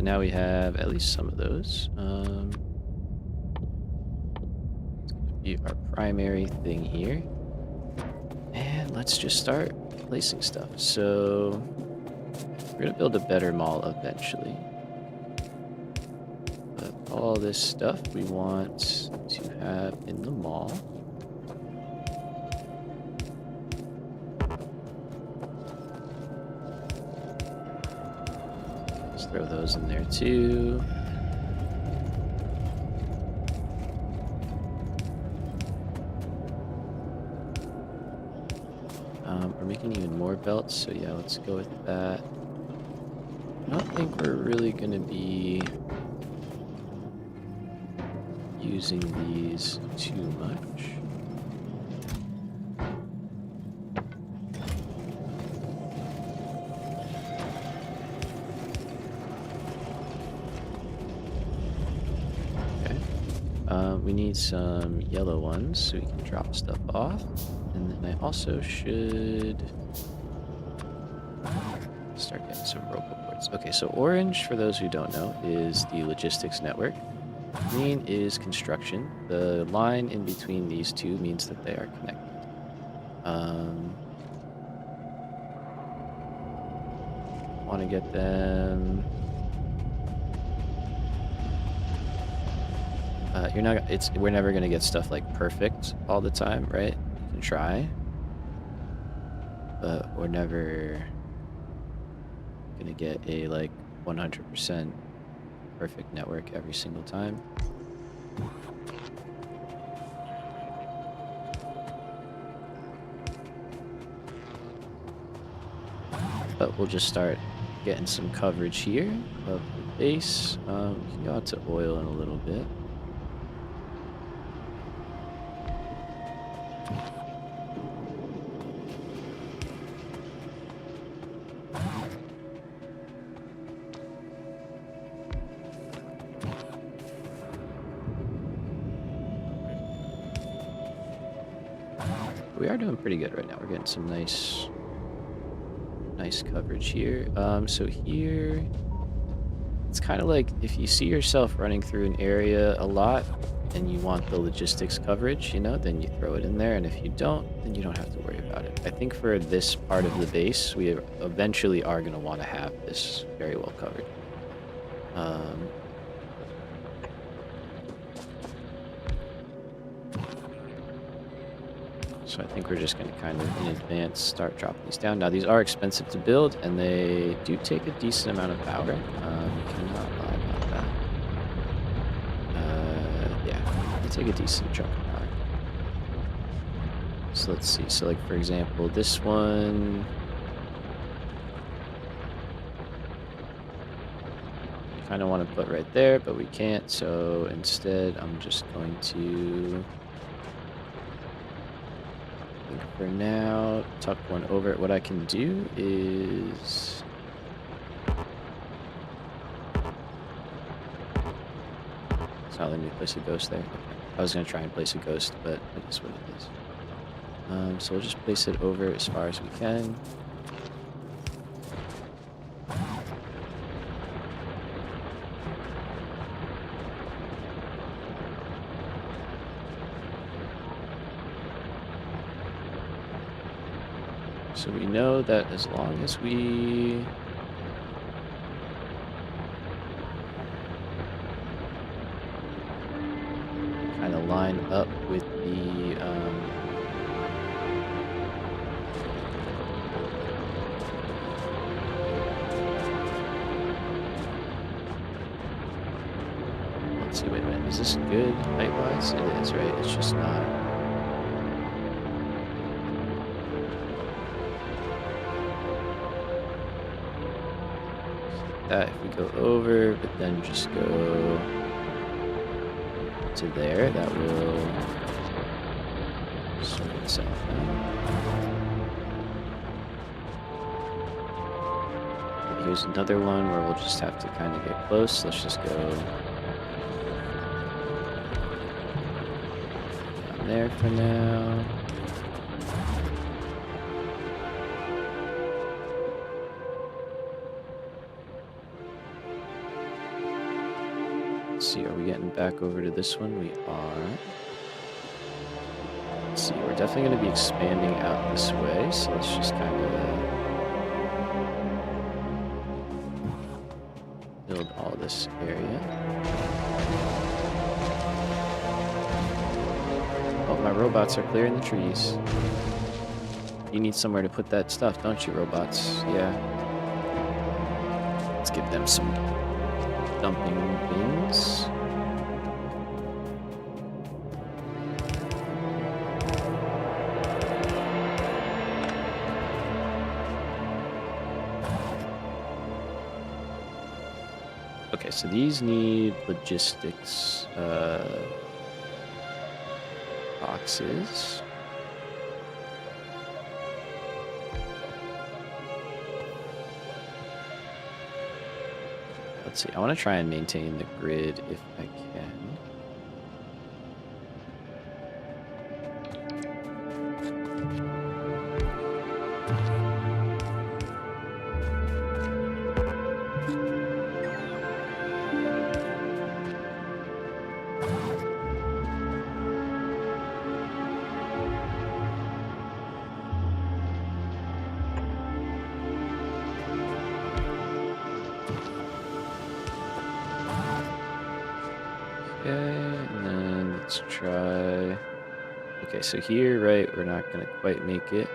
[SPEAKER 1] Now we have at least some of those. It's going to be our primary thing here. And let's just start placing stuff. So we're going to build a better mall eventually. But all this stuff we want to have in the mall. Throw those in there too. We're making even more belts, so yeah, let's go with that. I don't think we're really going to be using these too much. We need some yellow ones so we can drop stuff off. And then I also should start getting some robo boards. Okay, so orange, for those who don't know, is the logistics network. Green is construction. The line in between these two means that they are connected. Want to get them... we're never gonna get stuff like perfect all the time, right? You can try, but we're never gonna get a like 100% perfect network every single time. But we'll just start getting some coverage here of the base. We can go out to oil in a little bit. We are doing pretty good right now. We're getting some nice coverage here. So here, it's kind of like if you see yourself running through an area a lot and you want the logistics coverage, you know, then you throw it in there. And if you don't, then you don't have to worry about it. I think for this part of the base, we eventually are going to want to have this very well covered. So I think we're just going to kind of, in advance, start dropping these down. Now, these are expensive to build, and they do take a decent amount of power. Cannot lie about that. Yeah, they take a decent chunk of power. So let's see. So, like, for example, this one... kind of want to put right there, but we can't. So instead, I'm just going to... for now, tuck one over. What I can do is... It's not letting me place a ghost there. Okay. I was going to try and place a ghost, but it is what it is. So we'll just place it over as far as we can. So we know that as long as we... kind of line up with the... let's see, wait a minute. Is this good height-wise? It is, right? It's just not... that if we go over, but then just go to there, that will sort itself out. Here's another one where we'll just have to kind of get close. Let's just go down there for now. See, are we getting back over to this one? We are. Let's see, we're definitely going to be expanding out this way, so let's just kind of build all this area. Oh, my robots are clearing the trees. You need somewhere to put that stuff, don't you, robots? Yeah. Let's give them some dumping bins. Okay, so these need logistics boxes. Let's see, I want to try and maintain the grid if I can. Okay, and then let's try... Okay, so here, right, we're not going to quite make it.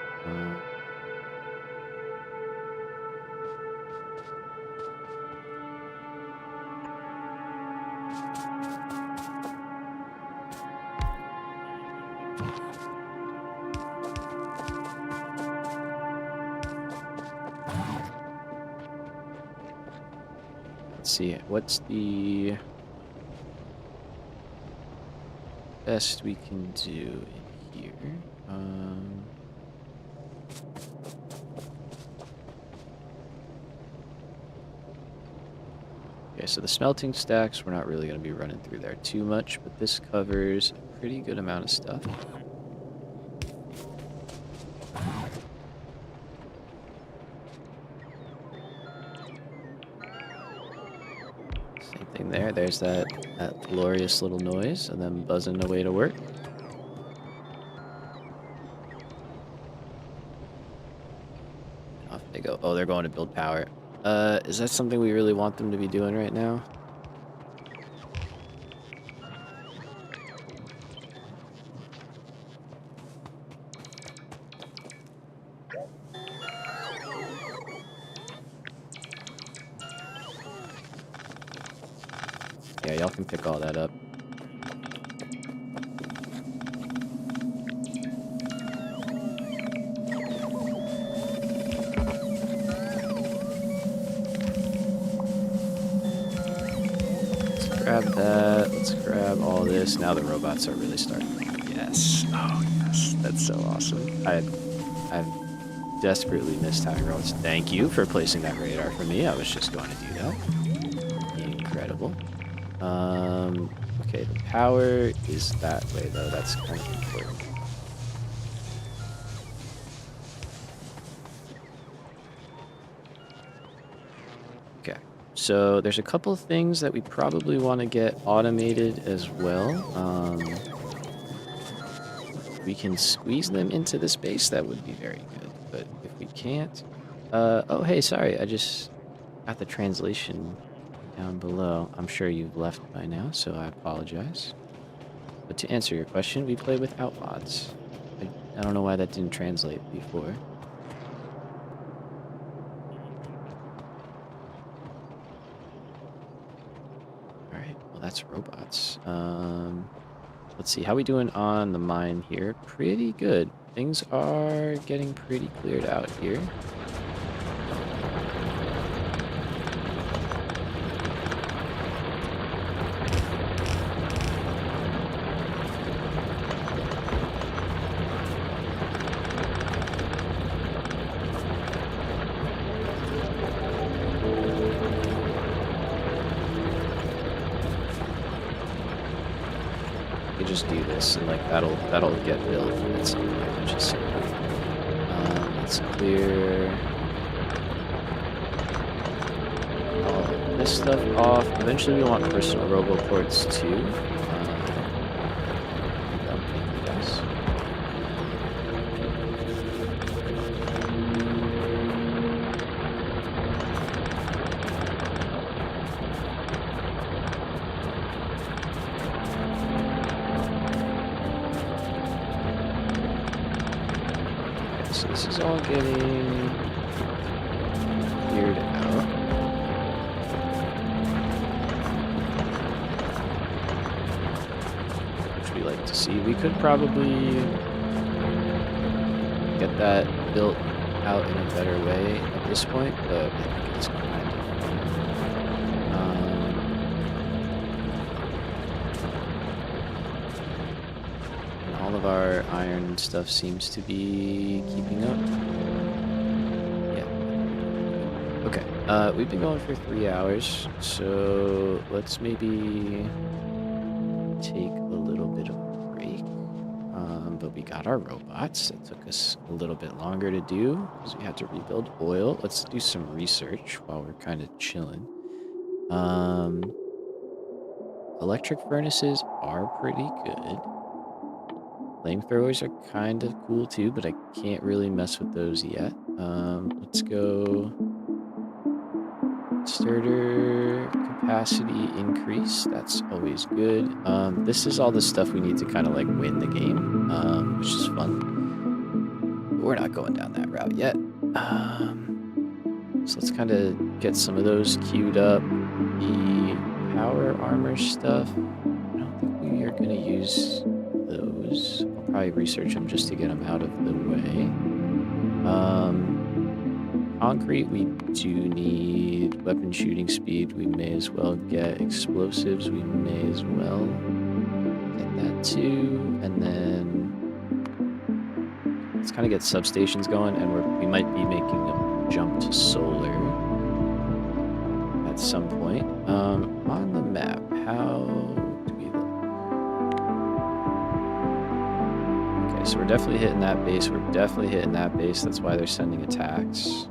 [SPEAKER 1] Let's see, what's the best we can do in here? Okay, so the smelting stacks, we're not really going to be running through there too much, but this covers a pretty good amount of stuff. Same thing there. There's that glorious little noise and then buzzing away to work. Off they go. Oh, they're going to build power. Is that something we really want them to be doing right now? Yeah, y'all can pick all that up. Grab that. Let's grab all this. Now the robots are really starting. Yes. Oh, yes. That's so awesome. I've desperately missed having robots. Thank you for placing that radar for me. I was just going to do that. Incredible. Okay, the power is that way, though. That's kind of important. Okay. So there's a couple of things that we probably want to get automated as well. We can squeeze them into the space, that would be very good. But if we can't... oh, hey, sorry. I just got the translation down below. I'm sure you've left by now, so I apologize. But to answer your question, we play without mods. I don't know why that didn't translate before. Well, that's robots. Let's see, how we doing on the mine here? Pretty good. Things are getting pretty cleared out here. Just do this and like that'll get built at some point, which is so cool. Let's clear all of this stuff off. Eventually we want personal roboports too. Thank you guys. So this is all getting cleared out. Which we like to see. We could probably get that built out in a better way at this point, but I think it's kind of fun. All of our iron stuff seems to be keeping up. Yeah. Okay. We've been going for 3 hours, so let's maybe take a little bit of a break. But we got our robots. It took us a little bit longer to do because we had to rebuild oil. Let's do some research while we're kind of chilling. Electric furnaces are pretty good. Flamethrowers are kind of cool too, but I can't really mess with those yet. Let's go starter capacity increase. That's always good. This is all the stuff we need to kind of like win the game, which is fun. But we're not going down that route yet. So let's kind of get some of those queued up. The power armor stuff, I don't think we are going to use those. I'll probably research them just to get them out of the way. concrete, we do need weapon shooting speed. We may as well get explosives. We may as well get that too. And then let's kind of get substations going, and we might be making a jump to solar at some point. On the map, how do we look? Okay, so we're definitely hitting that base. We're definitely hitting that base. That's why they're sending attacks.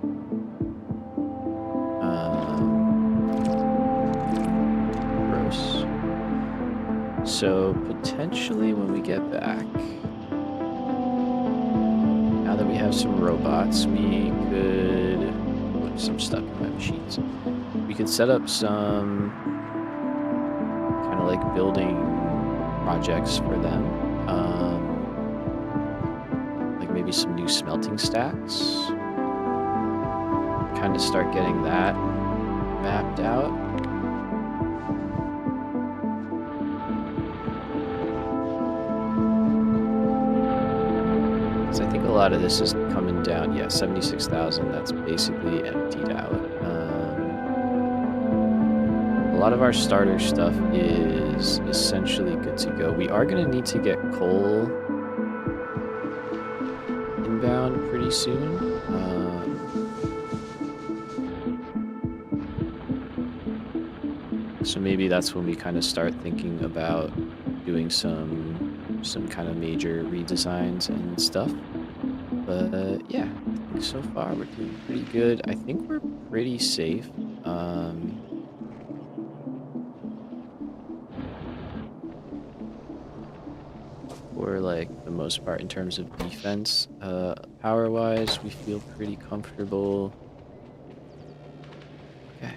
[SPEAKER 1] Gross. So potentially when we get back, now that we have some robots, we could... Oops, I'm stuck in my machines. We could set up some kind of like building projects for them. Like maybe some new smelting stacks. Kind of start getting that mapped out. Because I think a lot of this is coming down. Yeah, 76,000. That's basically emptied out. A lot of our starter stuff is essentially good to go. We are going to need to get coal inbound pretty soon. So maybe that's when we kind of start thinking about doing some kind of major redesigns and stuff. But yeah, I think so far we're doing pretty good. I think we're pretty safe. For like the most part in terms of defense. Power wise, we feel pretty comfortable. Okay.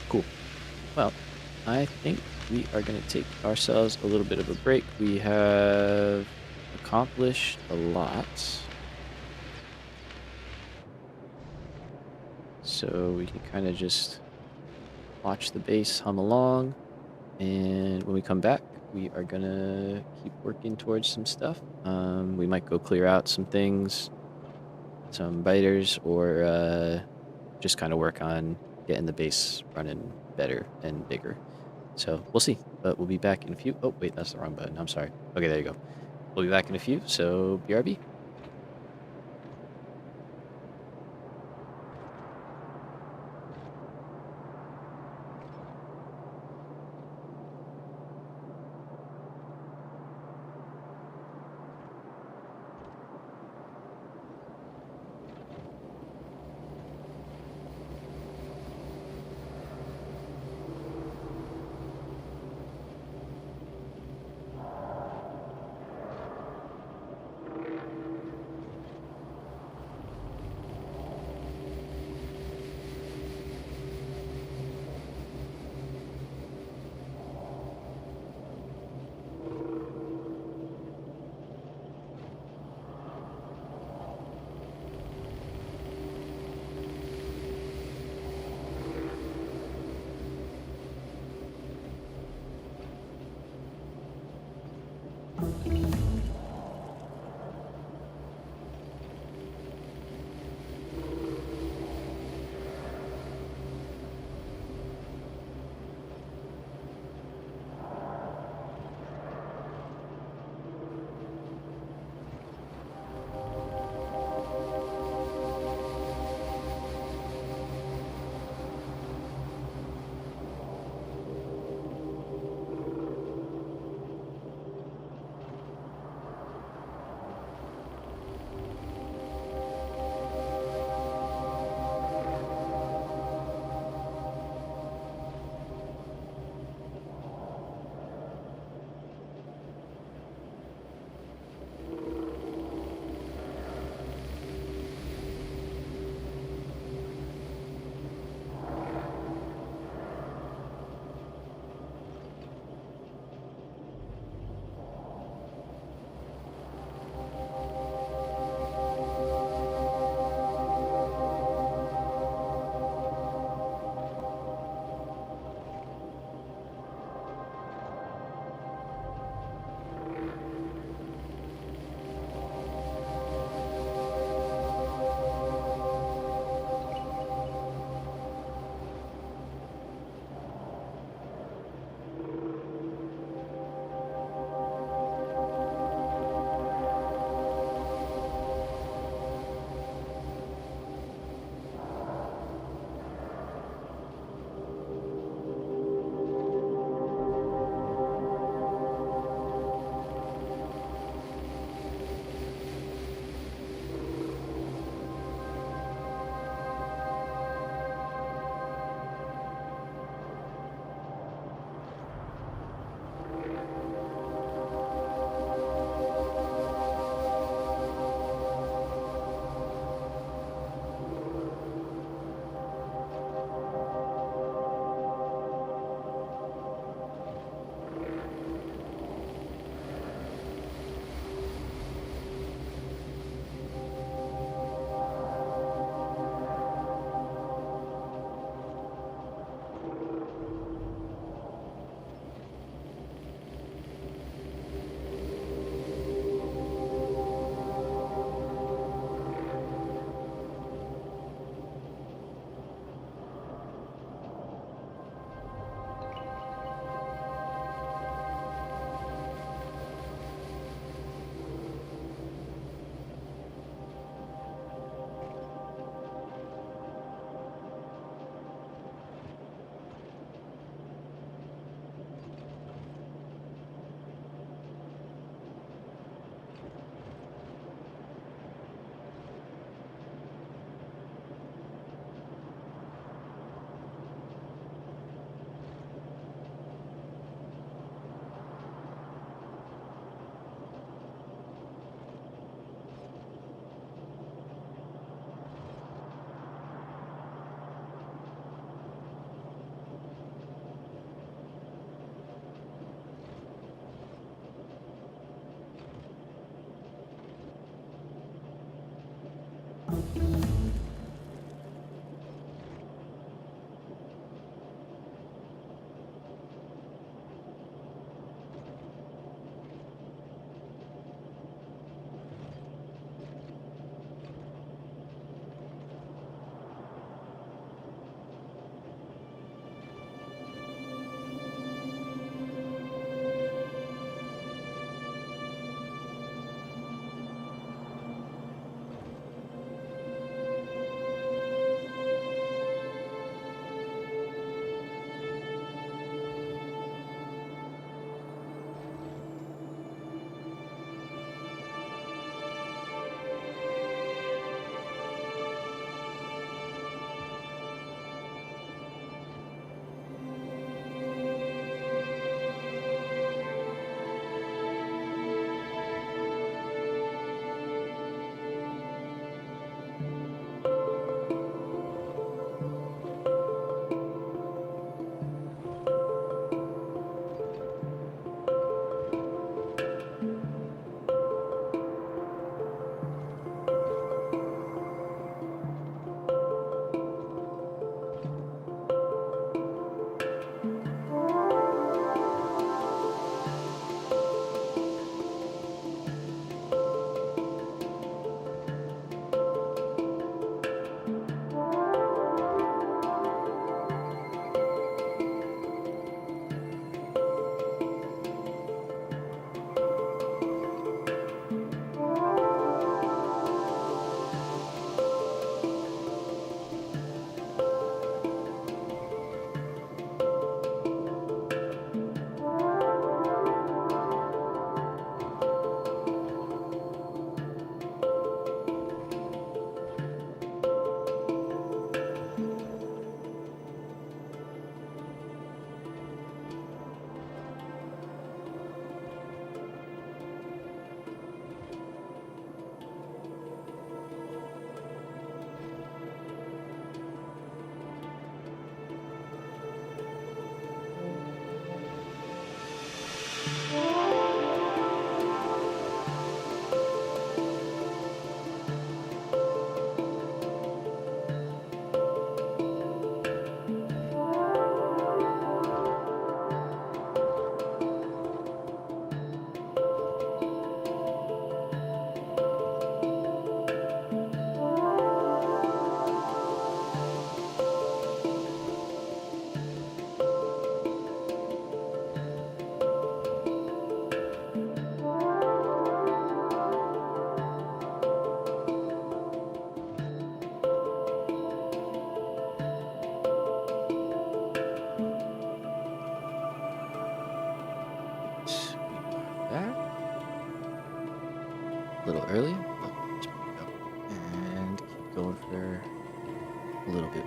[SPEAKER 1] Cool. Well, I think we are going to take ourselves a little bit of a break. We have accomplished a lot. So we can kind of just watch the base hum along. And when we come back, we are going to keep working towards some stuff. We might go clear out some things, some biters, or just kind of work on getting the base running better and bigger. So we'll see, but we'll be back in a few. Oh, wait, that's the wrong button. I'm sorry. Okay, there you go. We'll be back in a few, so BRB.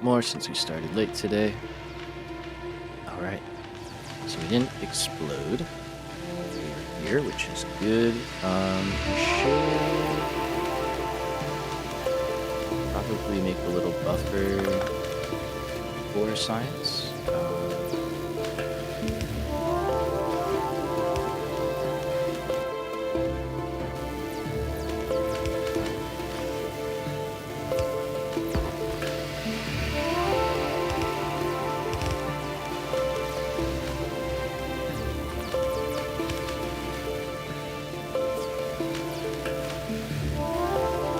[SPEAKER 1] more since we started late today. All right. So we didn't explode. We were here, which is good. We should probably make a little buffer for science.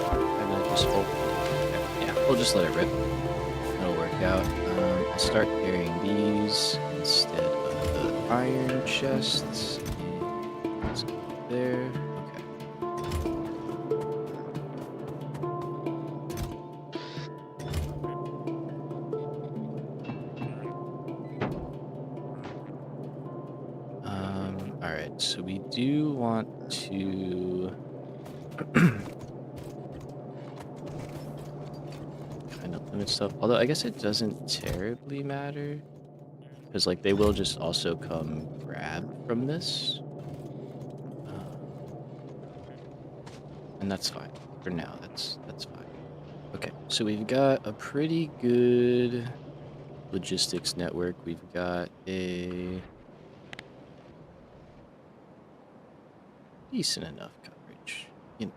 [SPEAKER 1] I'm gonna just hold. Okay, yeah, we'll just let it rip. It'll work out. I'll start carrying these instead of the iron chests. And let's go there. Okay. All right. So we do want to kind of limit stuff. Although I guess it doesn't terribly matter. Because, like, they will just also come grab from this. And that's fine. For now, that's fine. Okay, so we've got a pretty good logistics network. We've got a decent enough coverage. You know,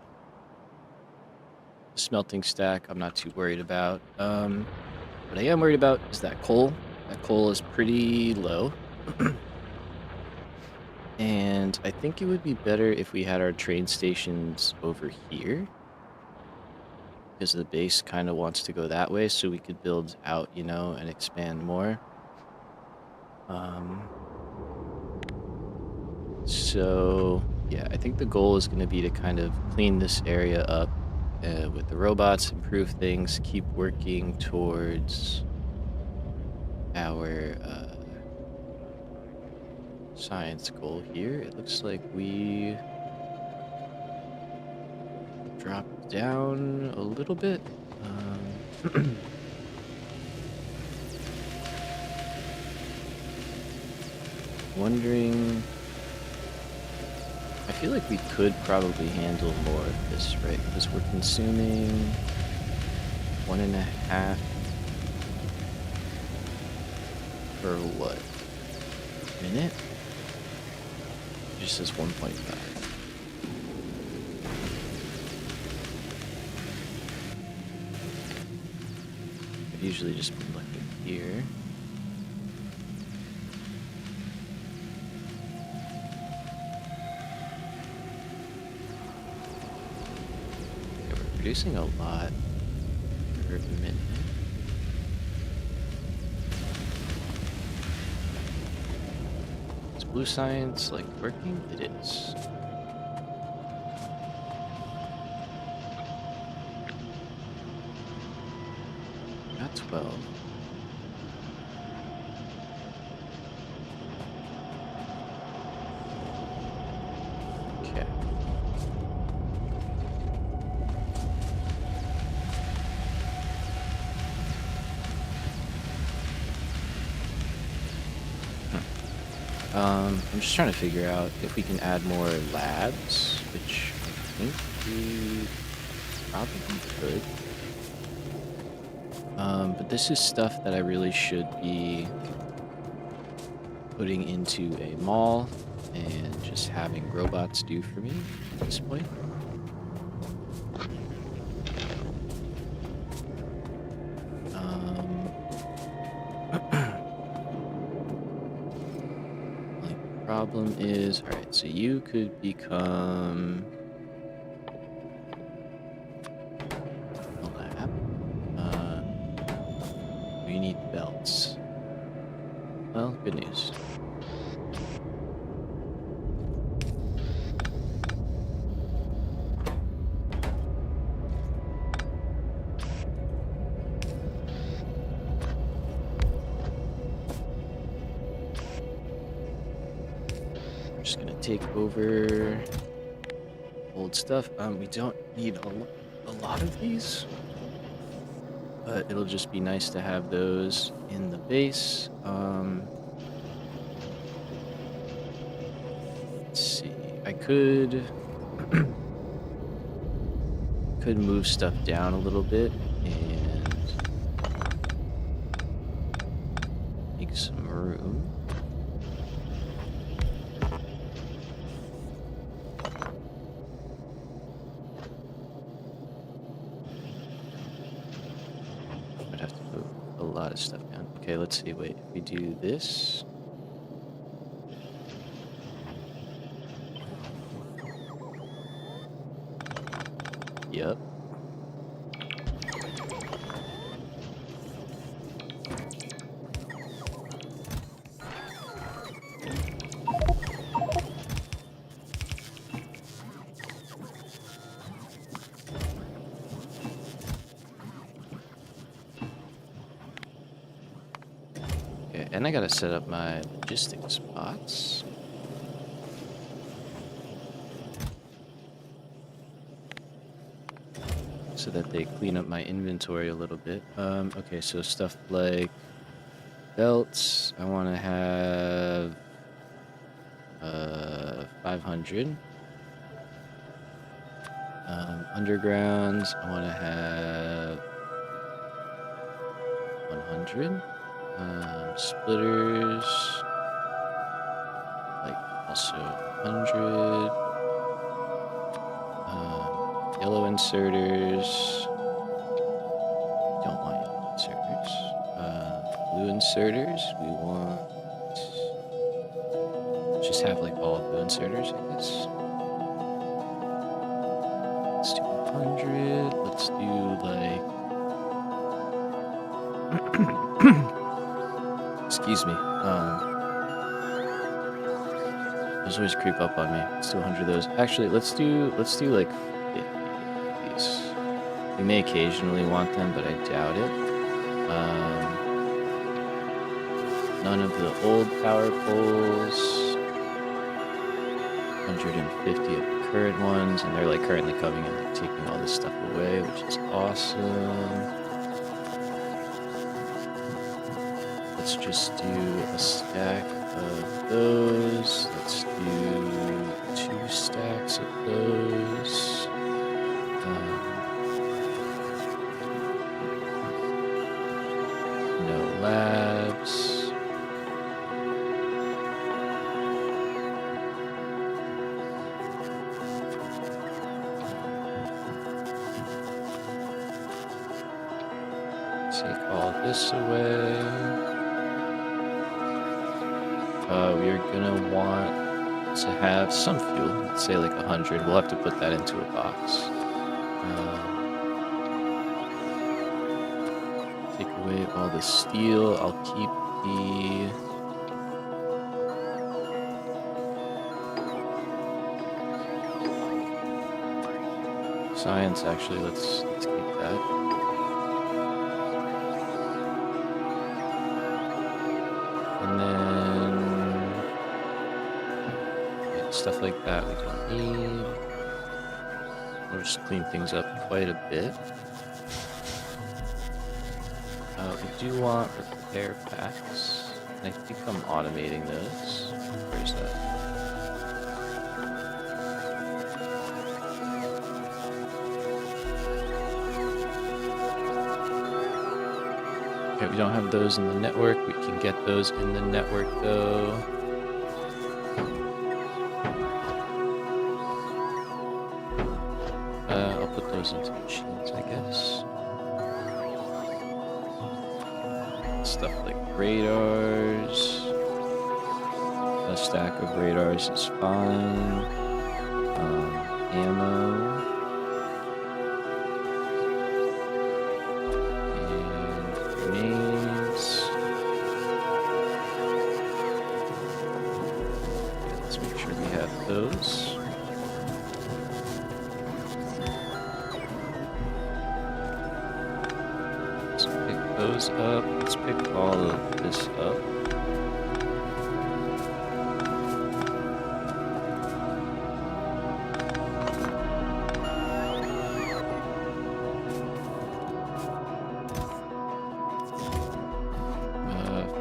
[SPEAKER 1] smelting stack, I'm not too worried about. What I am worried about is that coal. That coal is pretty low. And I think it would be better if we had our train stations over here. Because the base kind of wants to go that way, so we could build out, you know, and expand more. So, yeah, I think the goal is going to be to kind of clean this area up with the robots, improve things, keep working towards our science goal here. It looks like we dropped down a little bit. Wondering, I feel like we could probably handle more of this, right? Because we're consuming 1.5 per what? Minute? It just says 1.5. I usually just put like it here. Okay, we're producing a lot per minute. Is blue science like working? It is. Got 12. Okay. I'm just trying to figure out if we can add more labs, which I think we probably could. But this is stuff that I really should be putting into a mall and just having robots do for me at this point. Problem is, all right, so you could become a lab. We need belts. Well, good news. Just gonna take over old stuff. We don't need a lot of these. but it'll just be nice to have those in the base. Let's see. I could move stuff down a little bit and make some room. I'd have to move a lot of stuff down. Okay, let's see. Wait, if we do this. Yep. Okay, and I gotta set up my logistics spots. So that they clean up my inventory a little bit. Okay, so stuff like belts, I want to have 500. Undergrounds, I want to have 100. Splitters, like also 100. Yellow inserters. Don't want yellow inserters. Blue inserters. We want. Just have like all blue inserters, I guess. Let's do 100. Let's do like. Excuse me. Those always creep up on me. Let's do 100 of those. Actually, let's do like 50 of these. We may occasionally want them, but I doubt it. None of the old power poles. 150 of the current ones, and they're like currently coming and like taking all this stuff away, which is awesome. Let's just do a stack of those. Let's do 2 stacks of those. No labs. Take all this away. We are gonna want to have some fuel. Let's say like 100. We'll have to put that into a box. Take away all the steel. I'll keep the science. Actually, let's keep that. And then stuff like that we don't need. We'll just clean things up quite a bit. We do want repair packs. And I think I'm automating those. Where's that? Okay, we don't have those in the network. We can get those in the network though. I'll put those into machines, I guess. Stuff like radars. A stack of radars is fine. Ammo. And grenades. Okay, let's make sure we have those. Let's pick those up. Let's pick all of this up.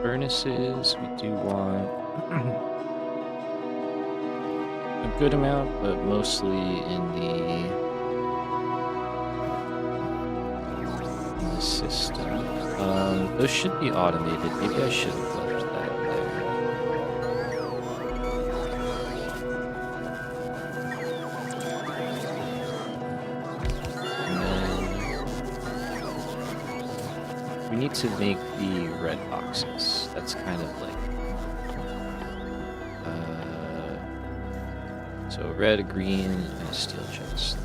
[SPEAKER 1] furnaces, we do want a good amount, but mostly in the system. Those should be automated. Maybe I should have left that there. And then we need to make the red boxes. That's kind of like so red, green, and a steel chest.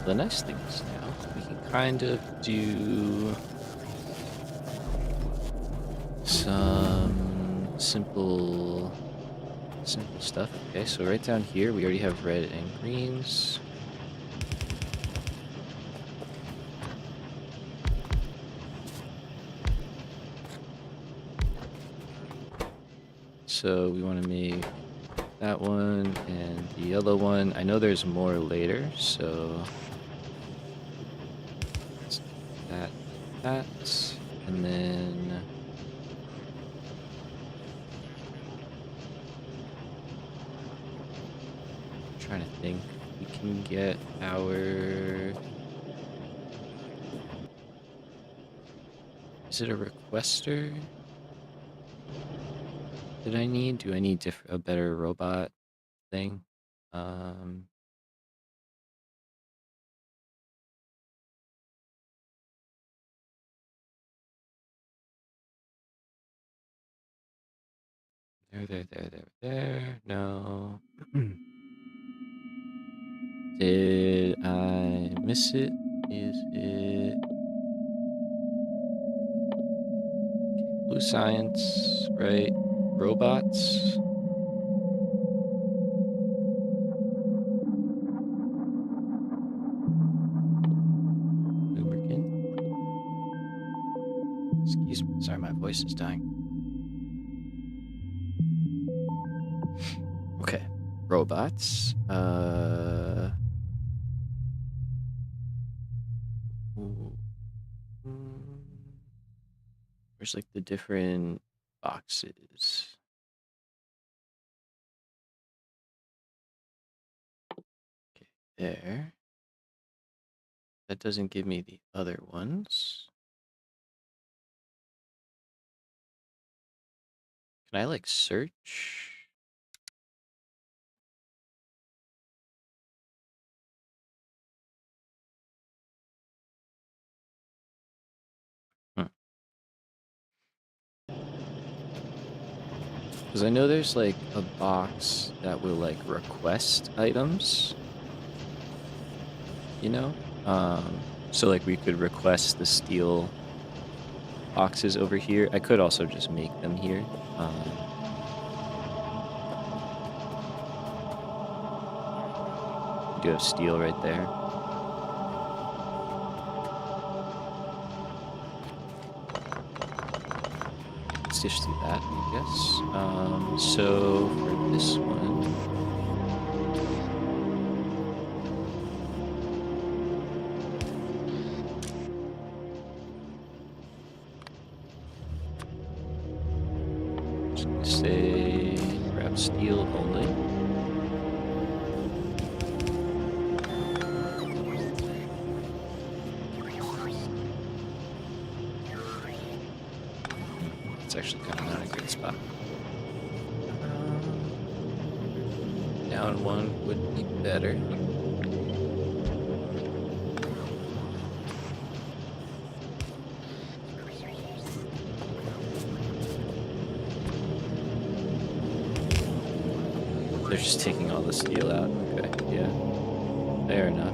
[SPEAKER 1] The nice thing is now we can kind of do some simple stuff. Okay, so right down here we already have red and greens. So we want to make that one and the yellow one. I know there's more later, so let's do that, and then I'm trying to think. We can get our. Is it a requester? Did I need? Do I need a better robot thing? There. No. Did I miss it? Is it blue science, right? Robots? Lubricant? Excuse me. Sorry, my voice is dying. Okay. Robots. Where's like the different boxes? Okay, there. That doesn't give me the other ones. Can I like search? Because I know there's like a box that will like request items, you know? So like we could request the steel boxes over here. I could also just make them here. We do have steel right there. Let's just do that, I guess. So for this one, just gonna say grab steel only. It's actually kind of not a great spot. Down one would be better. They're just taking all the steel out. Okay, yeah. Fair enough.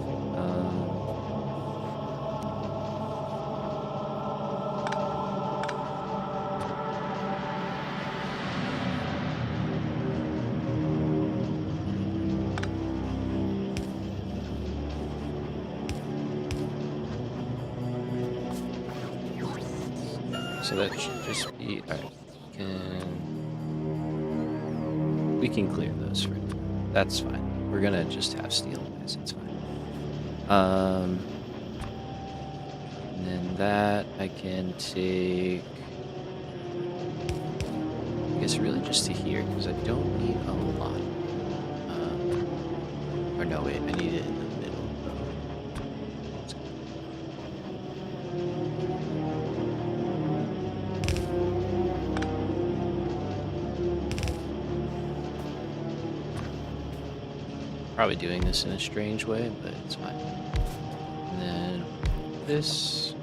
[SPEAKER 1] So that should just be, alright, we can clear those for now. That's fine. We're gonna just have steel, guys, it's fine. And then that I can take guess really just to here, because I don't need a lot. Or no, wait, I need it in the middle, though. Probably doing this in a strange way, but it's fine. And then this.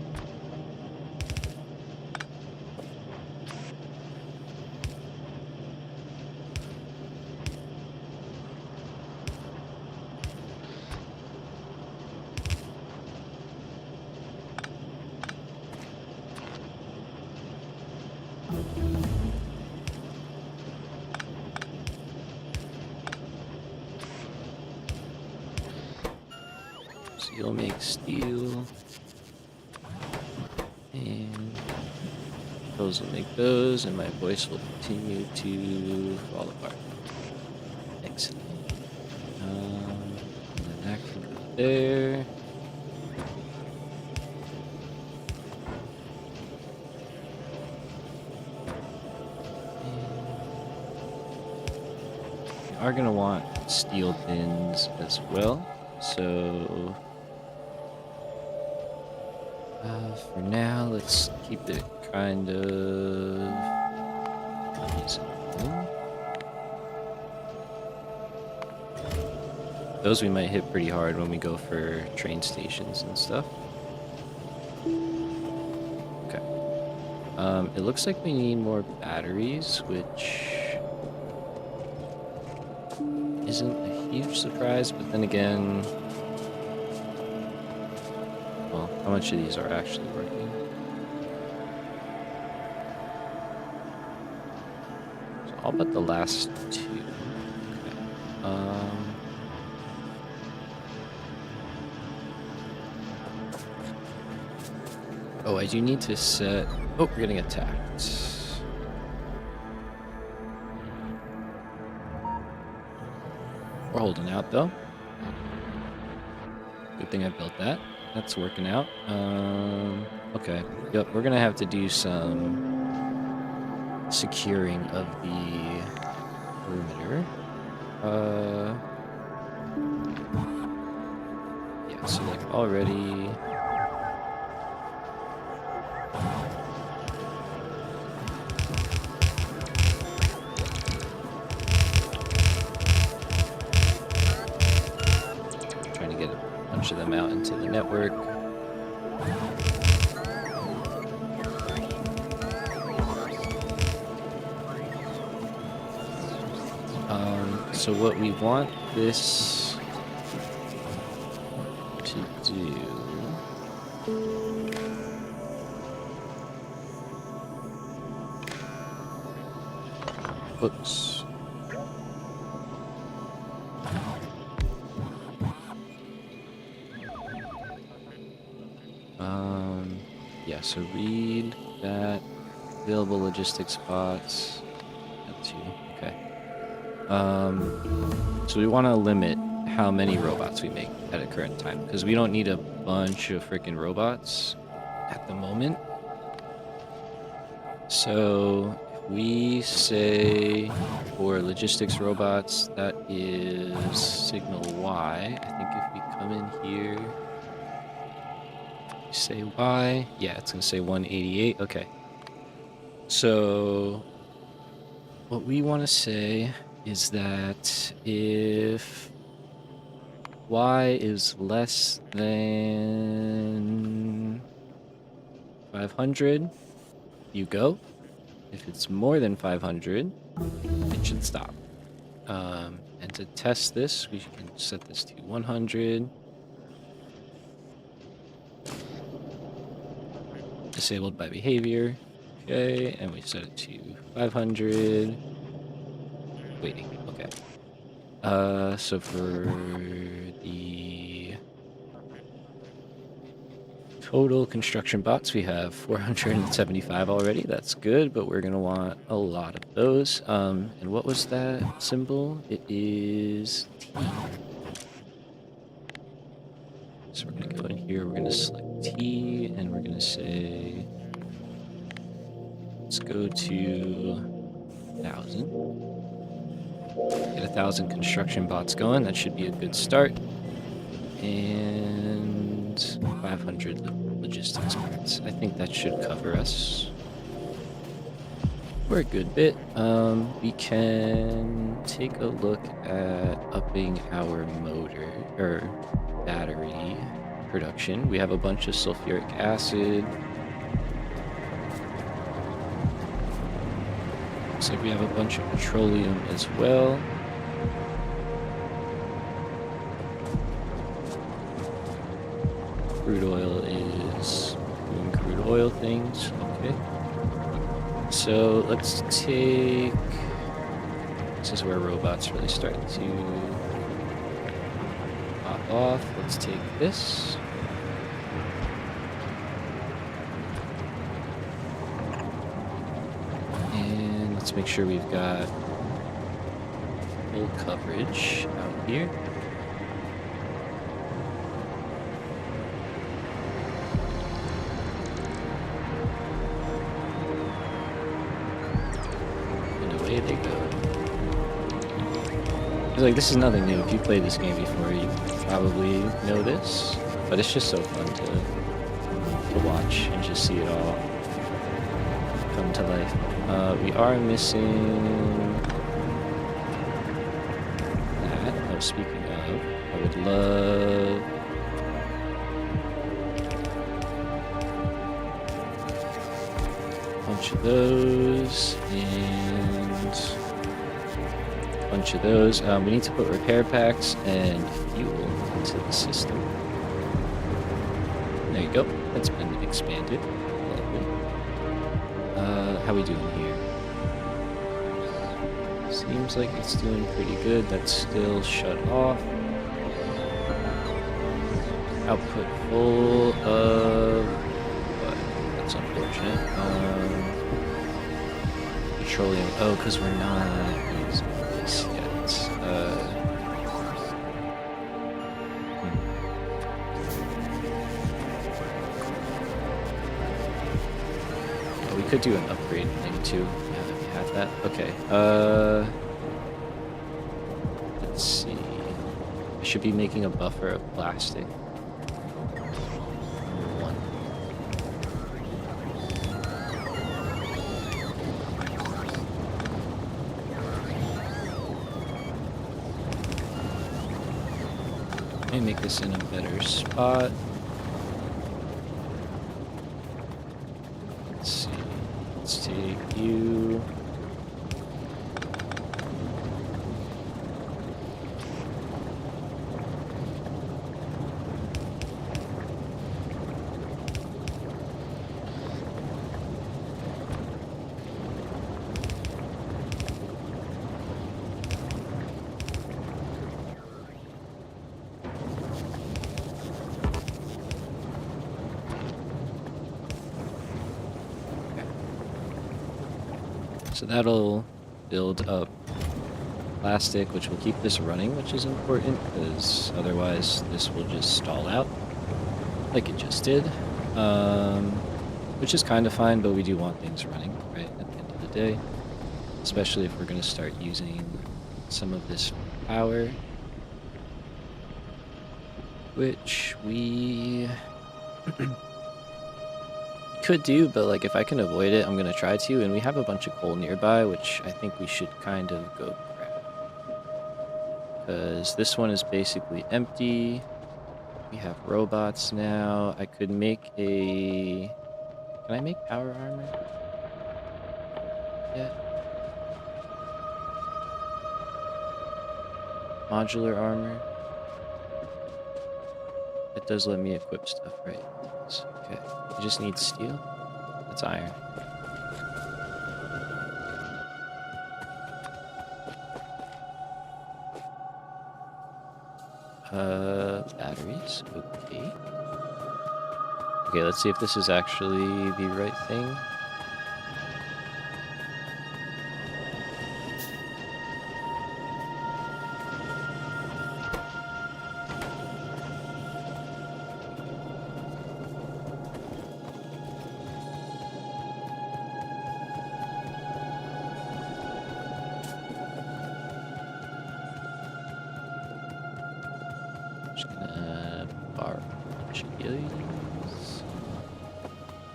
[SPEAKER 1] So you'll make steel. And those will make those, and my voice will continue to fall apart. Excellent. And then that can go there. We are going to want steel pins as well. So for now, let's keep it kind of reasonable. Those we might hit pretty hard when we go for train stations and stuff. Okay. It looks like we need more batteries, which isn't a huge surprise, but then again, well, how much of these are actually working? So all but the last two. Okay. Oh, I do need to set... Oh, we're getting attacked. We're holding out, though. Good thing I built that. That's working out. Okay. Yep, we're gonna have to do some securing of the perimeter. Yeah, so like already... trying to get a bunch of them out into the network. So what we want this to do... Whoops. Yeah, so read that. Available logistics spots. That too. Okay. So we want to limit how many robots we make at a current time, because we don't need a bunch of freaking robots at the moment. So if we say for logistics robots, that is signal Y. I think if we come in here, say Y, yeah, it's gonna say 188. Okay. So what we want to say is that if Y is less than 500, you go. If it's more than 500, it should stop. And to test this, we can set this to 100. Disabled by behavior. Okay, and we set it to 500. Waiting. Okay. So for the total construction bots, we have 475 already. That's good, but we're gonna want a lot of those. And what was that symbol? It is T. So we're gonna go in here, we're gonna select T, and we're gonna say, let's go to 1,000. Get 1,000 construction bots going. That should be a good start. And 500 logistics bots. I think that should cover us for a good bit. We can take a look at upping our motor or battery production. We have a bunch of sulfuric acid. Looks like we have a bunch of petroleum as well. Crude oil is doing crude oil things. Okay. So let's take... This is where robots really start to pop off. Let's take this. And let's make sure we've got full coverage out here. Away they go. It's like, this is nothing new. If you played this game before, you probably know this. But it's just so fun to watch and just see it all come to life. We are missing that. Oh, speaking of, I would love... bunch of those and a bunch of those. We need to put repair packs and fuel into the system. There you go. That's been expanded. Lovely. How we doing here? Seems like it's doing pretty good. That's still shut off. Output full of... That's unfortunate. Petroleum. Oh, because we're not using this yet. Oh, we could do an upgrade thing too. Yeah, we have that. Okay. Let's see. I should be making a buffer of plastic. Let me make this in a better spot. Let's see. Let's take you. So that'll build up plastic, which will keep this running, which is important, because otherwise this will just stall out, like it just did. Which is kind of fine, but we do want things running, right, at the end of the day. Especially if we're going to start using some of this power. Which we... could do, but like if I can avoid it, I'm gonna try to. And we have a bunch of coal nearby, which I think we should kind of go grab, because this one is basically empty. We have robots now. I could make a... Can I make power armor yet? Modular armor. It does let me equip stuff, right? Okay. I just need steel. That's iron. Batteries. Okay. Okay, let's see if this is actually the right thing. Borrow a bunch of these.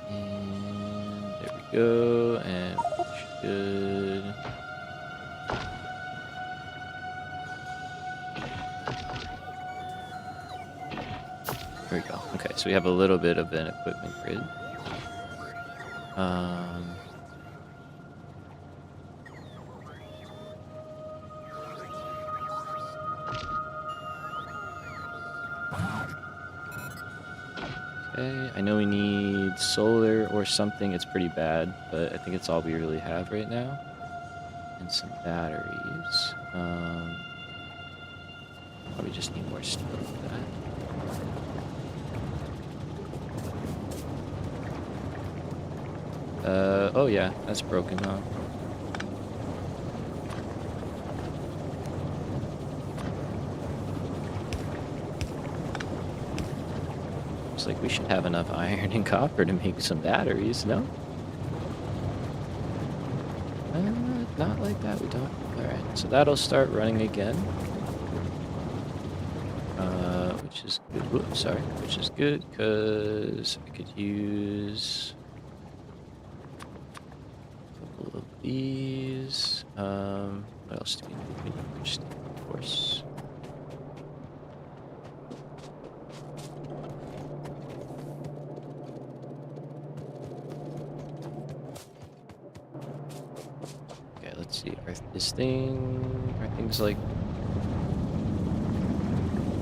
[SPEAKER 1] And there we go. And we should. There we go. Okay, so we have a little bit of an equipment grid. Okay, I know we need solar or something. It's pretty bad, but I think it's all we really have right now. And some batteries. Probably just need more steel for that. Oh yeah, that's broken, huh? Looks like we should have enough iron and copper to make some batteries, no? Not like that, we don't. Alright, so that'll start running again. Which is good. Whoops, sorry. Which is good, because I could use a couple of these. What else do we need? We need more steel, of course. Okay, let's see. Are things like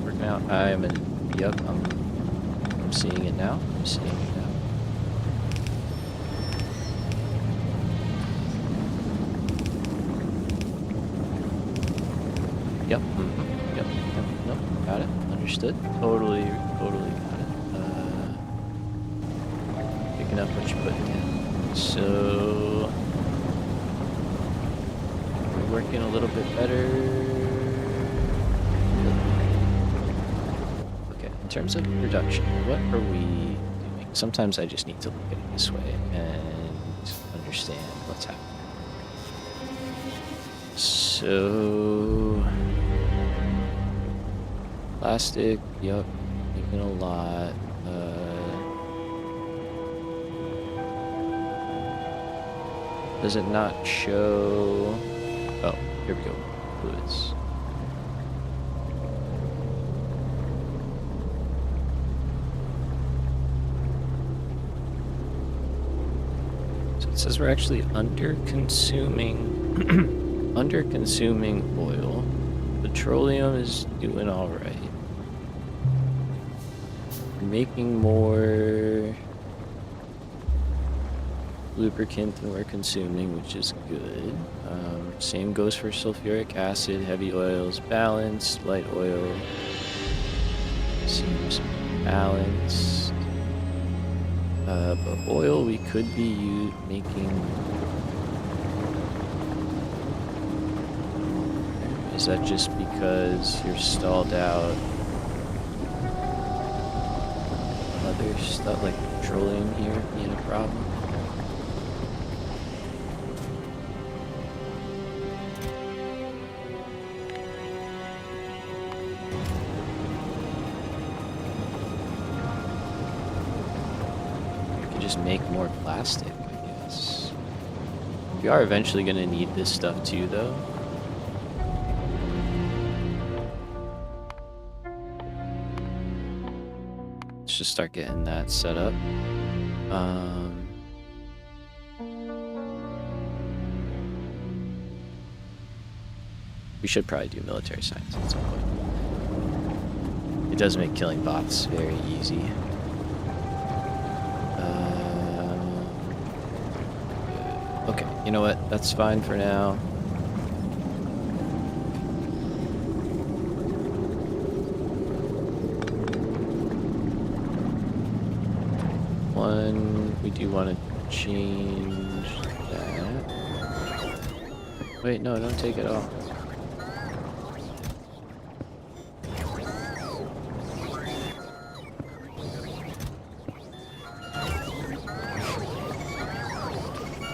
[SPEAKER 1] working out? Yep, I'm seeing it now. I'm seeing it now. Yep. Yep. Nope. Got it. Understood. Totally got it. Picking up what you're putting in. So we're working a little bit better. Okay. In terms of production, what are we doing? Sometimes I just need to look at it this way and understand what's happening. So plastic, yep, making a lot. Does it not show? Oh, here we go. Fluids. So it says we're actually under-consuming oil. Petroleum is doing all right. We're making more lubricant than we're consuming, which is good. Same goes for sulfuric acid, heavy oils, balanced, light oil seems balanced. But oil we could be making. Is that just because you're stalled out? Other stuff like petroleum here being a problem? Just make more plastic, I guess. We are eventually going to need this stuff too, though. Let's just start getting that set up. We should probably do military science at some point. It does make killing bots very easy. Okay, you know what? That's fine for now. We do want to change that. Wait, no, don't take it off.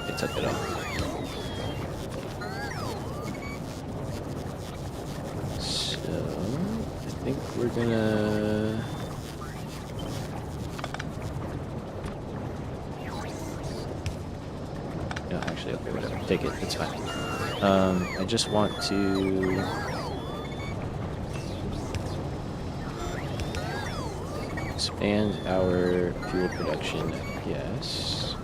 [SPEAKER 1] I took it off. So, I think we're gonna... No, actually, okay, whatever. Take it. It's fine. I just want to... expand our fuel production, I guess.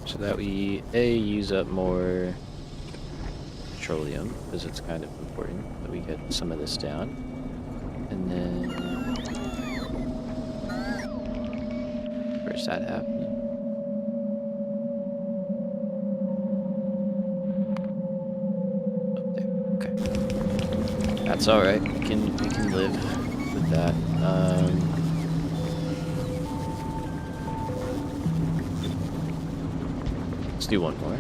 [SPEAKER 1] So that we, A, use up more petroleum, because it's kind of important that we get some of this down. And then... where's that happening? Up there. Okay. That's alright. We can live with that. Let's do one more.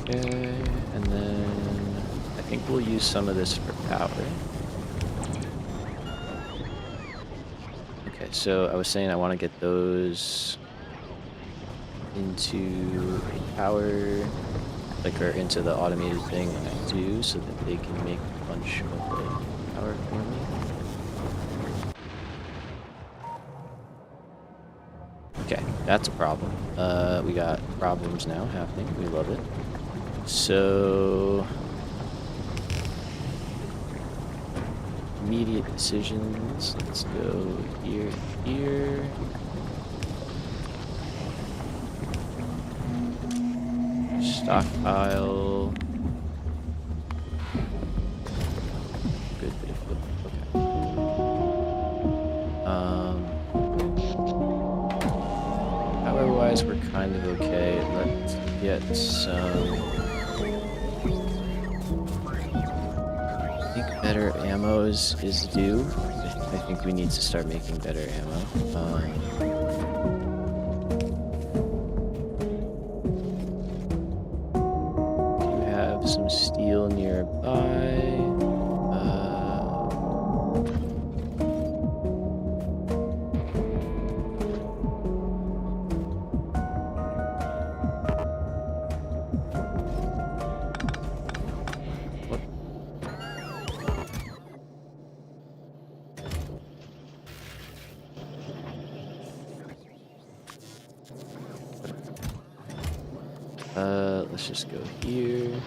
[SPEAKER 1] Okay, and then I think we'll use some of this for power. Okay, so I was saying I want to get those into a power, like, or into the automated thing, and I do, so that they can make a bunch of power for me. Okay, that's a problem. We got problems now happening. We love it. So, immediate decisions. Let's go here, here. Stockpile. Good bit of food. Okay. Power-wise, we're kind of okay. Let's get some... I think better ammo is due. I think we need to start making better ammo. Some steel nearby. What? Let's just go here.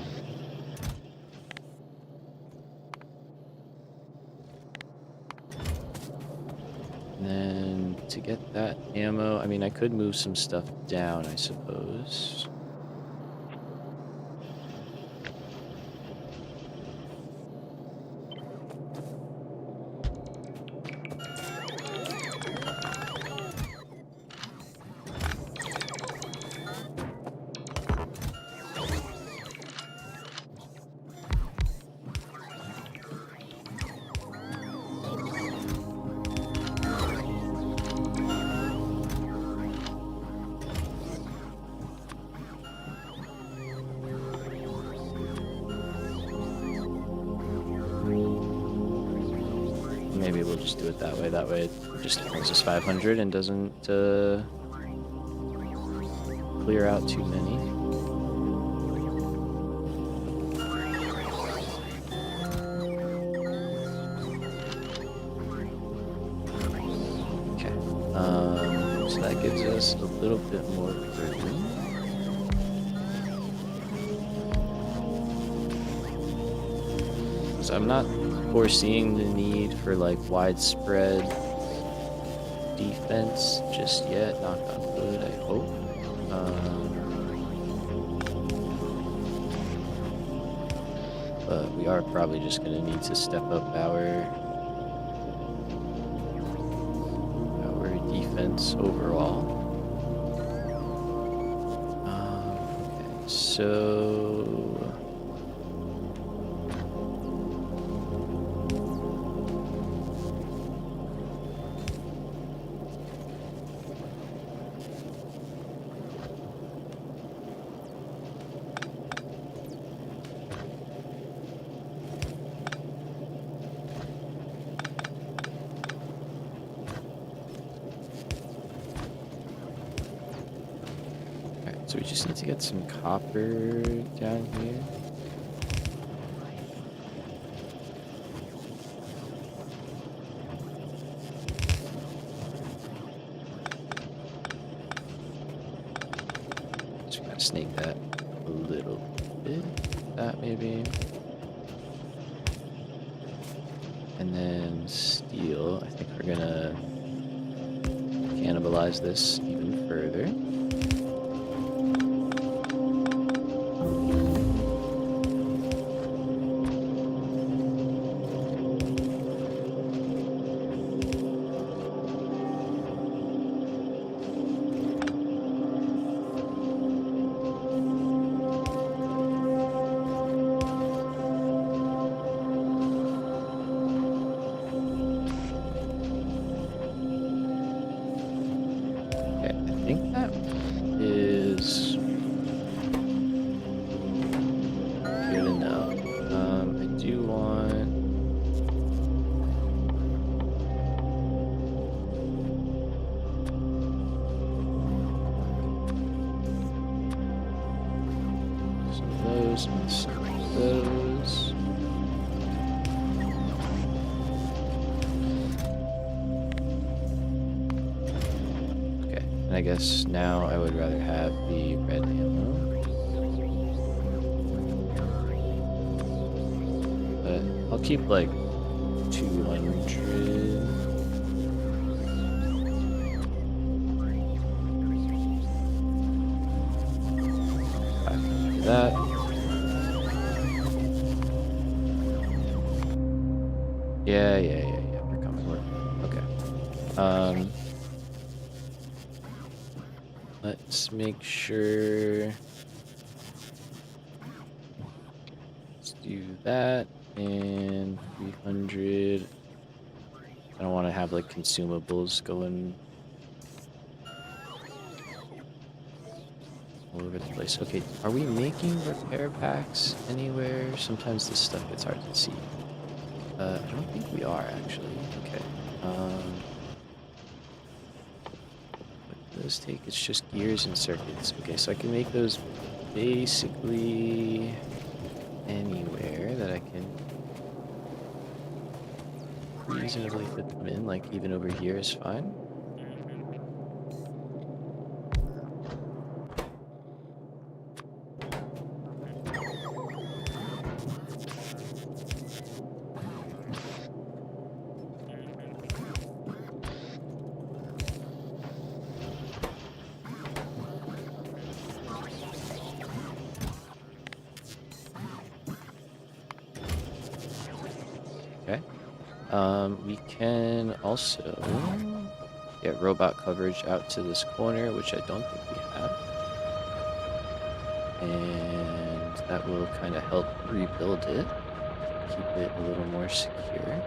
[SPEAKER 1] And then to get that ammo, I mean, I could move some stuff down, I suppose. Maybe we'll just do it that way. That way it just costs us 500 and doesn't clear out too many. Okay. So that gives us a little bit more room. So I'm not foreseeing the need for like widespread defense just yet. Knock on wood, I hope. But we are probably just gonna need to step up our defense overall. Okay, so. So we just need to get some copper down here. Just gotta snake that a little bit. That maybe. And then steel. I think we're gonna cannibalize this even further. Okay, I think that is good enough. I do want some of those and some of those. Okay, and I guess now I would rather have the red ammo. But I'll keep like 200. That. Yeah. We're coming. Okay. Let's make sure. Let's do that and 300. I don't want to have like consumables going all over the place. Okay, are we making repair packs anywhere? Sometimes this stuff gets hard to see. I don't think we are actually. Okay. What does take? It's just gears and circuits. Okay, so I can make those basically anywhere that I can reasonably fit them in. Like even over here is fine. Okay. We can also get robot coverage out to this corner, which I don't think we have. And that will kind of help rebuild it, keep it a little more secure.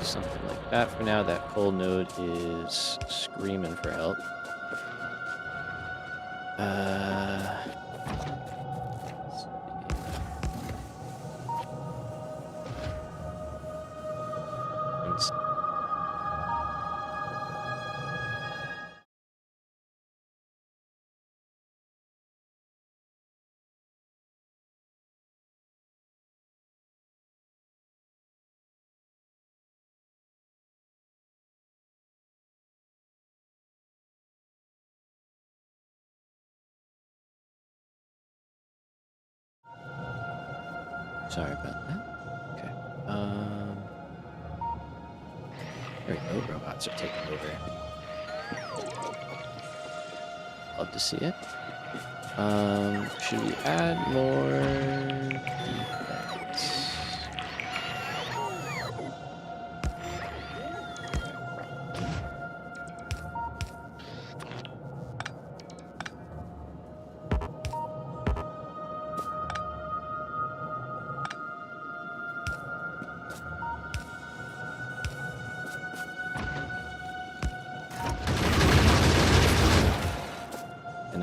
[SPEAKER 1] Something like that for now. That coal node is screaming for help. Let's see. Sorry about that. Okay. There we go. Robots are taking over. Love to see it. Should we add more defense?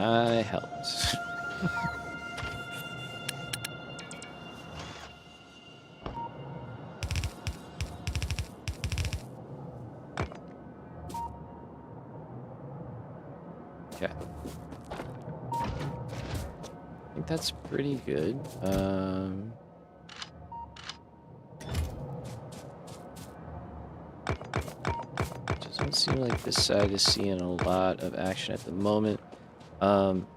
[SPEAKER 1] and I helped. Okay. I think that's pretty good. Doesn't seem like this side is seeing a lot of action at the moment.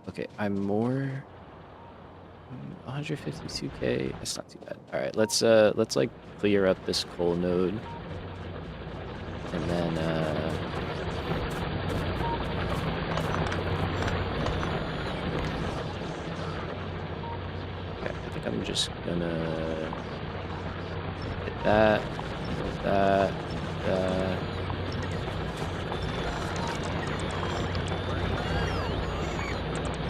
[SPEAKER 1] Okay, I'm more 152K. That's not too bad. All right, let's like clear up this coal node, and then okay, I think I'm just gonna hit that, hit that, hit that.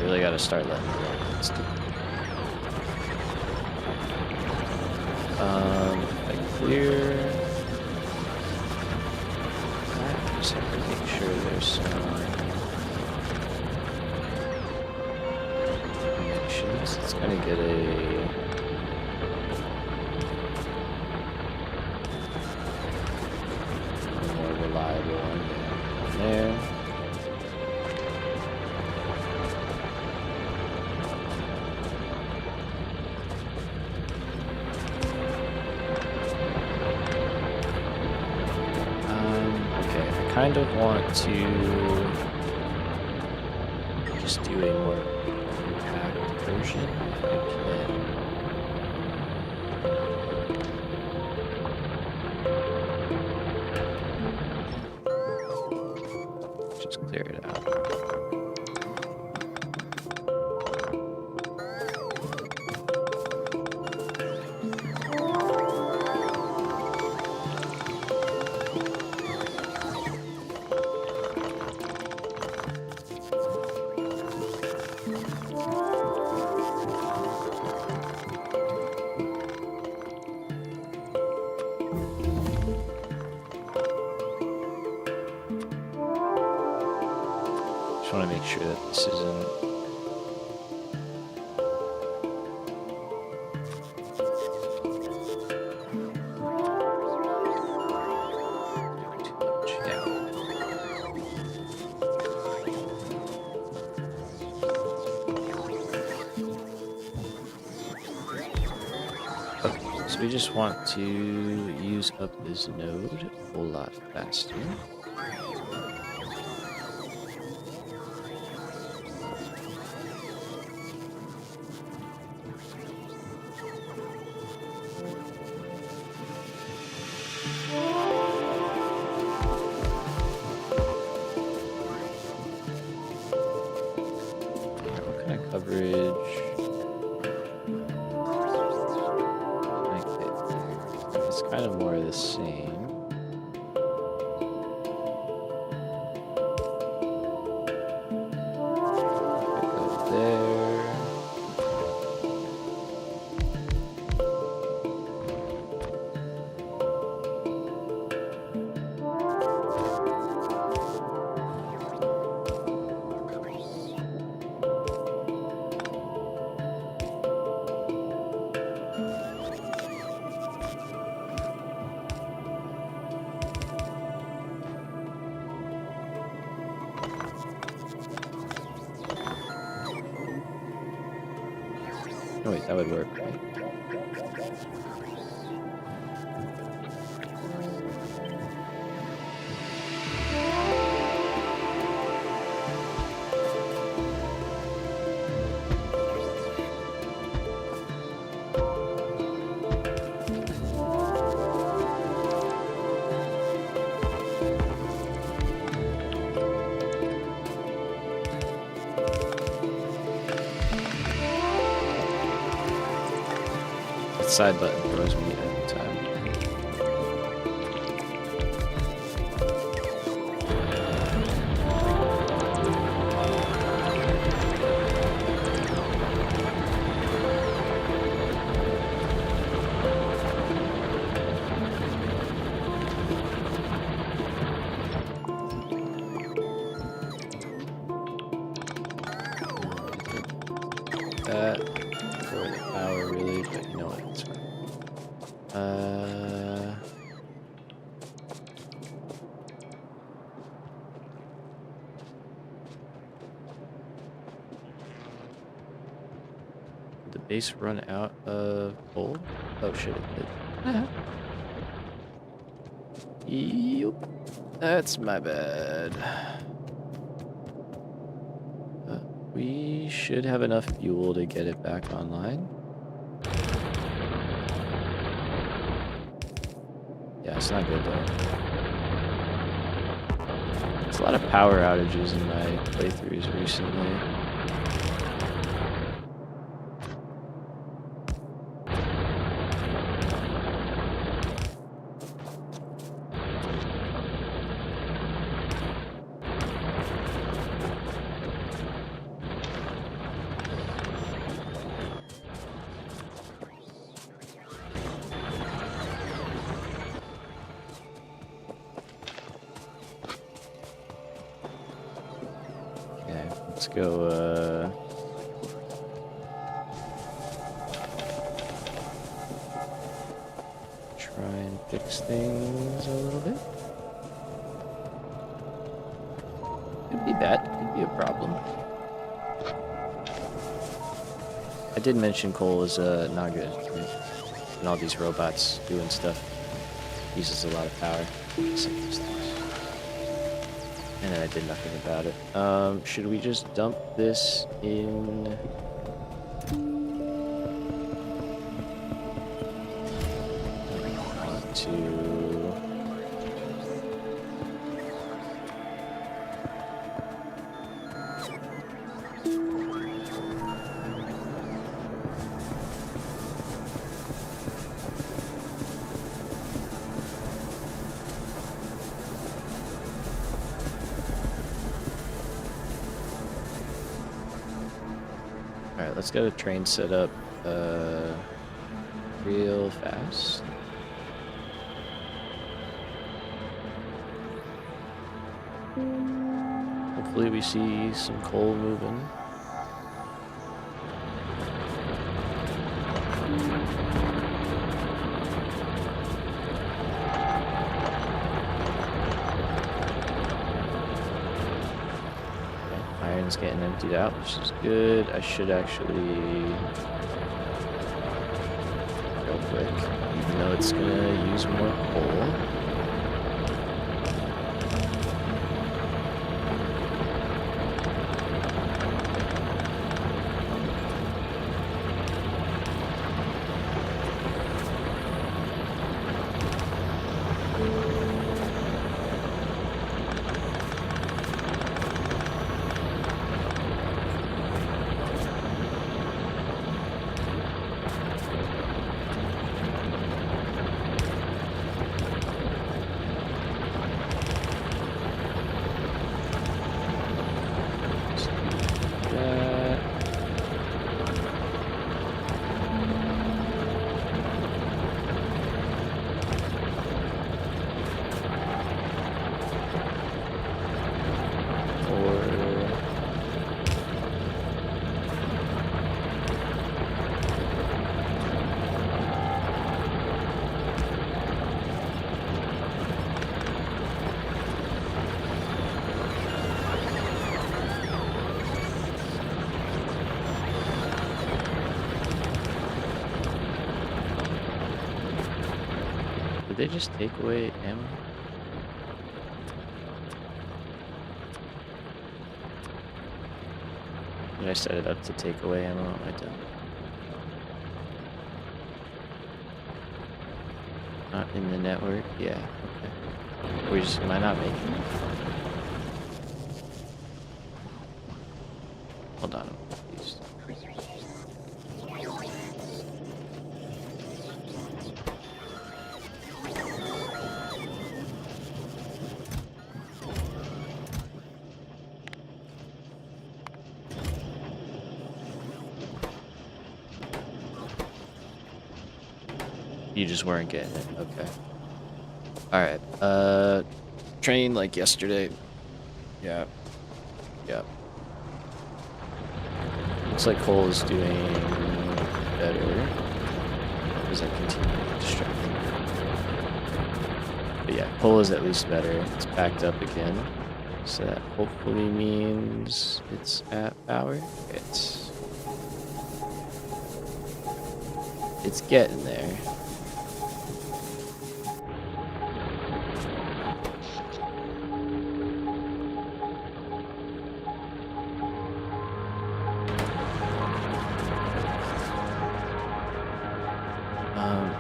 [SPEAKER 1] Really got to start letting it roll. Let's do it. If I clear that, just have to make sure there's some connections. It's gonna get a more reliable one there. Kind of want to just do a more compact version if I can. Just clear it out. I want to make sure that this isn't too much. Yeah. Okay, so we just want to use up this node a whole lot faster. Coverage. It's kind of more of the same. Go there. Oh wait, that would work, right? Side button throws me every time. the base run out of coal? Oh shit, it did. Yup. That's my bad. We should have enough fuel to get it back online. Yeah, it's not good though. There's a lot of power outages in my playthroughs recently. Let's go, try and fix things a little bit. Could be bad, could be a problem. I did mention coal is, not good, right? And all these robots doing stuff uses a lot of power. Save these things. And then I did nothing about it. Should we just dump this in... Alright, let's get a train set up real fast. Hopefully we see some coal moving. Iron's getting emptied out, which is good. I should actually real quick, even though it's gonna use more coal. Did they just take away ammo? Did I set it up to take away ammo? I don't. Not in the network? Yeah, okay. We just, am I not making it? Hold on, I'm confused. You just weren't getting it, okay. Alright, train like yesterday. Yeah. Yep. Looks like coal is doing better as I continue to get distracted. But yeah, coal is at least better. It's backed up again. So that hopefully means it's at power. It's It's getting there.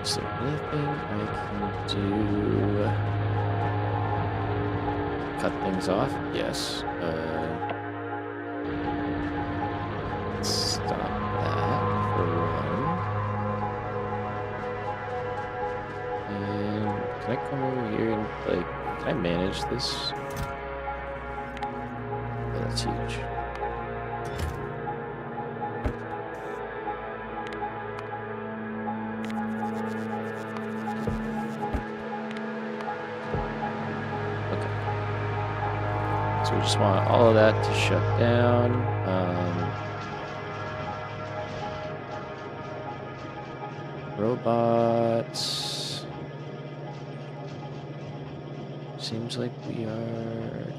[SPEAKER 1] Is there anything I can do? Cut things off? Yes. Stop that for one. And can I come over here and, like, can I manage this? Oh, that's huge. So we just want all of that to shut down. Robots. Seems like we are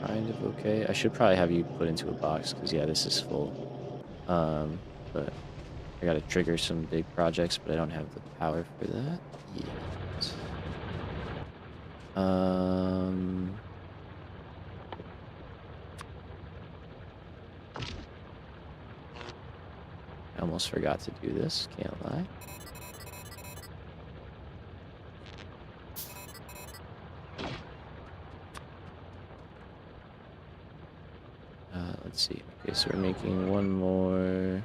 [SPEAKER 1] kind of okay. I should probably have you put into a box because yeah, this is full. But I gotta trigger some big projects, but I don't have the power for that yet. I almost forgot to do this, can't lie. Let's see. Okay, so we're making one more.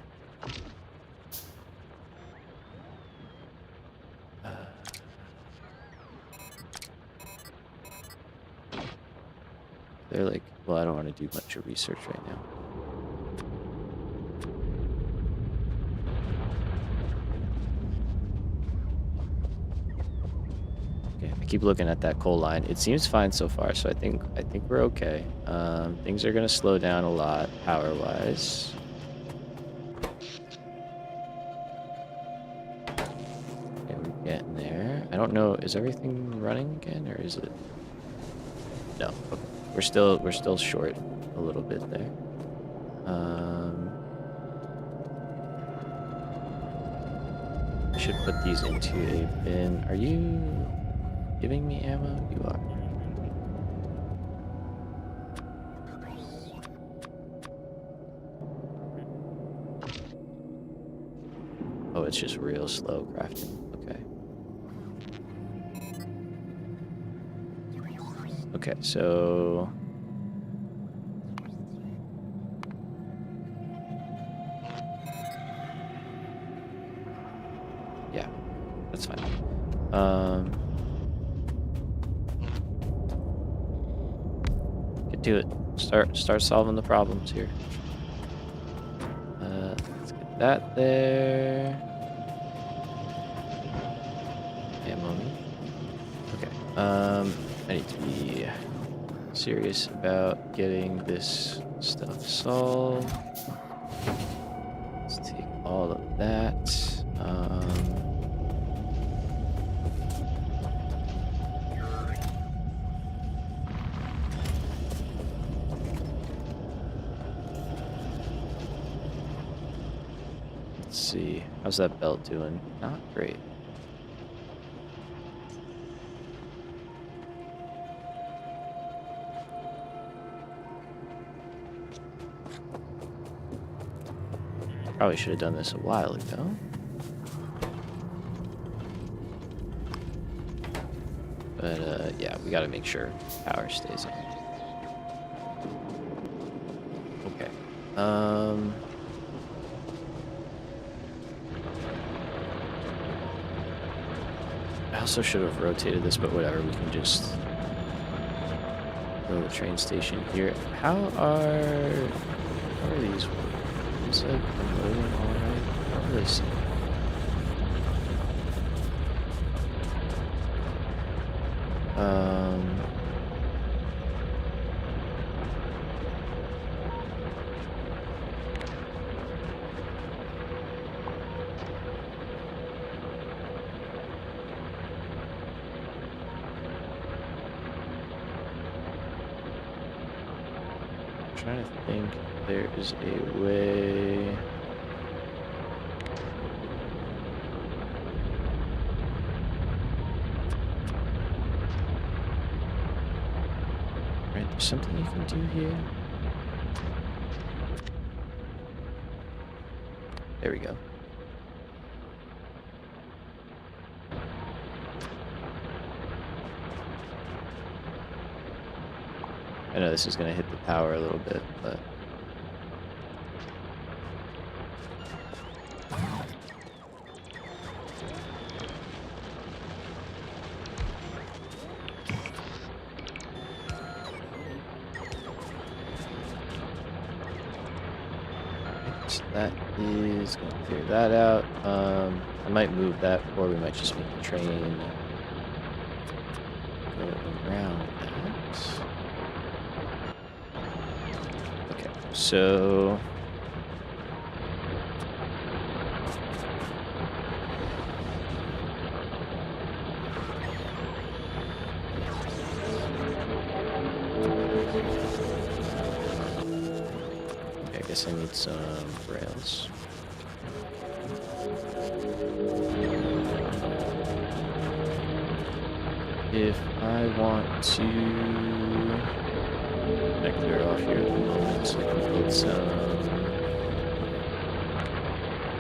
[SPEAKER 1] They're like, well, I don't want to do much of research right now. Okay, I keep looking at that coal line. It seems fine so far, so I think we're okay. Things are gonna slow down a lot power-wise. Okay, we're getting there. I don't know, is everything running again, or is it? No. Okay. We're still short a little bit there. I should put these into a bin. Are you giving me ammo? You are. Oh, it's just real slow crafting. Okay. Okay, so yeah, that's fine. Get to it. Start solving the problems here. Let's get that there. Ammo me. Okay. I need to be serious about getting this stuff solved. Let's take all of that. Let's see. How's that belt doing? Not great. Probably should have done this a while ago. But yeah, we gotta make sure power stays on. Okay. I also should have rotated this, but whatever, we can just go to the train station here. How are these working? It's like loading alright. I don't really see. Trying to think if there is a way. There's something you can do here. There we go. I know this is going to hit the power a little bit, but... So that is going to clear that out. I might move that, or we might just make the train go around that. Okay, so... Okay, I guess I need some rails. If I want to... I clear off here at the moment so I can build some...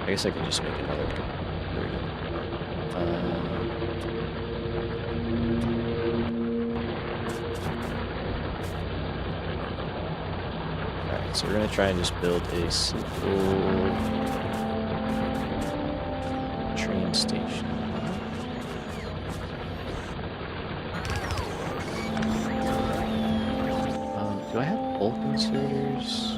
[SPEAKER 1] I guess I can just make another one. There we go. Alright, so we're going to try and just build a simple train station. Do I have bulk inserters?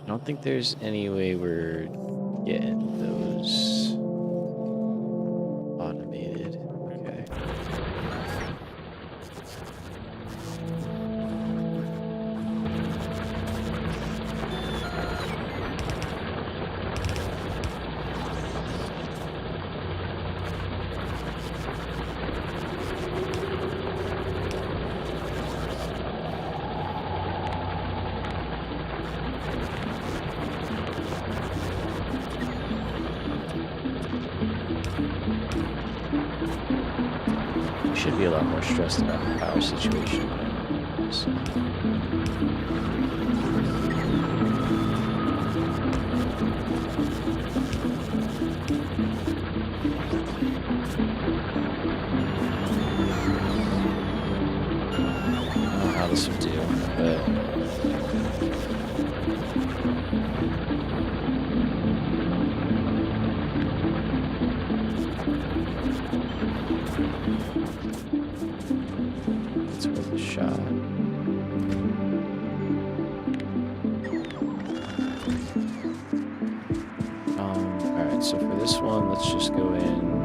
[SPEAKER 1] I don't think there's any way we're getting those automated. Okay. Should be a lot more stressed about the power situation. So. I don't know how this will do, but... it's worth a shot. Alright, so for this one, let's just go in.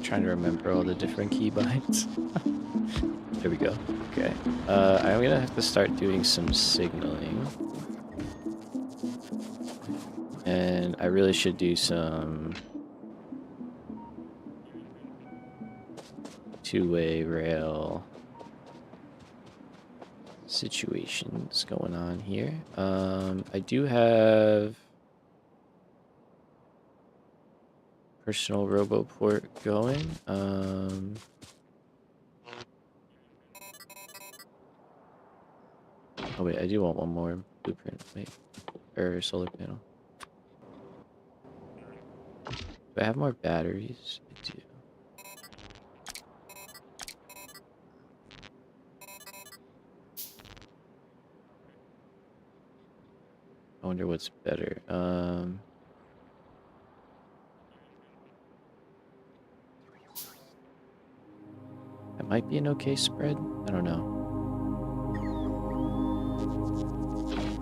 [SPEAKER 1] Trying to remember all the different keybinds. There we go. Okay. I'm gonna have to start doing some signaling. And I really should do some two-way rail situations going on here. I do have personal roboport going. Oh wait, I do want one more blueprint. Wait, or solar panel. Do I have more batteries? I do. I wonder what's better. That might be an okay spread. I don't know.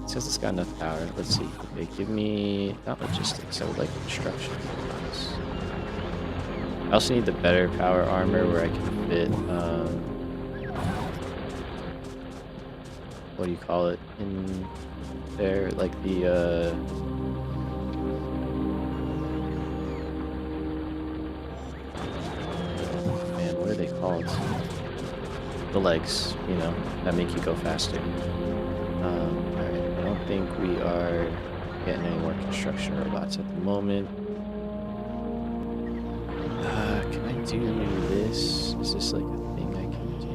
[SPEAKER 1] It says it's got enough power. Let's see. Okay, give me not logistics. I would like construction. I also need the better power armor where I can fit. What do you call it in there? Like the man, what are they called? The legs, you know, that make you go faster. Alright, I don't think we are getting any more construction robots at the moment. Can I do this? Is this like a thing I can do?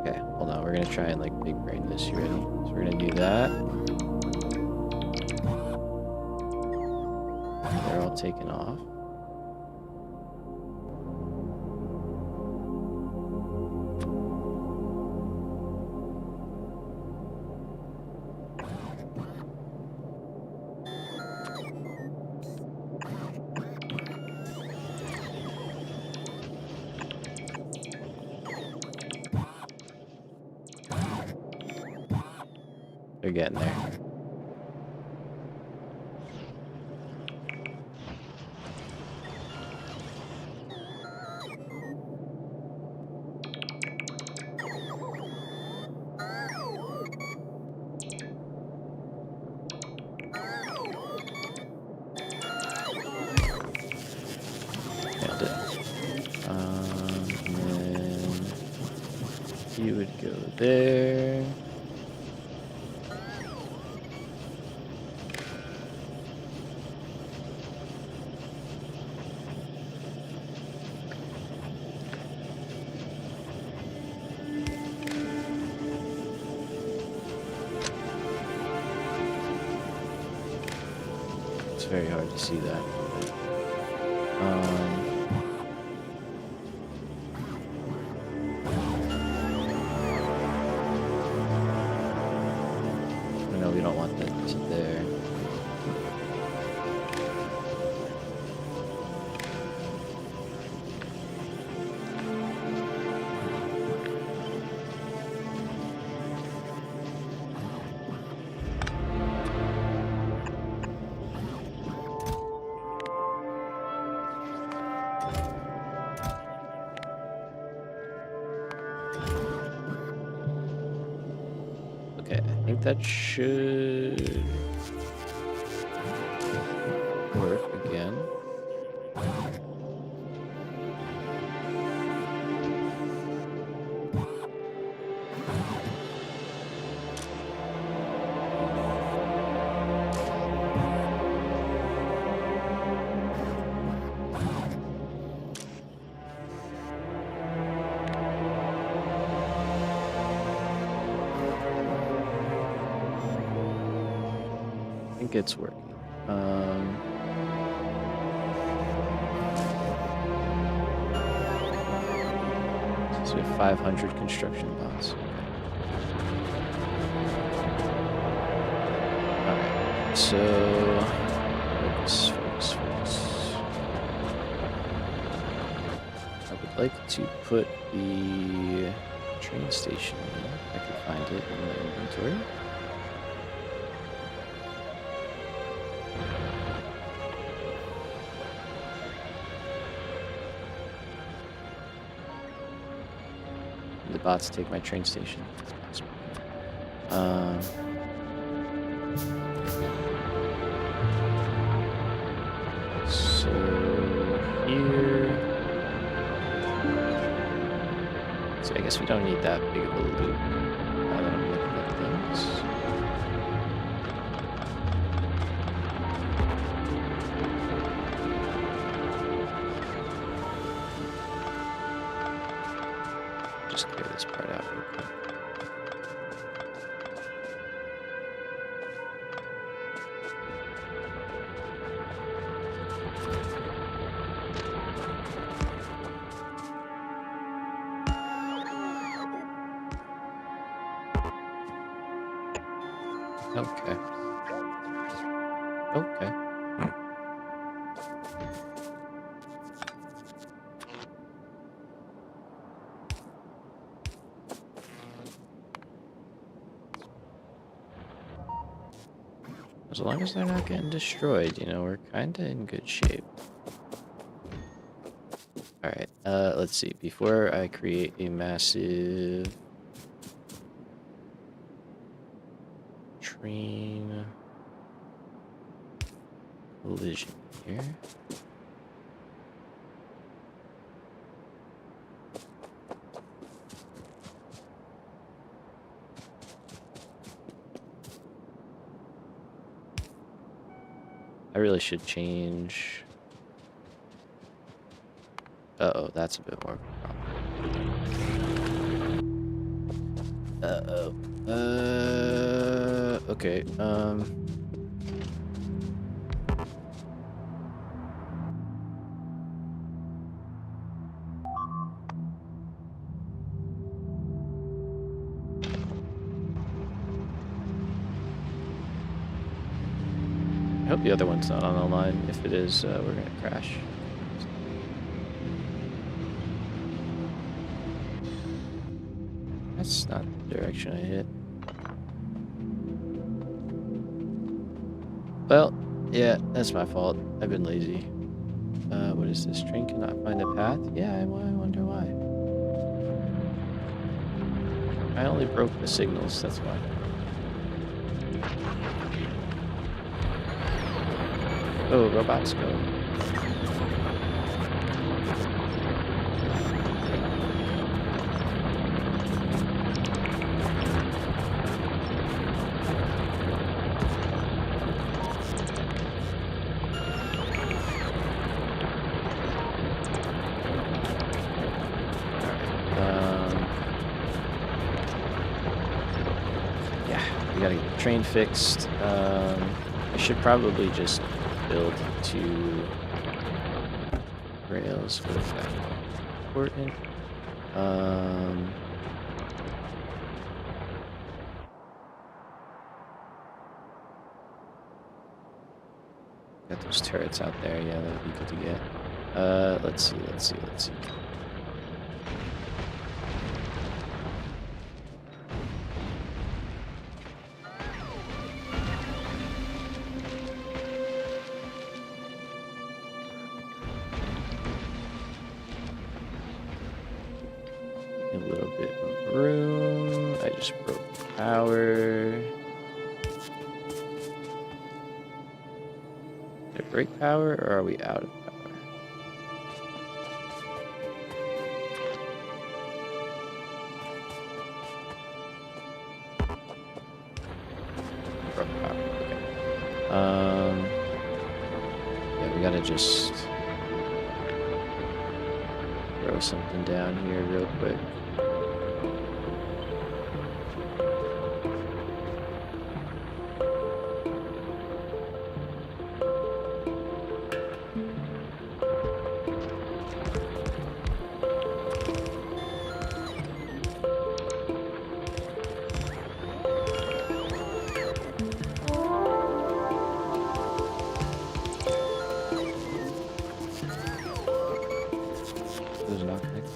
[SPEAKER 1] Okay, hold on. We're gonna try and like big brain this. You ready? So we're gonna do that. They're all taken off. They're getting there. Nailed it. And then you would go there. It's very hard to see that. No, we don't want that to there. Okay, I think that should work again. I think it's working. So we have 500 construction bots. Alright, so focus. I would like to put the train station. I could find it in the inventory. The bots take my train station. So here. So I guess we don't need that big of a loop. Now that I'm looking at things. Just clear this part out real quick. Okay. Okay. As long as they're not getting destroyed, you know, we're kind of in good shape. Alright, let's see. Before I create a massive train collision here. I really should change. Uh-oh, that's a bit more of a problem. Uh-oh. Okay, I hope the other one's not on the line. If it is, we're gonna crash. That's not the direction I hit. Well, yeah, that's my fault. I've been lazy. What is this? Train cannot find a path? Yeah, I wonder why. I only broke the signals, that's why. Oh, robots go. Yeah, we gotta get the train fixed. I should probably just build 2 rails for the fact important. Got those turrets out there, yeah, that would be good to get. Let's see. A little bit of room. I just broke power. Did I break power or are we out of power? Broke power. Okay. Yeah, we gotta just throw something down here real quick. Those not connected.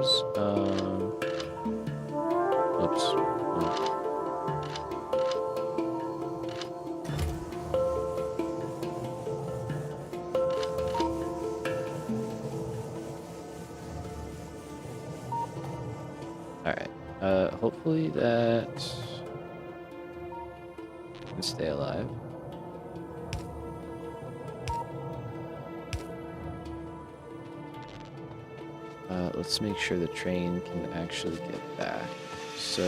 [SPEAKER 1] suppose. Oops. Oh. All right. Hopefully that can stay alive. Let's make sure the train can actually get back. So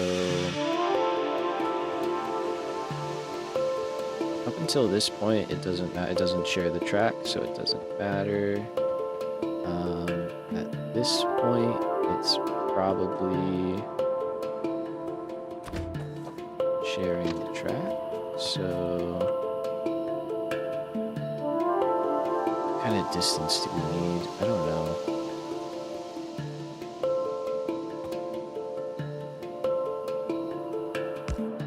[SPEAKER 1] up until this point, it doesn't share the track, so it doesn't matter. At this point, it's probably sharing the track. So what kind of distance do we need? I don't know.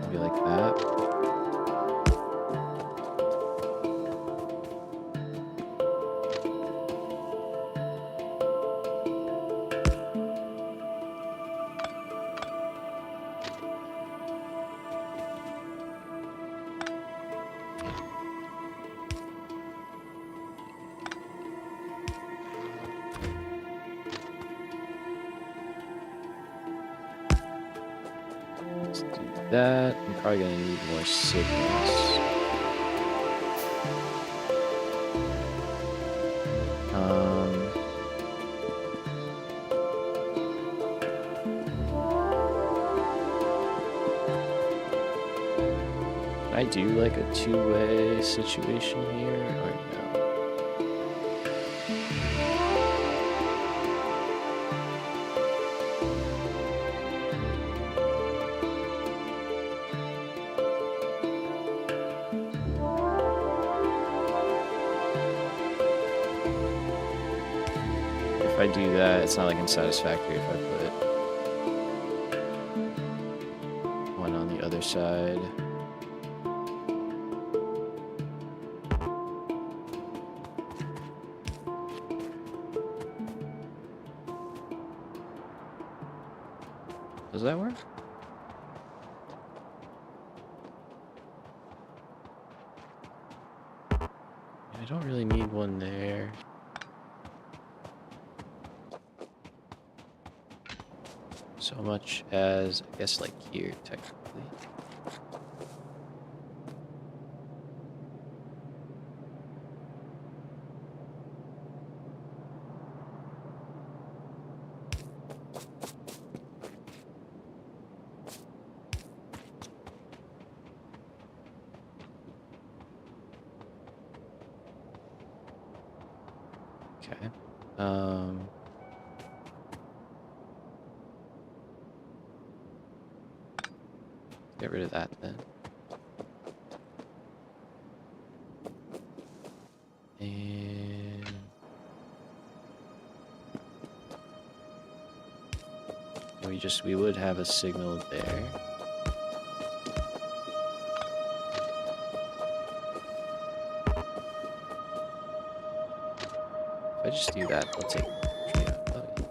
[SPEAKER 1] Maybe like that. Let's do that. I'm probably gonna need more signals. Can I do like a two-way situation here, or no? If I do that, it's not like unsatisfactory if I put one on the other side. Does that work? I don't really need one there. So much as, I guess, like here, technically. Okay. Get rid of that then. And we would have a signal there. If I just do that, I'll take the tree out. Oh, yeah.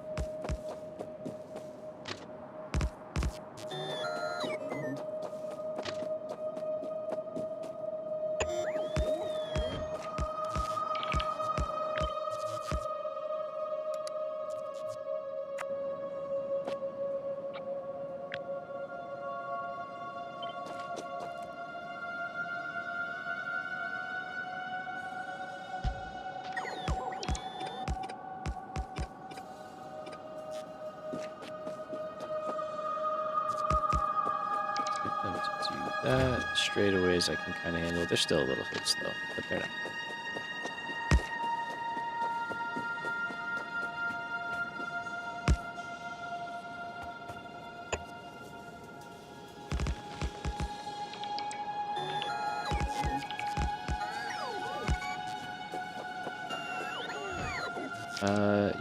[SPEAKER 1] Get them to do that. Straightaways I can kind of handle. They're still a little hits though, but they're not.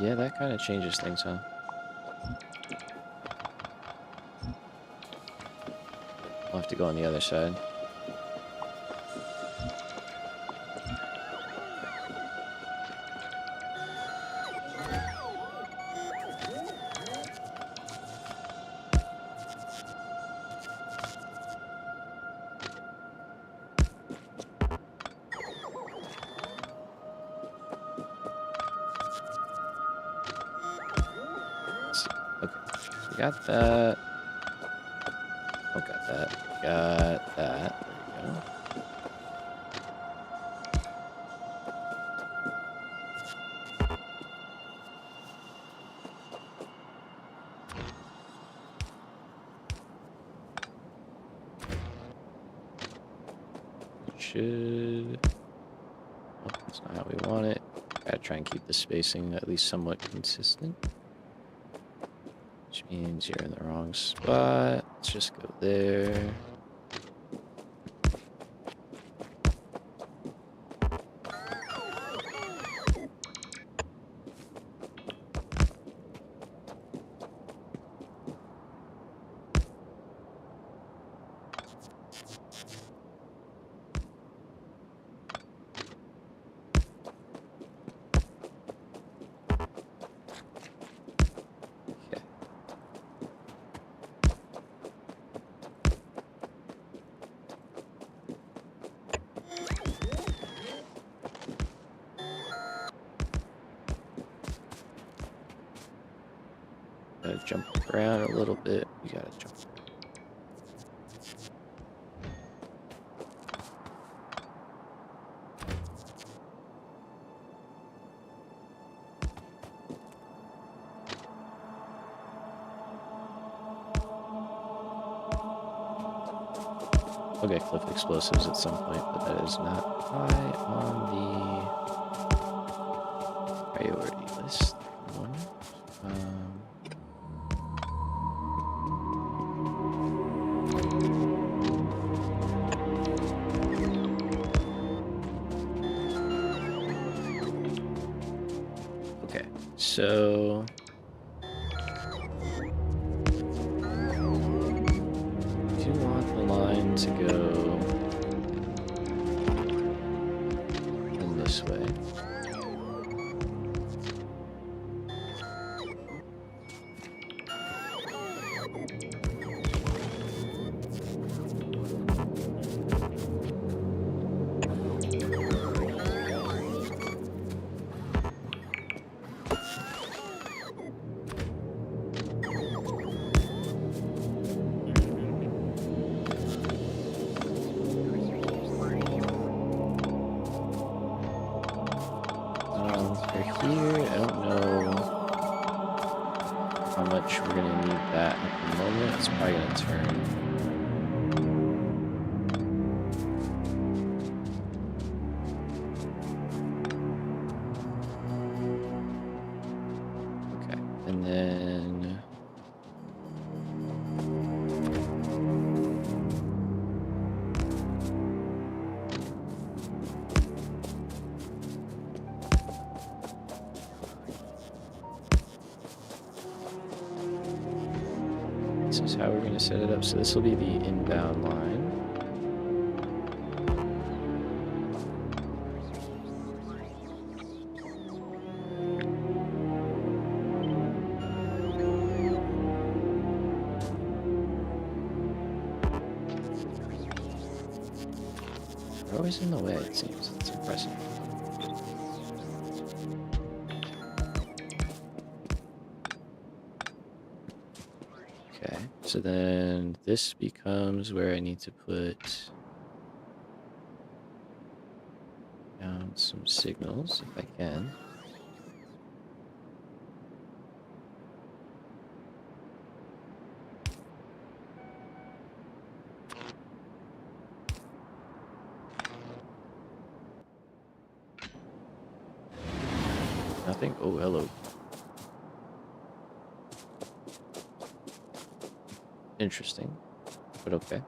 [SPEAKER 1] Yeah, that kind of changes things, huh? I'll have to go on the other side. So we got that. Oh, got that. Got that. There we go. Should... Oh, that's not how we want it. Gotta try and keep the spacing at least somewhat consistent. Which means you're in the wrong spot. Let's just go there. Gotta jump around a little bit. You gotta jump around. Okay, cliff explosives at some point, but that is not high on the priority list. One. Okay, so do you want the line to go in this way? For here, I don't know how much we're gonna need that at the moment. It's probably gonna turn. Okay, and then this is how we're going to set it up. So this will be the inbound line. They're always in the way, it seems. It's impressive. Okay, so then this becomes where I need to put down some signals, if I can. Nothing? Oh, hello. Interesting, but okay.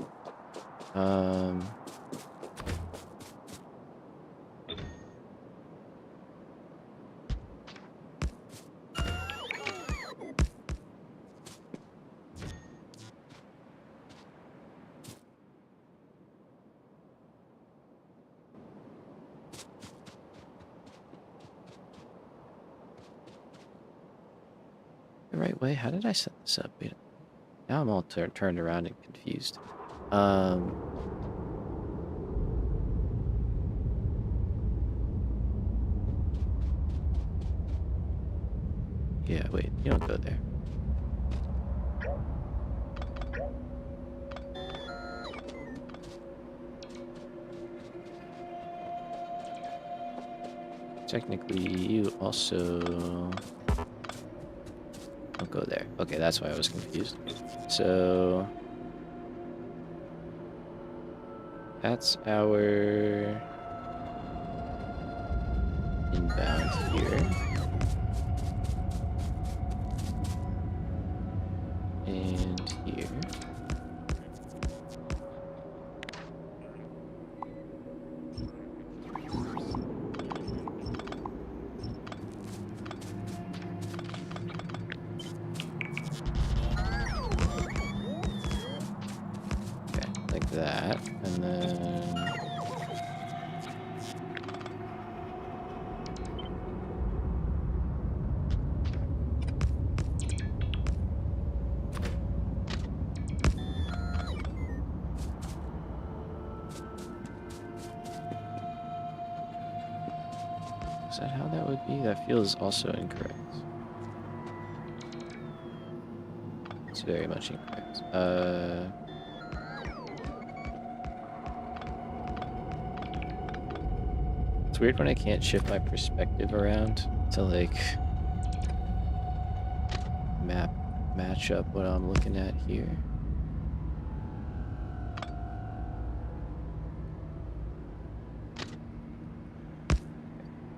[SPEAKER 1] The right way? How did I set this up? Wait, now I'm all turned around and confused. Yeah, wait, you don't go there. technically you also don't go there. Okay, that's why I was confused. So that's our inbound here. And here. Okay, like that. And then is that how that would be? That feels also incorrect. It's very much incorrect. It's weird when I can't shift my perspective around to like match up what I'm looking at here.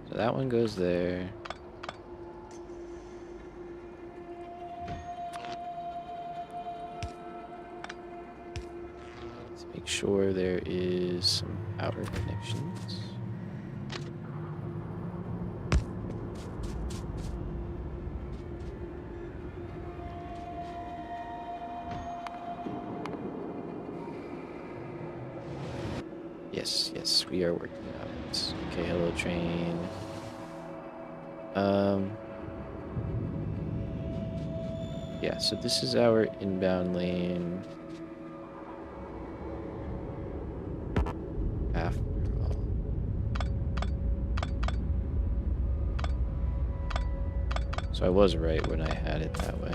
[SPEAKER 1] So that one goes there. Let's make sure there is some power connections. Yes, we are working on it. Okay, hello train. Yeah, so this is our inbound lane. After all. So I was right when I had it that way.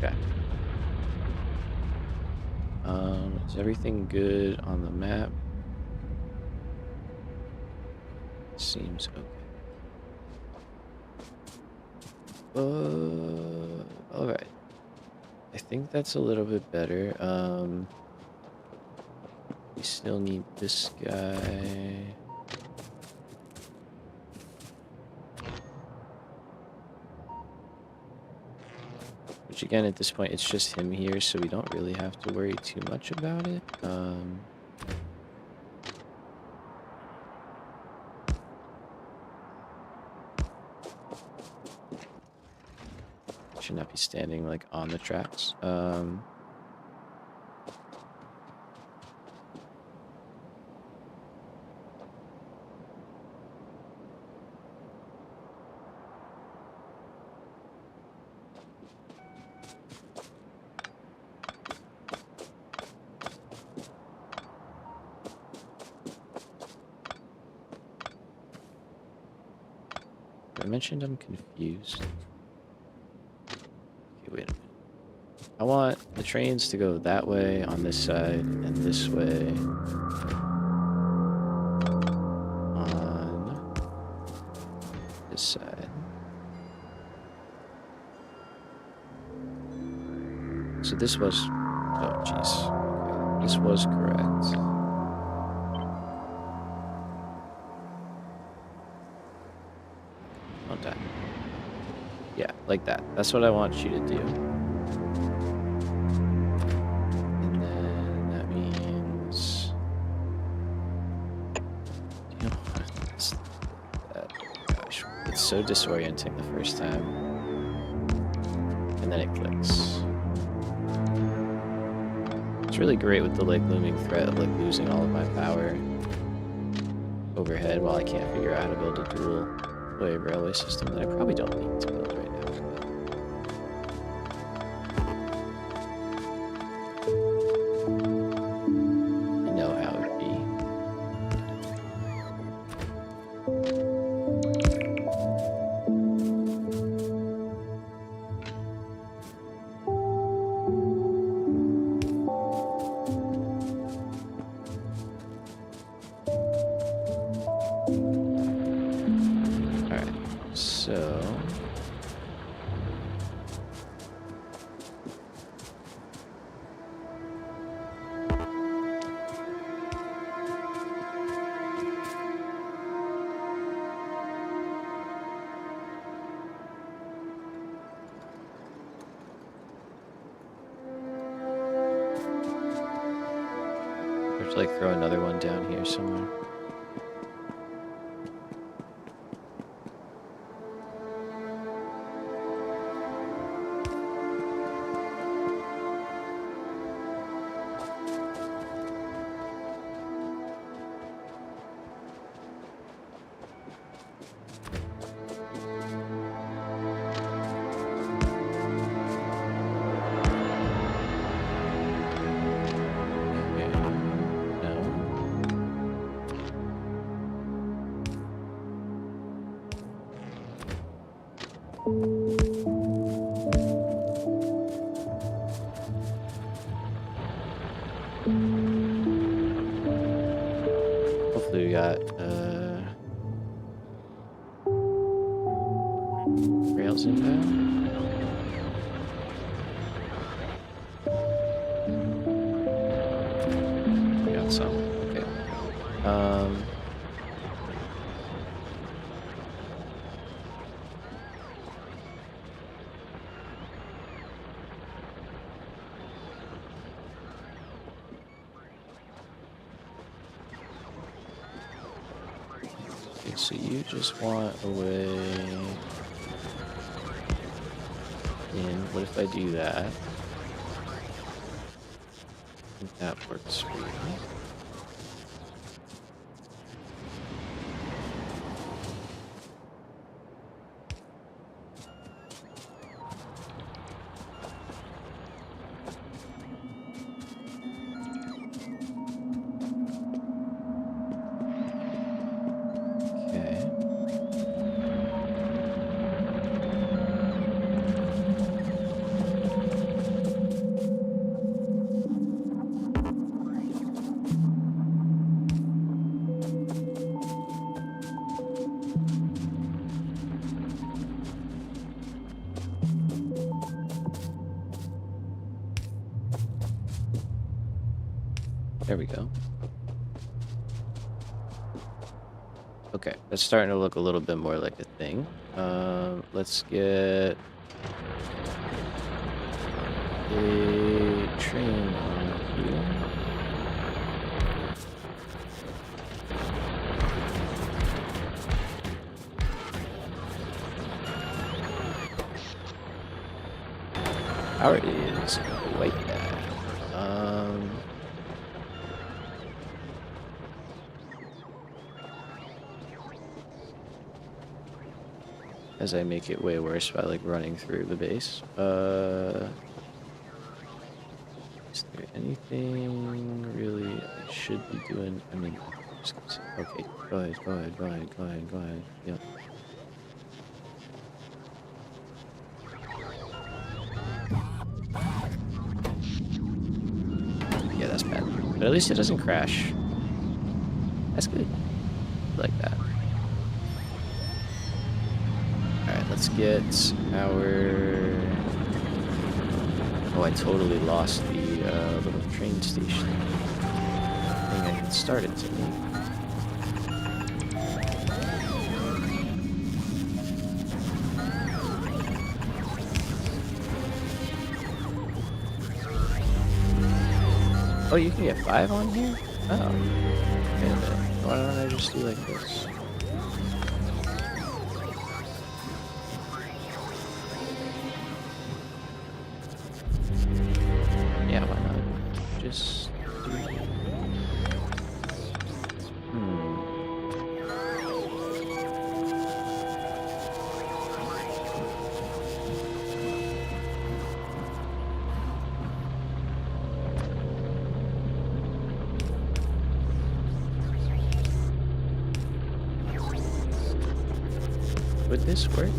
[SPEAKER 1] Okay. Is everything good on the map? Seems okay. Alright. I think that's a little bit better. We still need this guy. Which again, at this point, it's just him here, so we don't really have to worry too much about it. Should not be standing like on the tracks. I mentioned I'm confused. Okay, wait a minute. I want the trains to go that way on this side and this way on this side. So this was, oh jeez, okay. This was correct. Don't die. Yeah, like that. That's what I want you to do. And then that means, you know what? Gosh, it's so disorienting the first time. And then it clicks. It's really great with the like looming threat of like losing all of my power overhead while I can't figure out how to build a duel. a railway system that I probably don't need to build right now. But I know how it would be. So I have to like throw another one down here somewhere. Hopefully we got rails inbound. We got some. Okay. Okay, so you just want a way in. What if I do that? I think that works for you. There we go. Okay, that's starting to look a little bit more like a thing. Let's get a train on here. Power is quite bad. As I make it way worse by like running through the base. Is there anything really I should be doing? I mean, I'm just gonna say, okay, go ahead. Yep. Yeah, that's bad. But at least it doesn't crash. That's good. I like that. Alright, let's get our... Oh, I totally lost the little train station. I think I can start it to me. Oh, you can get 5 on here? Oh. Wait a minute. Why don't I just do like this? Yeah, why not? Just do... Would this work?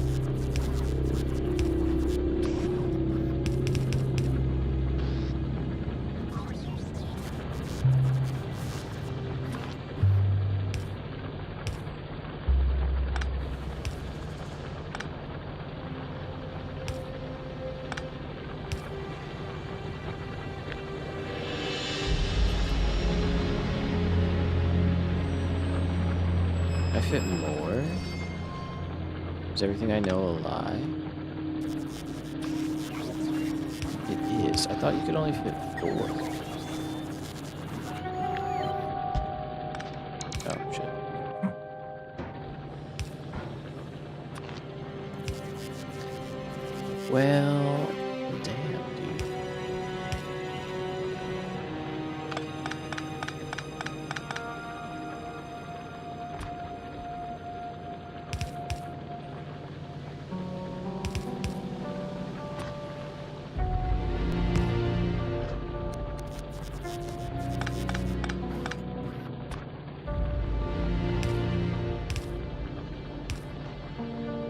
[SPEAKER 1] I fit more? Is everything I know a lie? It is. I thought you could only fit 4. Oh, shit. Well, damn, dude.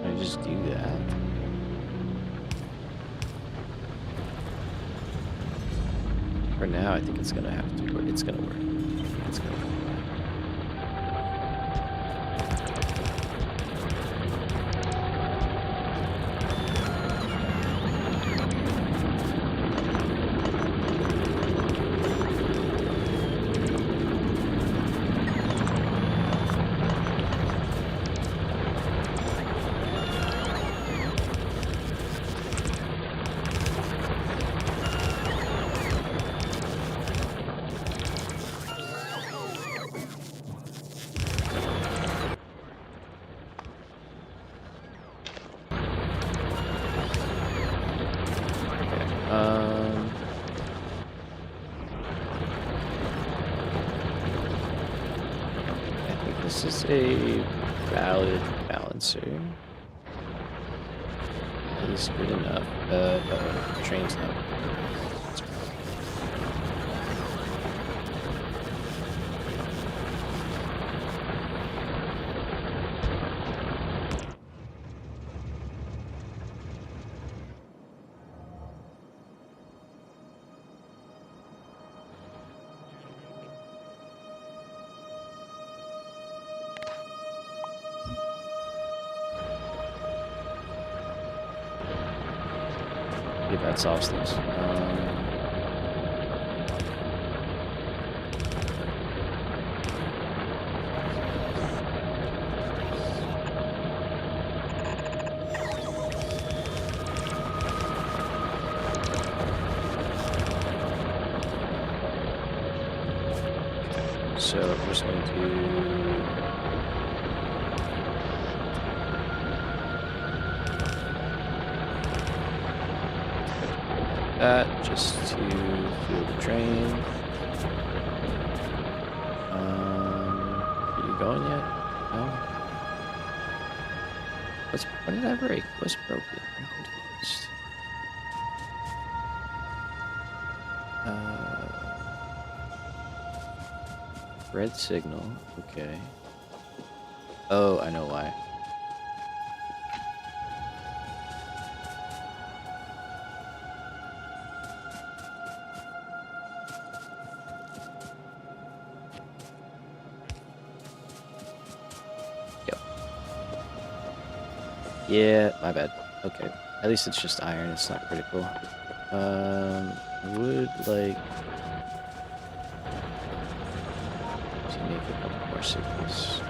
[SPEAKER 1] I just do that. For now, I think it's gonna have to work. It's gonna work. It's gonna work. I think this is a valid balancer. At least good enough. Train's not. That's right. If that solves things. So I'm just going to that just to fuel the train. Are you going yet? No. What did I break? What's broken? I'm confused. Red signal. Okay. Oh, I know why. Yeah, my bad. Okay. At least it's just iron, it's not critical. Would like to make a couple more signals.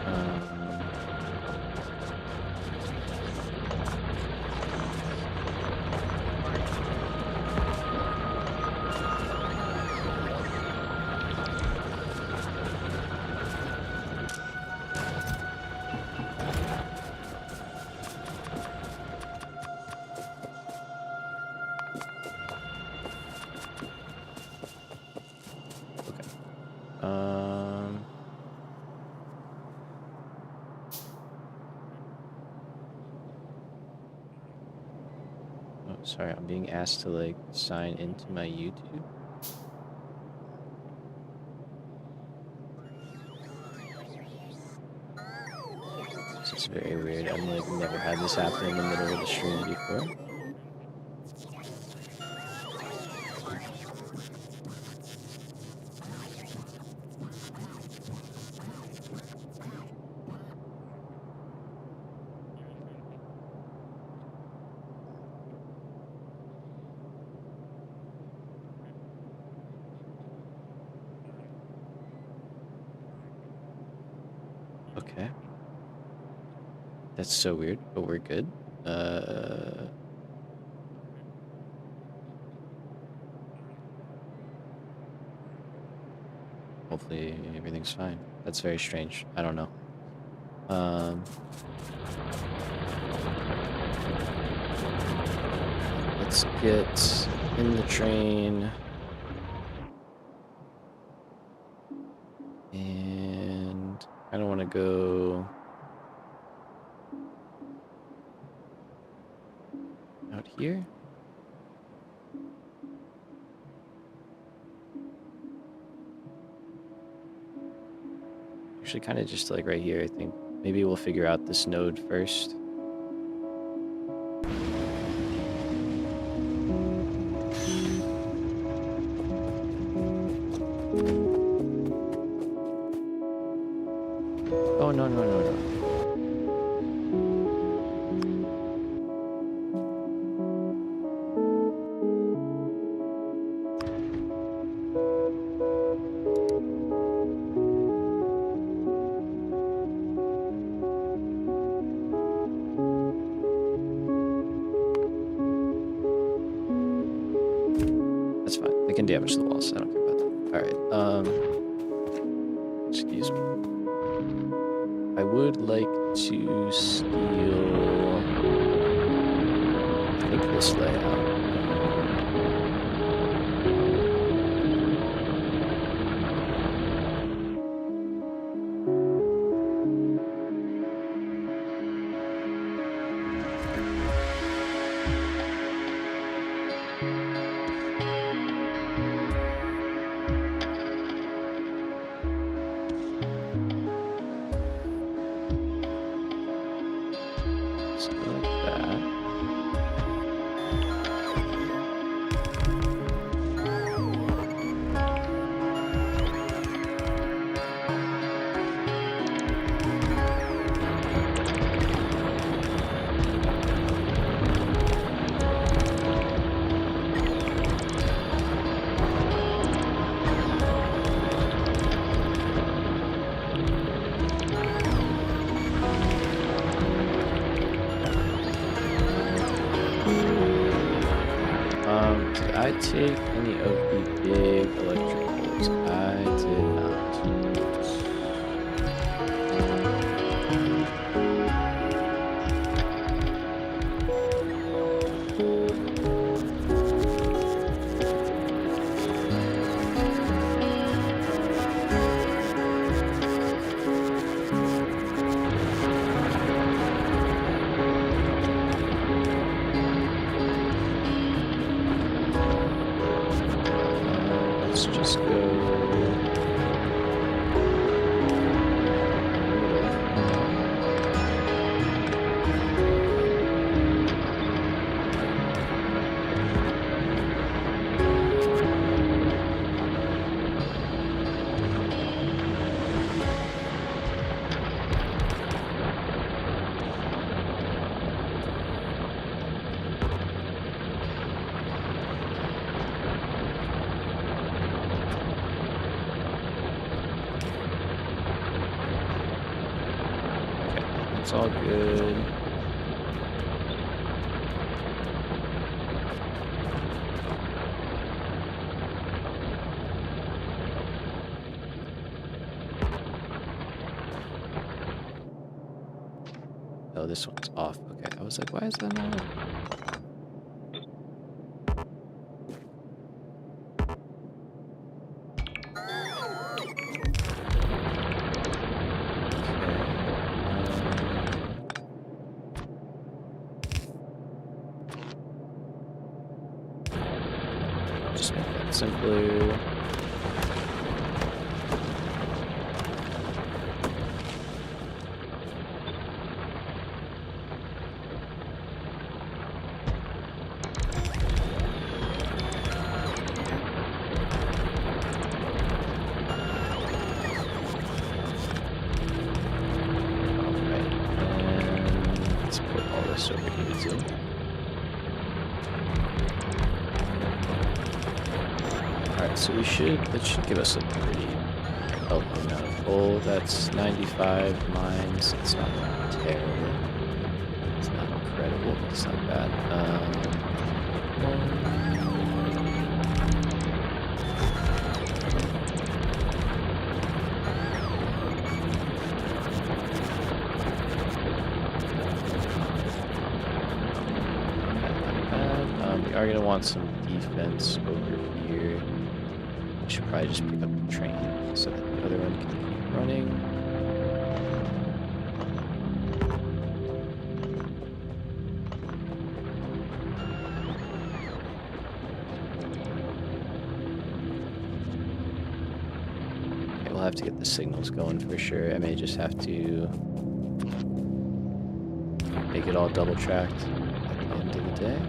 [SPEAKER 1] Oh, sorry, I'm being asked to like sign into my YouTube. This It's very weird. I've like never had this happen in the middle of the stream before. Okay. That's so weird, but we're good. Hopefully everything's fine. That's very strange. I don't know. Let's get in the train. And I don't want to go out here. Actually, kind of just like right here, I think. Maybe we'll figure out this node first. Oh, no, no, no, no. That's fine. They can damage the walls. I don't care about that. All right. Excuse me. I would like to steal, I think, this layout. Did I take any of the big electricals? I did not. Let's just go. It's all good. Oh, this one's off. Okay, I was like, why is that not off? Just make that simpler. so that should give us a pretty healthy amount of coal. That's 95 mines. It's not terrible. It's not incredible, but it's not bad. We are gonna want some defense over here. We should probably just pick up the train so that the other one can keep running. Okay, we'll have to get the signals going for sure. I may just have to make it all double tracked at the end of the day.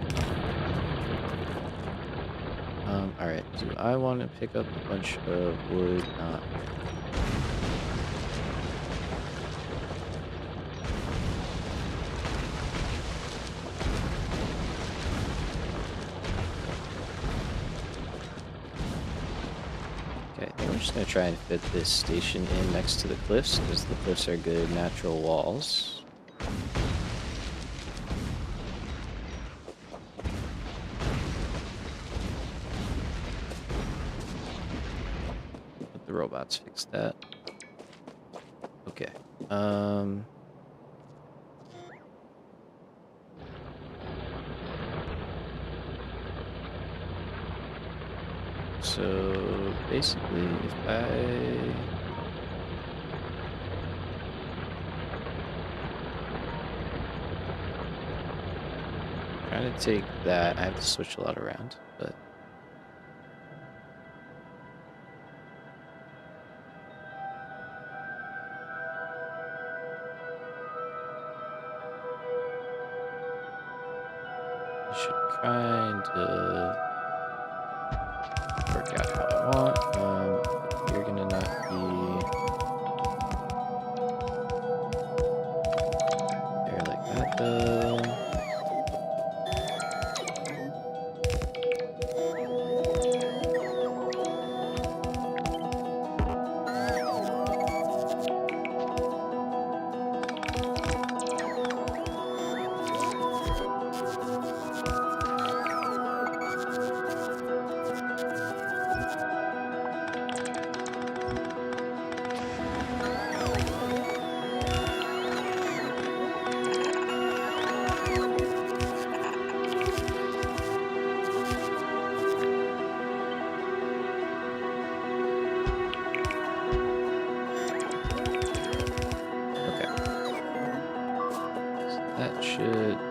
[SPEAKER 1] Alright, do I want to pick up a bunch of wood? Not. Okay, I think we're just going to try and fit this station in next to the cliffs, because the cliffs are good natural walls. The robots fix that. Okay. So basically, if I trying to take that, I have to switch a lot around, but I should kind of work out how I want. You're gonna not be there like that though.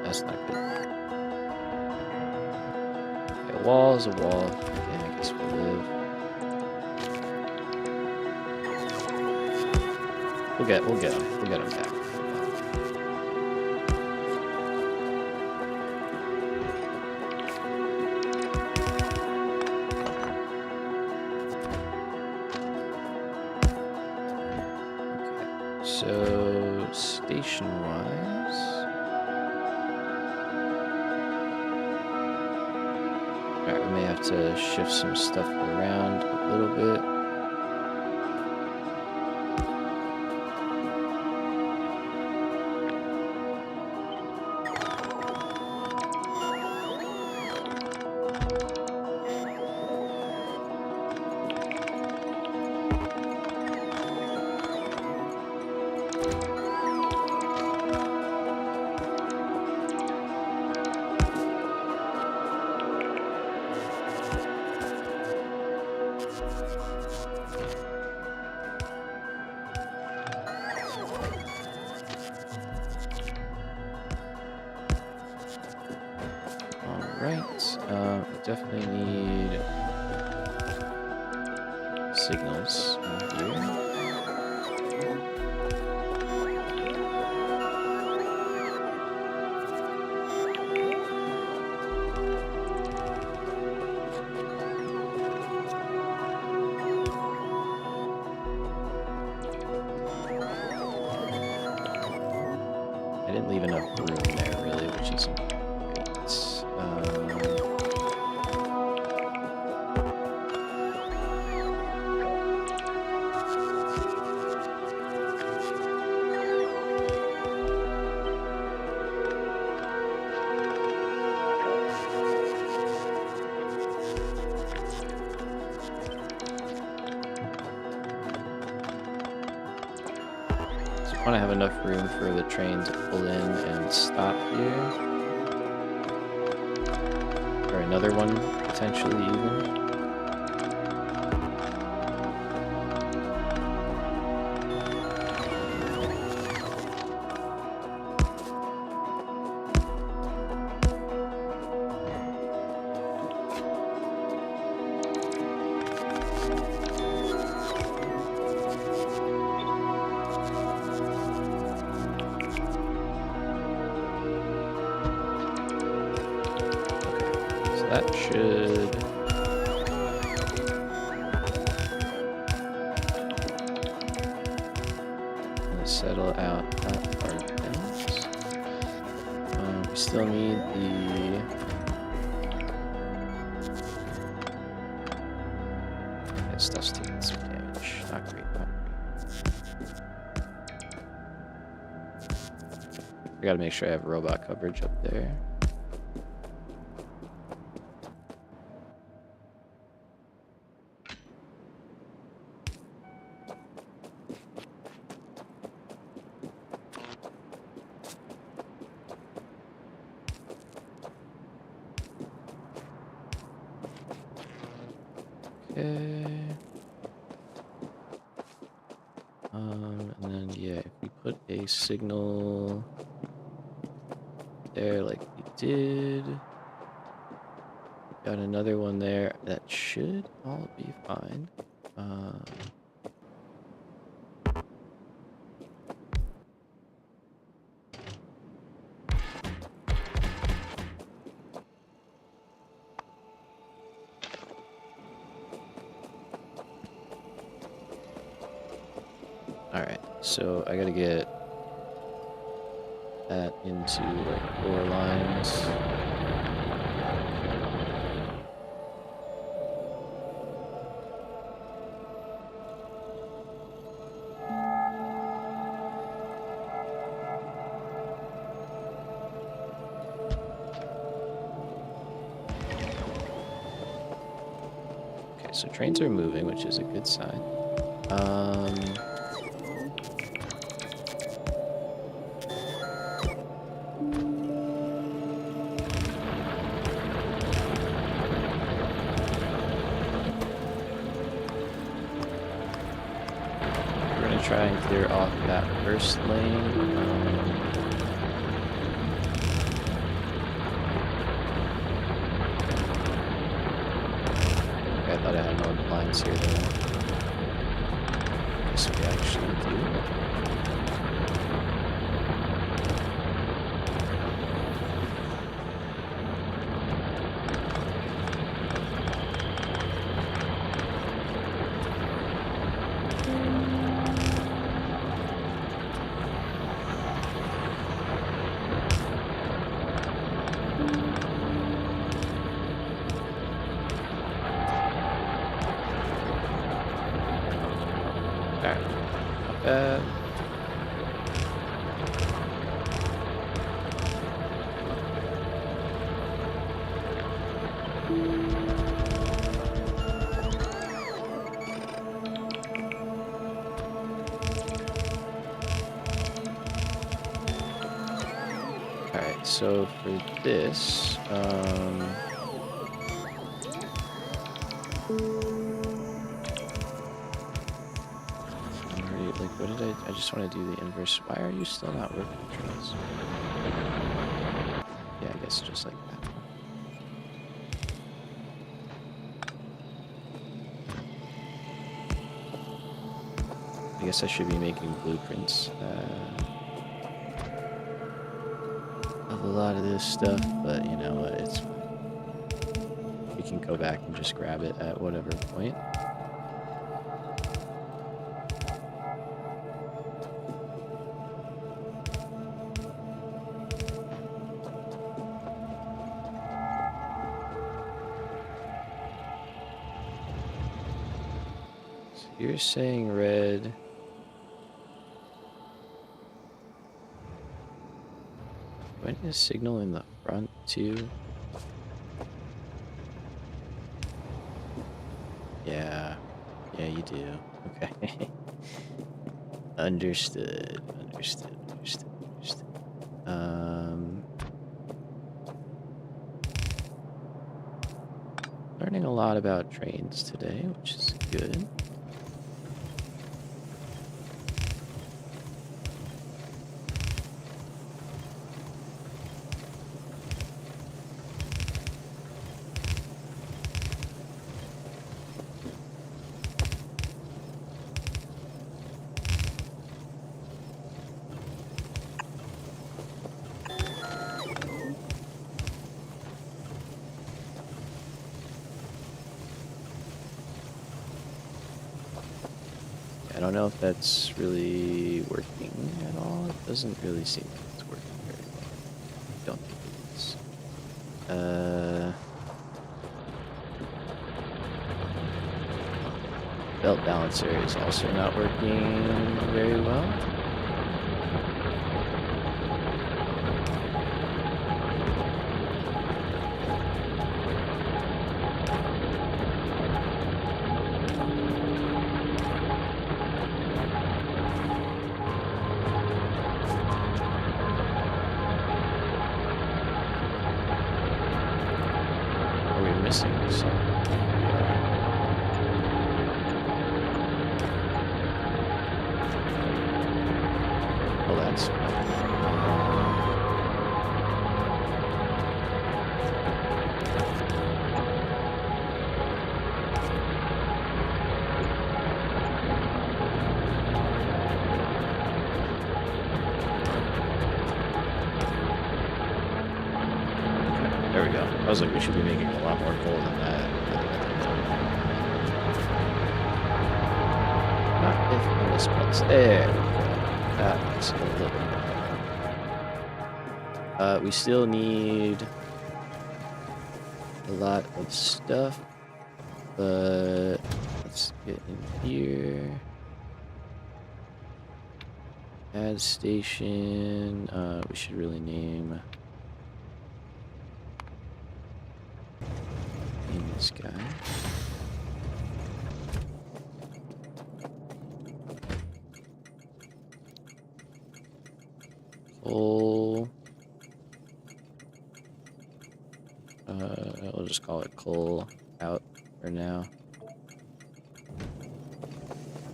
[SPEAKER 1] That's not good. Okay, a wall is a wall. Okay, I guess we'll live. We'll get them. We'll get them back. Okay, so station-wise. Alright, we may have to shift some stuff around a little bit. Definitely need signals in here. I didn't leave enough room there, really, which isn't great. want to have enough room for the train to pull in and stop here. Or another one, potentially even. That should settle out that part of things. We still need the stuff's taking some damage. Not great, not great. I gotta make sure I have robot coverage up there. And then yeah, if we put a signal there like we did, got another one there, that should all be fine. Alright, so I gotta get that into like 4 lines. Okay, so trains are moving, which is a good sign. Try and clear off that first lane. Okay, I thought I had no lines here though. Guess we actually do. Alright, so for this, like, what did I just want to do the inverse. Why are you still not working, trains? Yeah, I guess just like that. I guess I should be making blueprints of a lot of this stuff, but you know what, it's fine. We can go back and just grab it at whatever point. So you're saying red. Do I need a signal in the front too? Yeah, you do. Okay. Understood. Understood. Understood. Understood. Learning a lot about trains today, which is good. I don't know if that's really working at all. It doesn't really seem like it's working very well. I don't think it is. Belt balancer is also not working very well. Are we missing something? Well, that's there we go. I was like, we should be making a lot more coal than that. Not if in this place. There we go. That's a little bit better. We still need a lot of stuff, but let's get in here. Add station. We should really name this guy. Coal. We'll just call it coal out for now.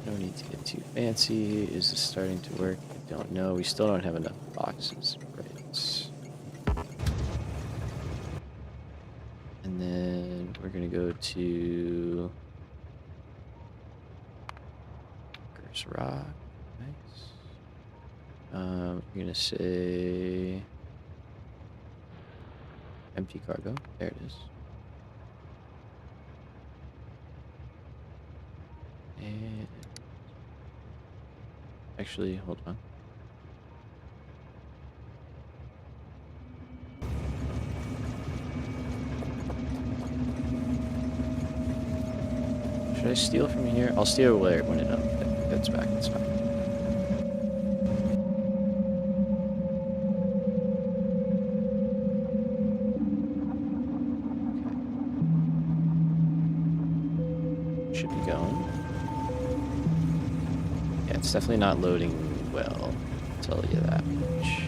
[SPEAKER 1] No need to get too fancy. Is this starting to work? I don't know. We still don't have enough boxes. Right. And then we're gonna go to Curse Rock. Nice. You're gonna say empty cargo. There it is. And actually, hold on. Should I steal from here? I'll steal where when it gets back. It's fine. Should be going. Yeah, it's definitely not loading well. I'll tell you that much.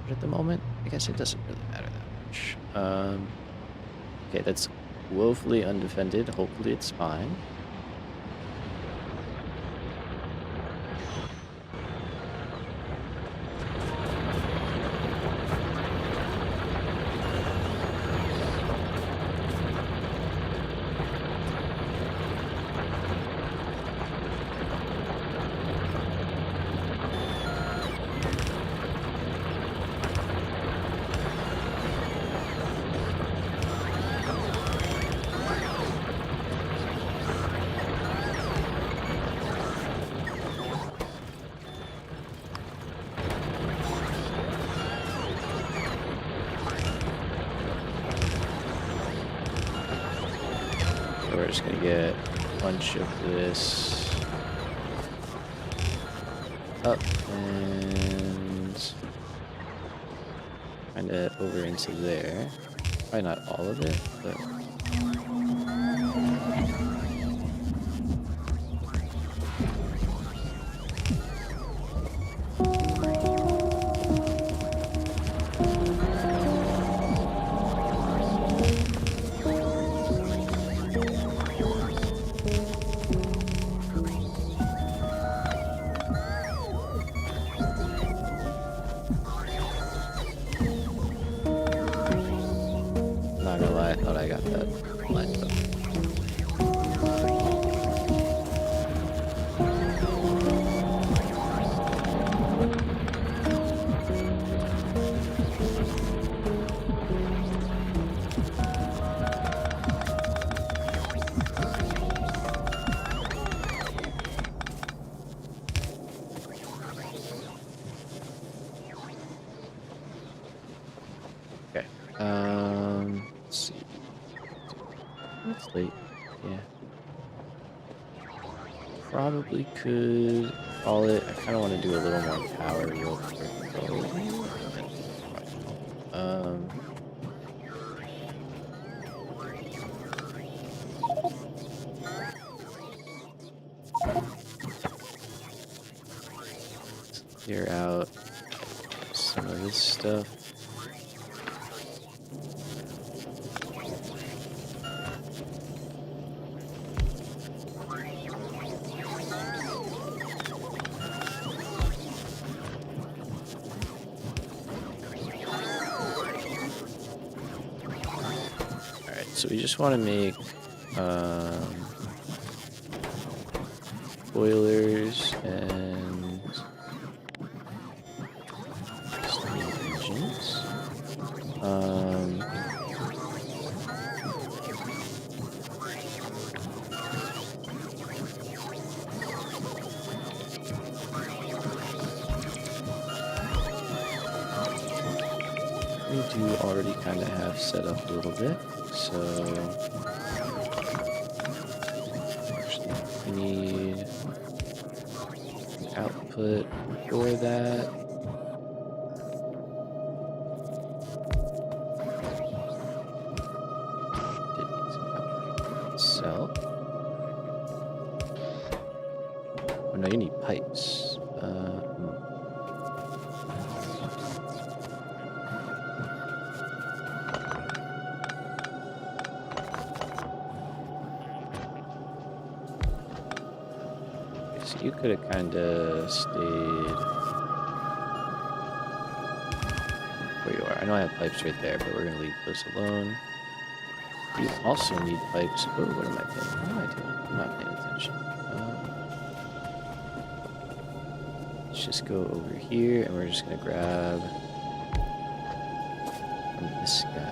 [SPEAKER 1] But at the moment, I guess it doesn't really matter that much. Okay, that's woefully undefended. Hopefully it's fine. We're just gonna get a bunch of this up and kind of over into there. Probably not all of it, but Not gonna lie, I thought I got that lined up. Okay. Let's see. It's late. Yeah. Probably could call it. I kind of want to do a little more power real quick. Um, clear out some of this stuff. So we just want to make boilers and steam engines. We do already kind of have set up a little bit. So actually we need output for that. Did need some output itself. Oh no, you need pipes. You could have kind of stayed where you are. I know I have pipes right there, but we're going to leave those alone. You also need pipes. Oh, what am I doing? What am I doing? I'm not paying attention. Let's just go over here, and we're just going to grab from this guy.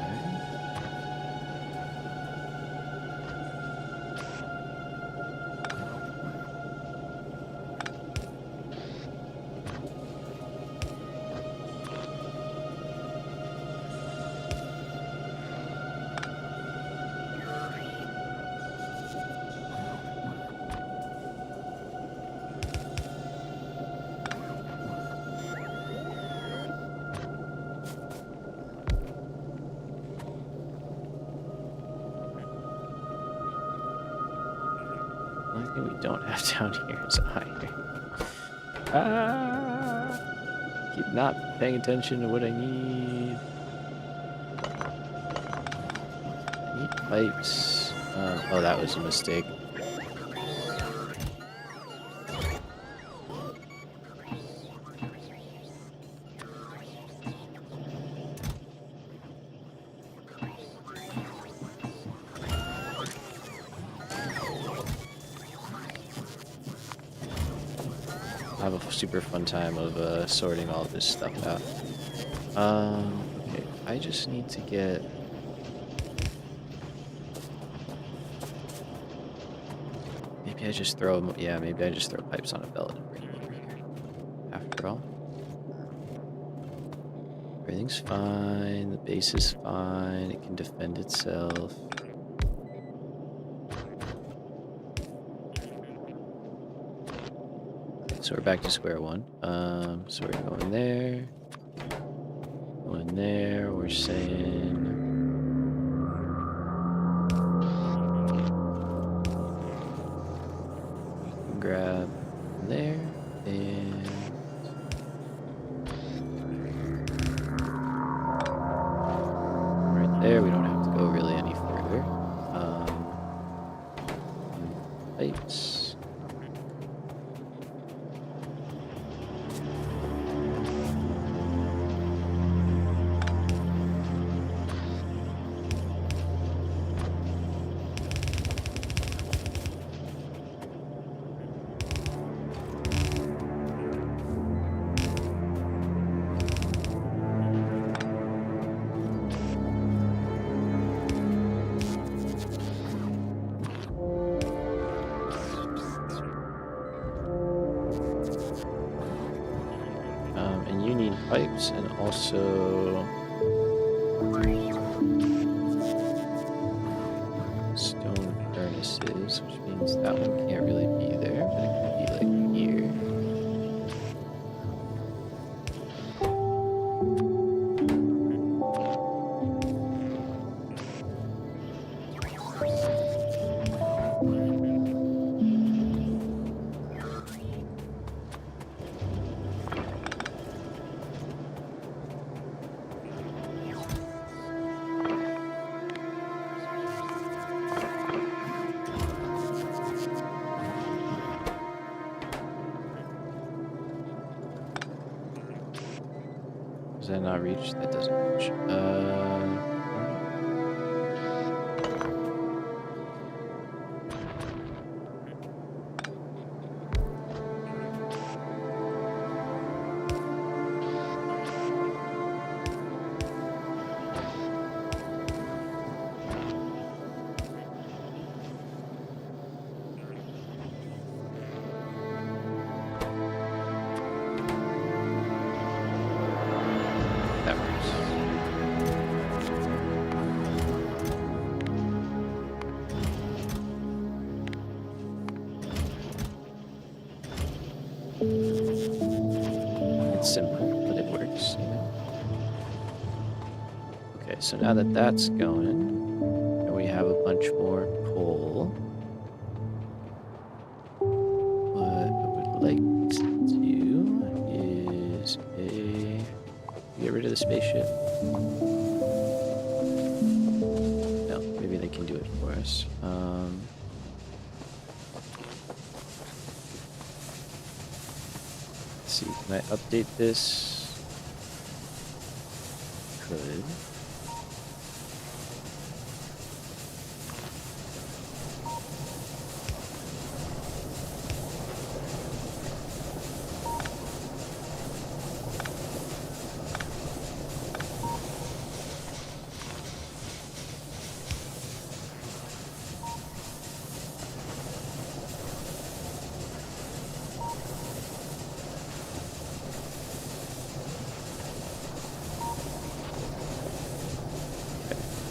[SPEAKER 1] The only thing we don't have down here is iron. Keep not paying attention to what I need. I need pipes. Oh, that was a mistake. I have a super fun time of sorting all this stuff out. Okay, I just need to get... Maybe I just throw them... Yeah, maybe I just throw pipes on a belt and bring them over here. After all. Everything's fine, the base is fine, it can defend itself. So we're back to square one. So we're going there. Going there. We're saying... we can grab there. And... right there. We don't have to go really any further. Pipes. pipes and also stone furnaces, which means that one can't really be there, but it could be like here. Does that not reach? That doesn't reach. That works. It's simple, but it works, you know? Okay, so now that that's going, and we have a bunch more coal, what I would like to do is get rid of the spaceship. No, maybe they can do it for us. Let's see, can I update this? Could.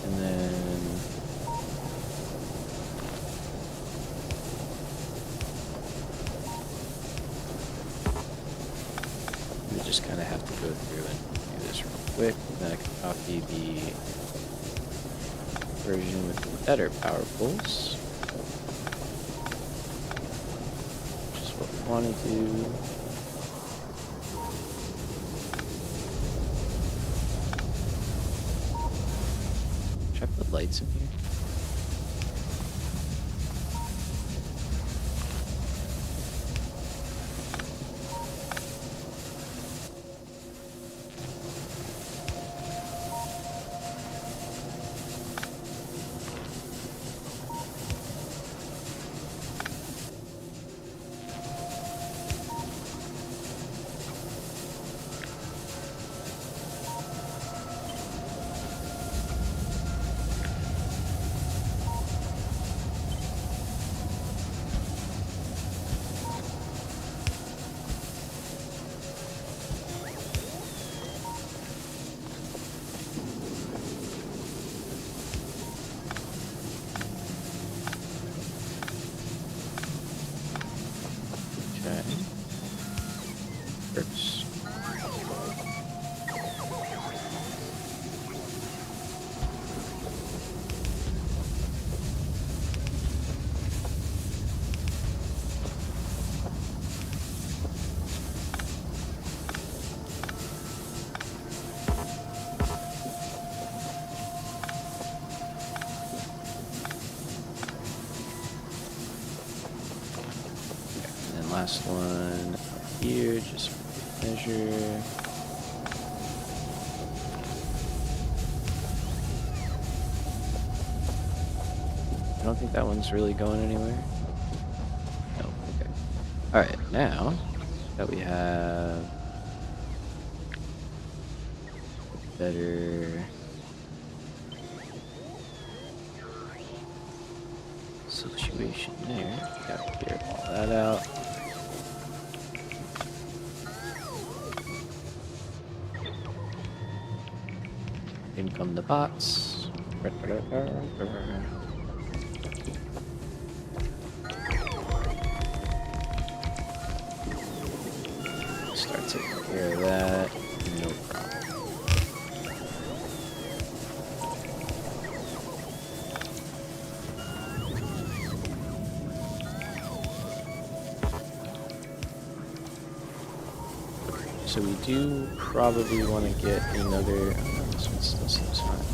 [SPEAKER 1] And then we just kind of have to go through and do this real quick. Then I can copy the version with the better power pulls, which is what we want to do. Should I put lights in here? Okay. Works. And then last one up here, just for good measure. I don't think that one's really going anywhere. No, okay. Alright, now that we have a better situation there, gotta clear all that out. In come the bots. Start taking care of that. No problem. So we do probably want to get another. Oh, no, this one still seems fine.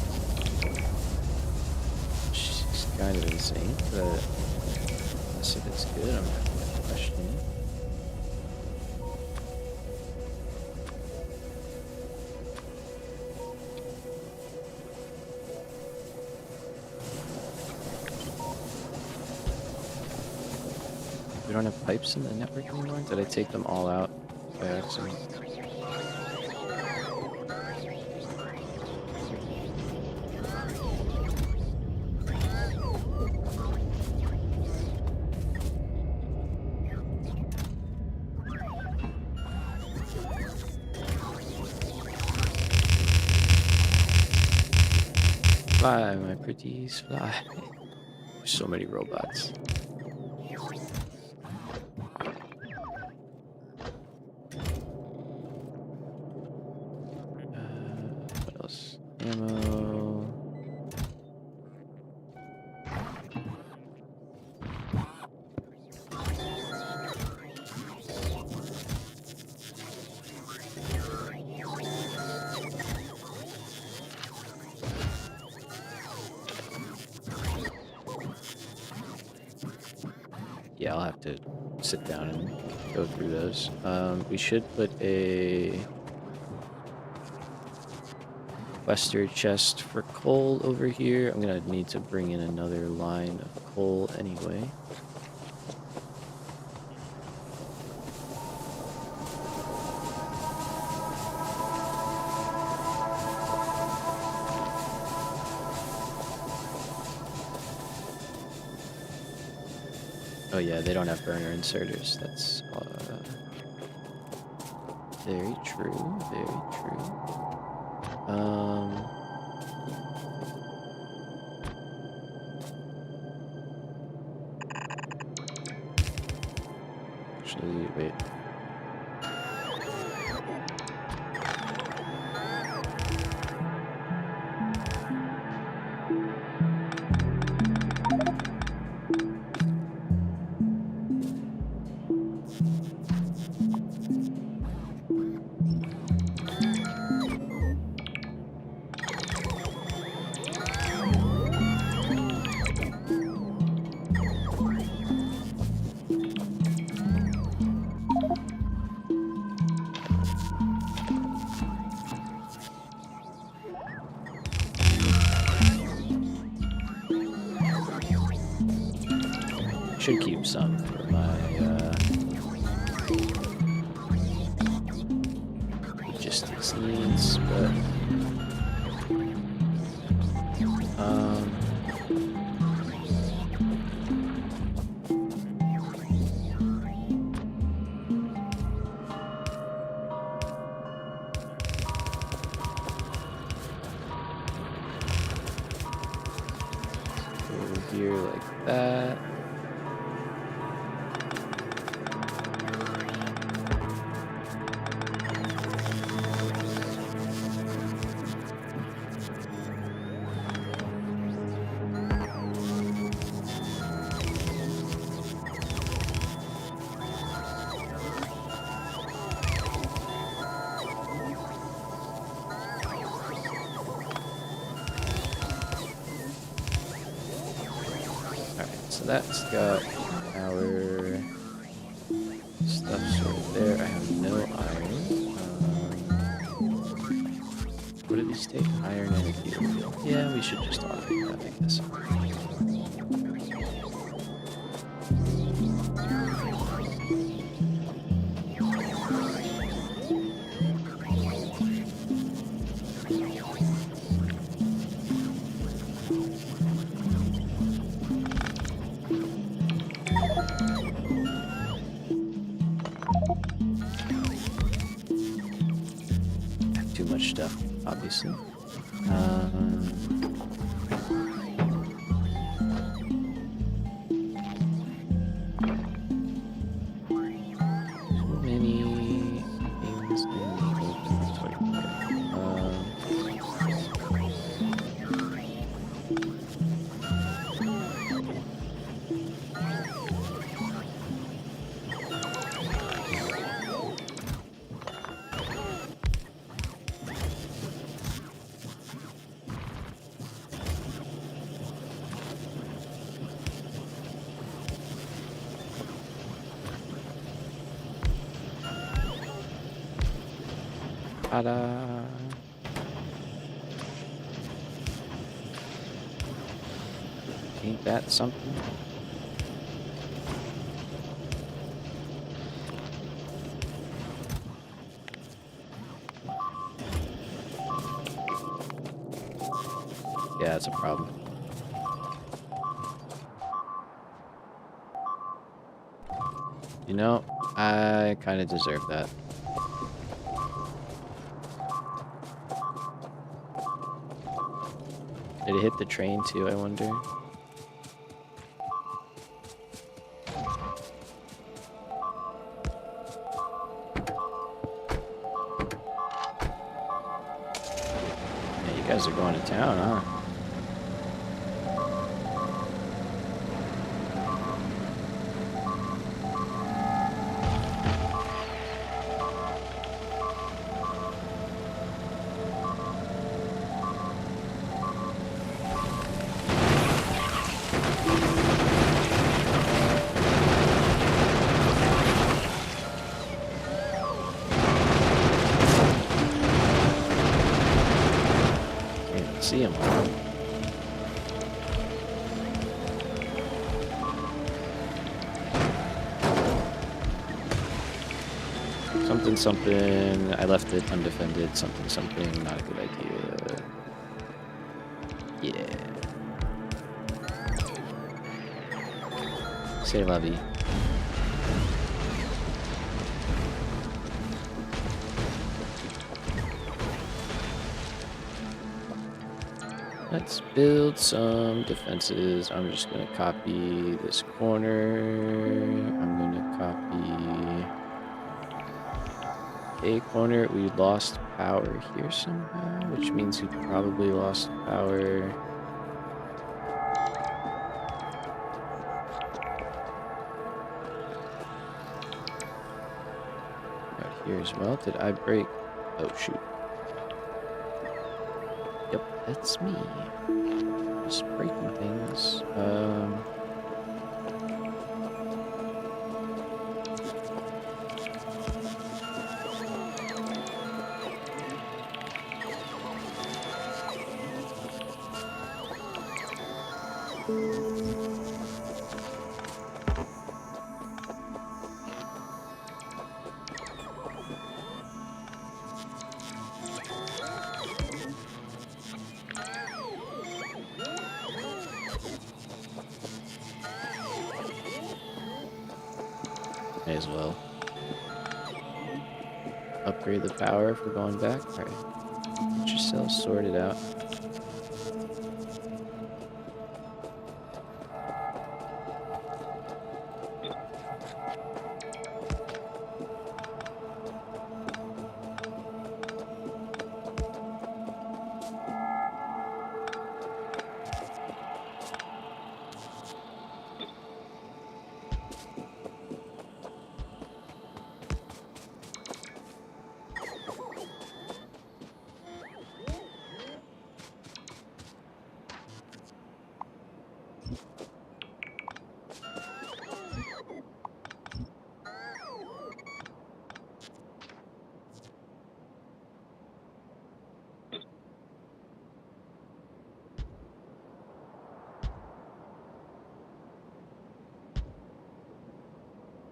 [SPEAKER 1] She's kind of insane, but unless if it's good, I'm not going to question it. We don't have pipes in the network anymore? Did I take them all out by accident? Fly, my pretties, fly. So many robots. What else? Ammo. Yeah, I'll have to sit down and go through those. We should put a Western chest for coal over here. I'm gonna need to bring in another line of coal anyway. Oh yeah, they don't have burner inserters. That's very true, very true. Actually, wait. Should keep some for my logistics needs, but over here like that. So that's got our stuff sorted there. I have no iron. What do these take? Iron and a fuel. Yeah, we should just automate that, I guess. Too much stuff, obviously. Ta-da! Ain't that something? Yeah, it's a problem. You know, I kind of deserve that. Did it hit the train too, I wonder? Yeah, you guys are going to town, huh? See him. Something, something. I left it undefended. Something, something. Not a good idea. Yeah. C'est la vie. Let's build some defenses. I'm just going to copy this corner. I'm going to copy a corner. We lost power here somehow, which means we probably lost power. Right here as well. Did I break? Oh, shoot. Yep, that's me. Just breaking things. May as well. Upgrade the power if we're going back. Alright. Get yourself sorted out.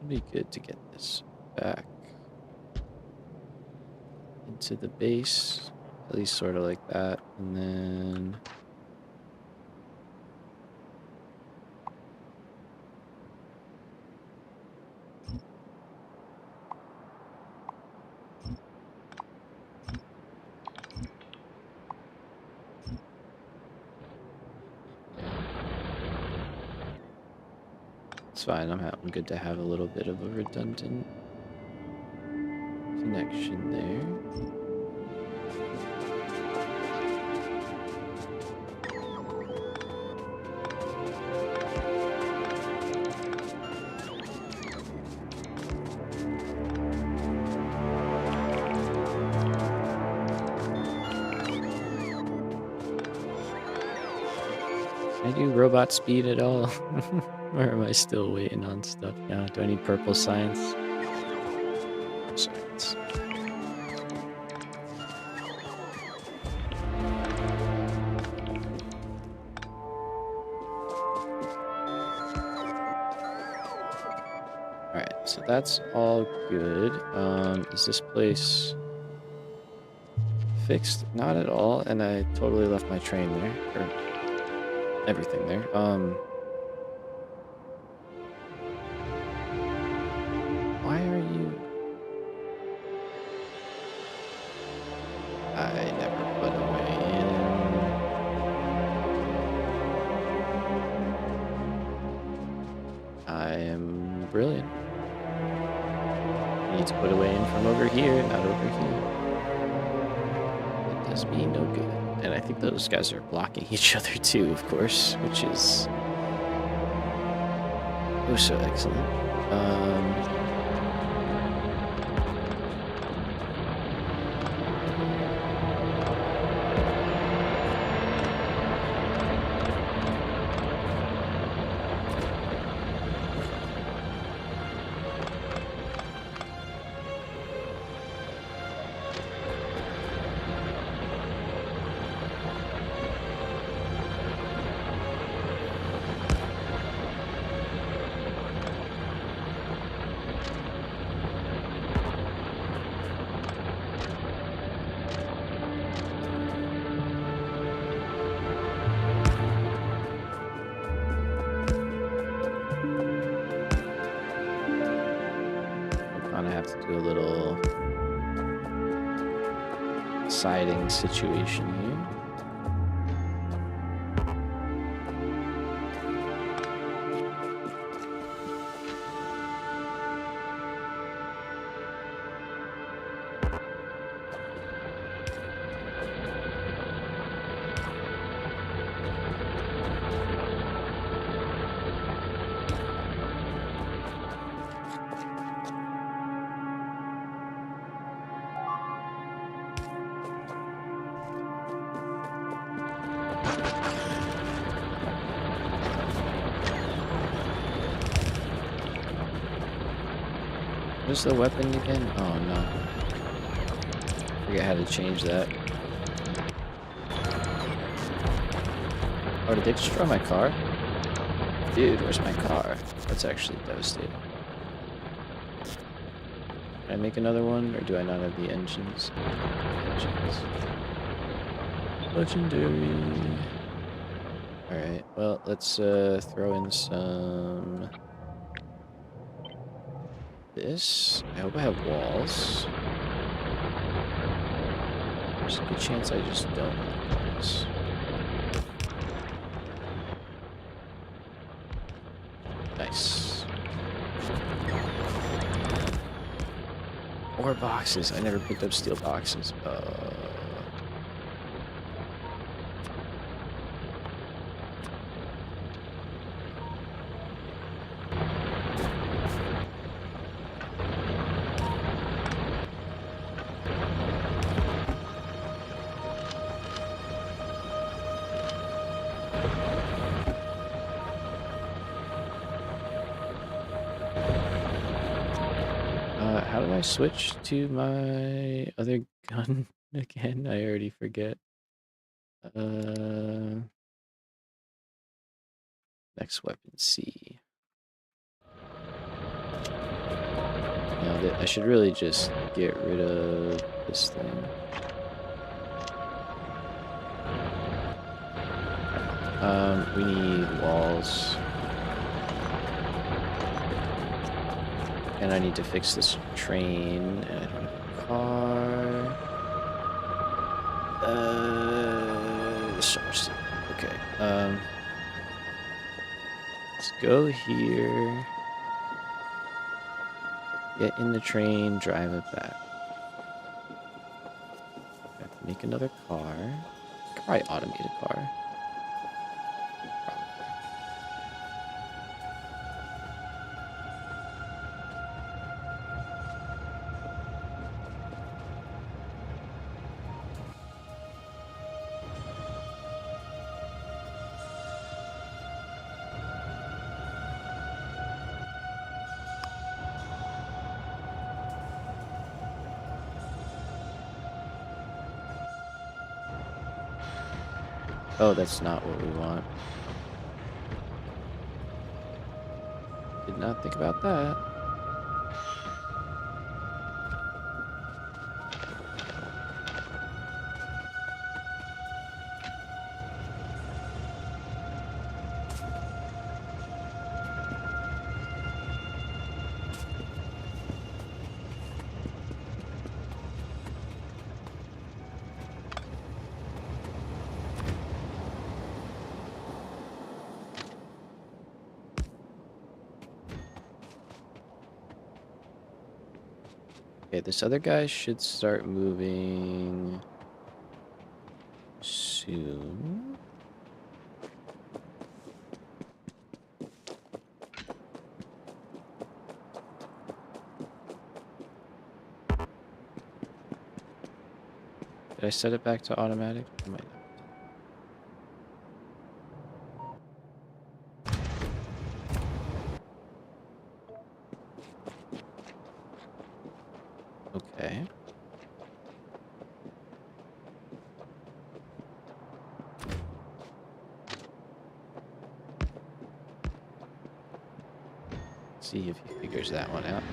[SPEAKER 1] It'd be good to get this back into the base, at least sort of like that, and then it's fine. I'm good to have a little bit of a redundant connection there. Can I do robot speed at all? Or am I still waiting on stuff? Yeah, do I need purple science? Science. So that's all good. Is this place fixed? Not at all, and I totally left my train there, or everything there. Why are you... I never put away in. I am brilliant. I need to put away in from over here, not over here. It does me no good. And I think those guys are blocking each other too, of course, which is oh so excellent. I have to do a little siding situation here. What's the weapon again? Oh no. Forget how to change that. Oh, did they destroy my car? Dude, where's my car? That's actually devastating. Can I make another one, or do I not have the engines? Engines. Legendary. Alright, well, let's throw in some... this. I hope I have walls. There's a good chance I just don't have walls. Nice. More boxes. I never picked up steel boxes. How do I switch to my other gun again? I already forget. Next weapon, C. I should really just get rid of this thing. We need walls. And I need to fix this train, and I don't have a car. Source. Okay. Let's go here. Get in the train, drive it back. I have to make another car. I could probably automate a car. Oh, that's not what we want. Did not think about that. Okay, this other guy should start moving soon. Did I set it back to automatic? I might not. Okay. See if he figures that one out.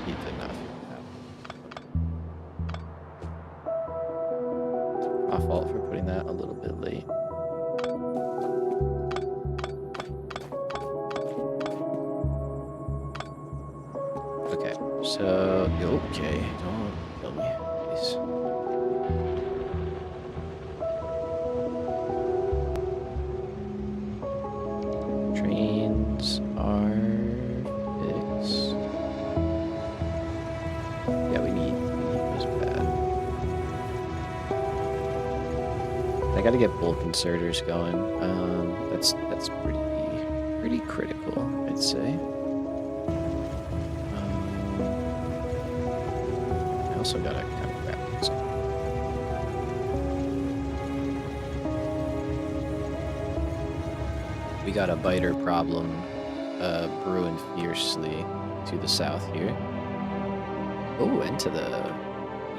[SPEAKER 1] He did not figure it out. My fault for putting that a little bit late. Okay, so okay, don't kill me, please. Trains are fixed. Yeah, we need those bad. I gotta get bulk inserters going. That's pretty critical, I'd say. I also gotta kind of grab things. We got a biter problem brewing fiercely to the south here. Oh, and to the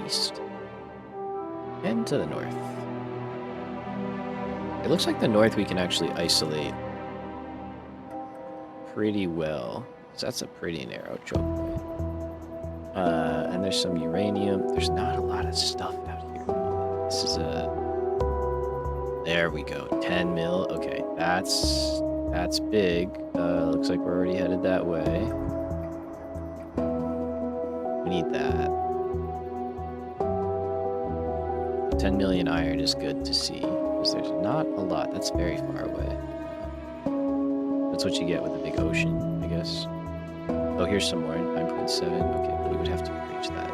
[SPEAKER 1] east. And to the north. It looks like the north we can actually isolate pretty well. So that's a pretty narrow choke point. And there's some uranium. There's not a lot of stuff out here. This is a... There we go. 10 mil. Okay, that's big. Looks like we're already headed that way. We need that. 10 million iron is good to see, because there's not a lot. That's very far away. That's what you get with a big ocean, I guess. Oh, here's some more. 9.7. Okay, but we would have to reach that.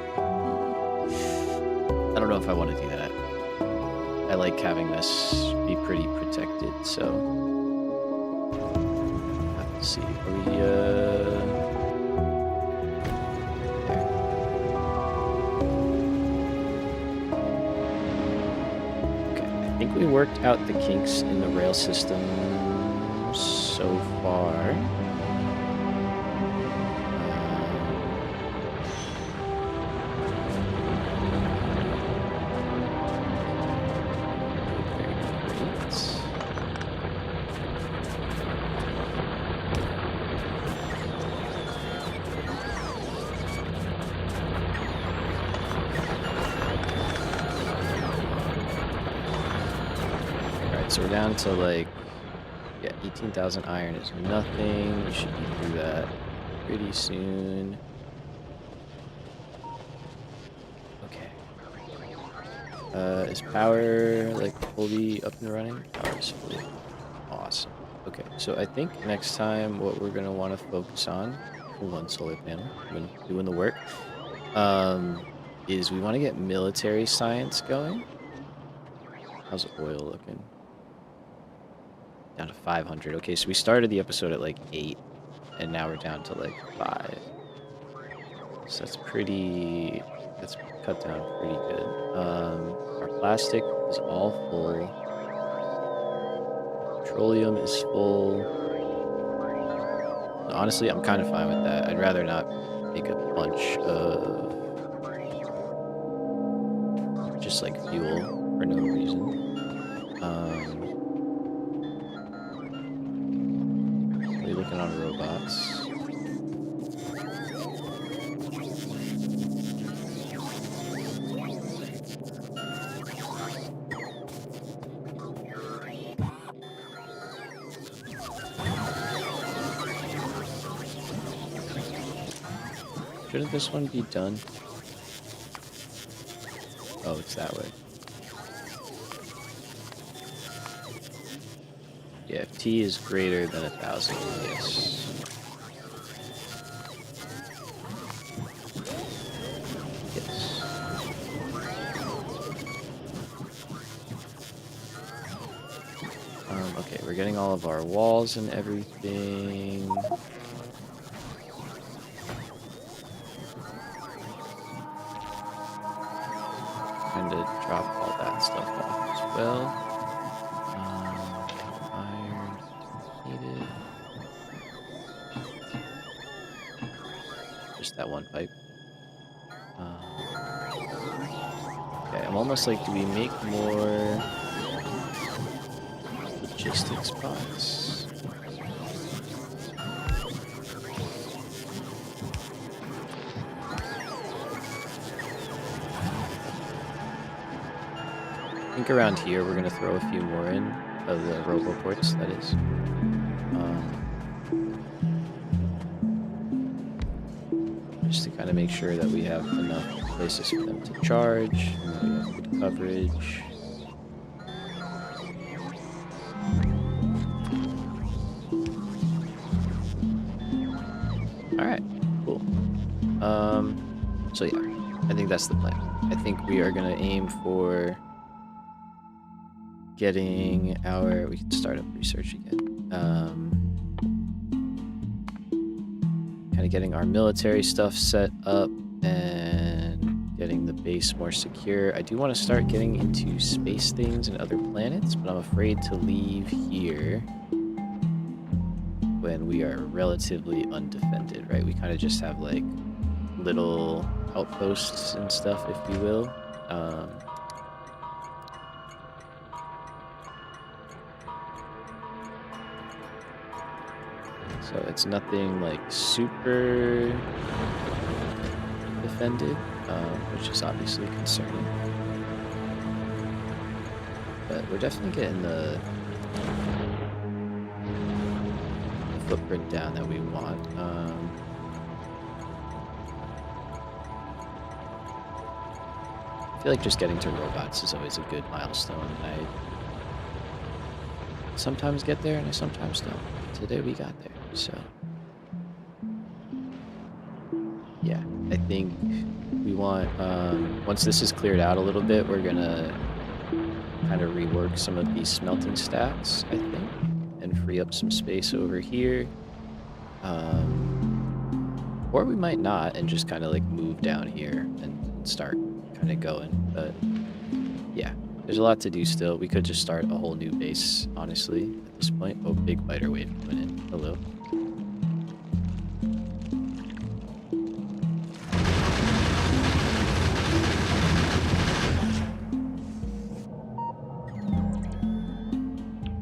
[SPEAKER 1] I don't know if I want to do that. I like having this be pretty protected, so... Let's see. Are we, there. Okay, I think we worked out the kinks in the rail system so far. So we're down to like, yeah, 18,000 iron is nothing. We should be through that pretty soon. Okay. Is power like fully up and running? Power is fully awesome. Okay, so I think next time what we're gonna want to focus on, one solar panel, I'm doing the work, is we want to get military science going. How's oil looking? Down to 500. Okay, so we started the episode at like 8, and now we're down to like 5. So that's cut down pretty good. Our plastic is all full. Petroleum is full. Honestly, I'm kind of fine with that. I'd rather not make a bunch of just like fuel for no reason. Looking on robots. Shouldn't this one be done? Oh, it's that way. Yeah, if T is greater than 1,000, yes. getting all of our walls and everything. Trying to drop all that stuff off as well. Iron needed. Just that one pipe. Okay, I'm almost like, do we make more logistics pods? I think around here we're going to throw a few more in of the roboports, that is. Just to kind of make sure that we have enough places for them to charge, and that we have good coverage. Alright, cool. So yeah, I think that's the plan. I think we are going to aim for getting our... We can start up research again. Kind of getting our military stuff set up and getting the base more secure. I do want to start getting into space things and other planets, but I'm afraid to leave here when we are relatively undefended, right? We kind of just have like little outposts and stuff, if you will. So it's nothing like super defended, which is obviously concerning. But we're definitely getting the footprint down that we want. I feel like just getting to robots is always a good milestone. I sometimes get there and I sometimes don't. Today we got there, so yeah, I think we want, once this is cleared out a little bit, we're gonna kind of rework some of these smelting stacks, I think, and free up some space over here. Or we might not and just kind of like move down here and start kind of going. But yeah, there's a lot to do still. We could just start a whole new base, honestly, at this point. Oh, big biter wave coming in. Hello.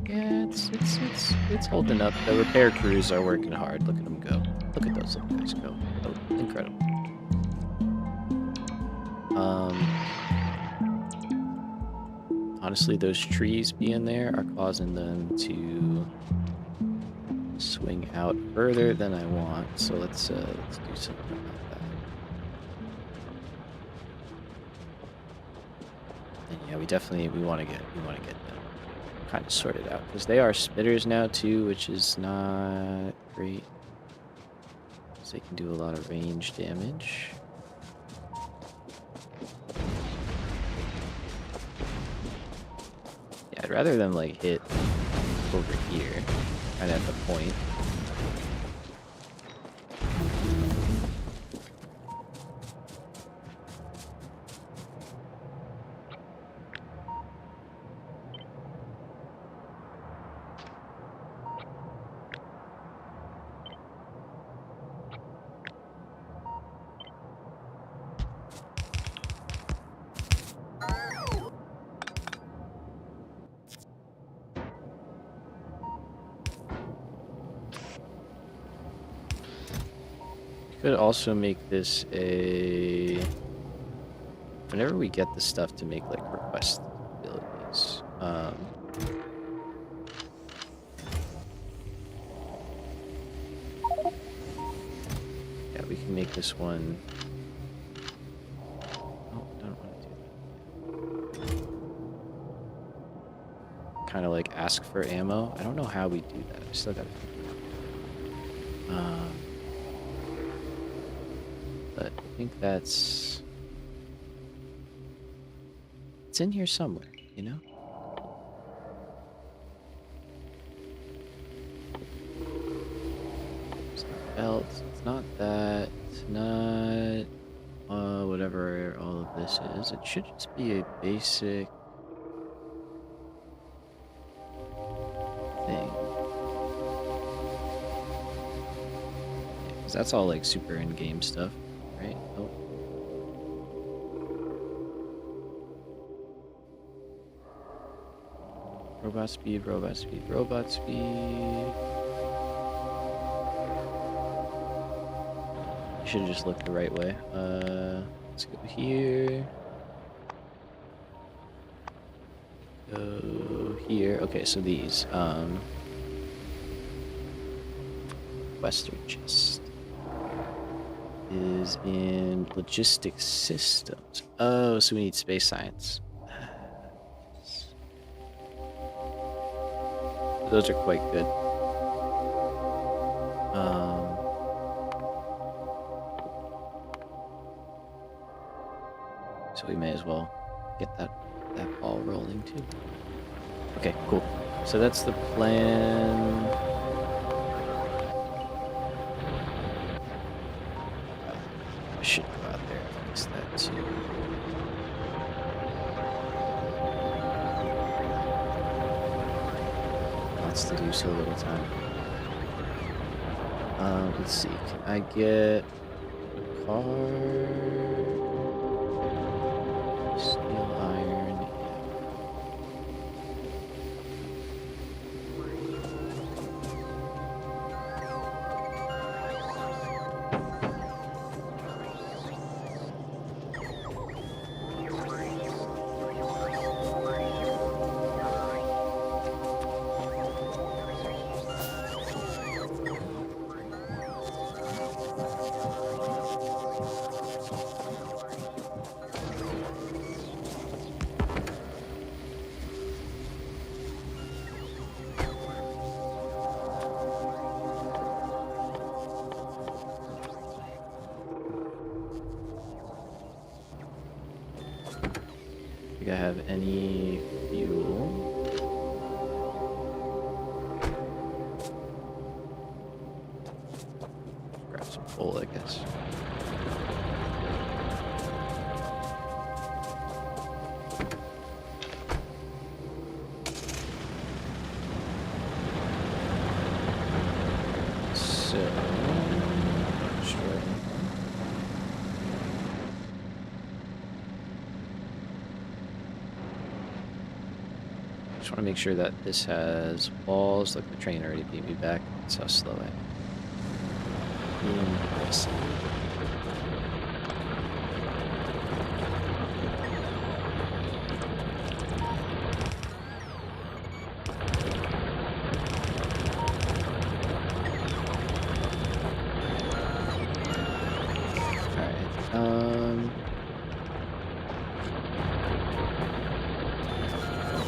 [SPEAKER 1] Yeah, it's holding up. The repair crews are working hard. Look at them go. Look at those little guys go. Oh, incredible. Honestly, those trees being there are causing them to swing out further than I want. So let's do something about that. And yeah, we want to get them kind of sorted out because they are spitters now too, which is not great. So they can do a lot of range damage. Yeah, I'd rather them like hit over here, kind of at the point. Could also make this a... Whenever we get the stuff to make like request abilities, yeah, we can make this one. Oh, I don't want to do that. Kind of like ask for ammo. I don't know how we do that. I still gotta figure it out. But I think it's in here somewhere, you know? else. It's not that. It's not whatever all of this is. It should just be a basic thing. Because that's all like super in-game stuff, right? Oh. Robot speed, robot speed, robot speed. I should have just looked the right way. Let's go here. Go here. Okay, so these. Western chest is in logistics systems. Oh, so we need space science. Those are quite good. So we may as well get that ball rolling too. Okay, cool. So that's the plan. I should go out there and fix that too. Lots to do, so little time. Let's see. Can I get a car? Steel iron. I have any fuel? Grab some coal, I guess. So, sure. Just want to make sure that this has walls. Look, the train already beat me back. That's how slow I am. Impressive.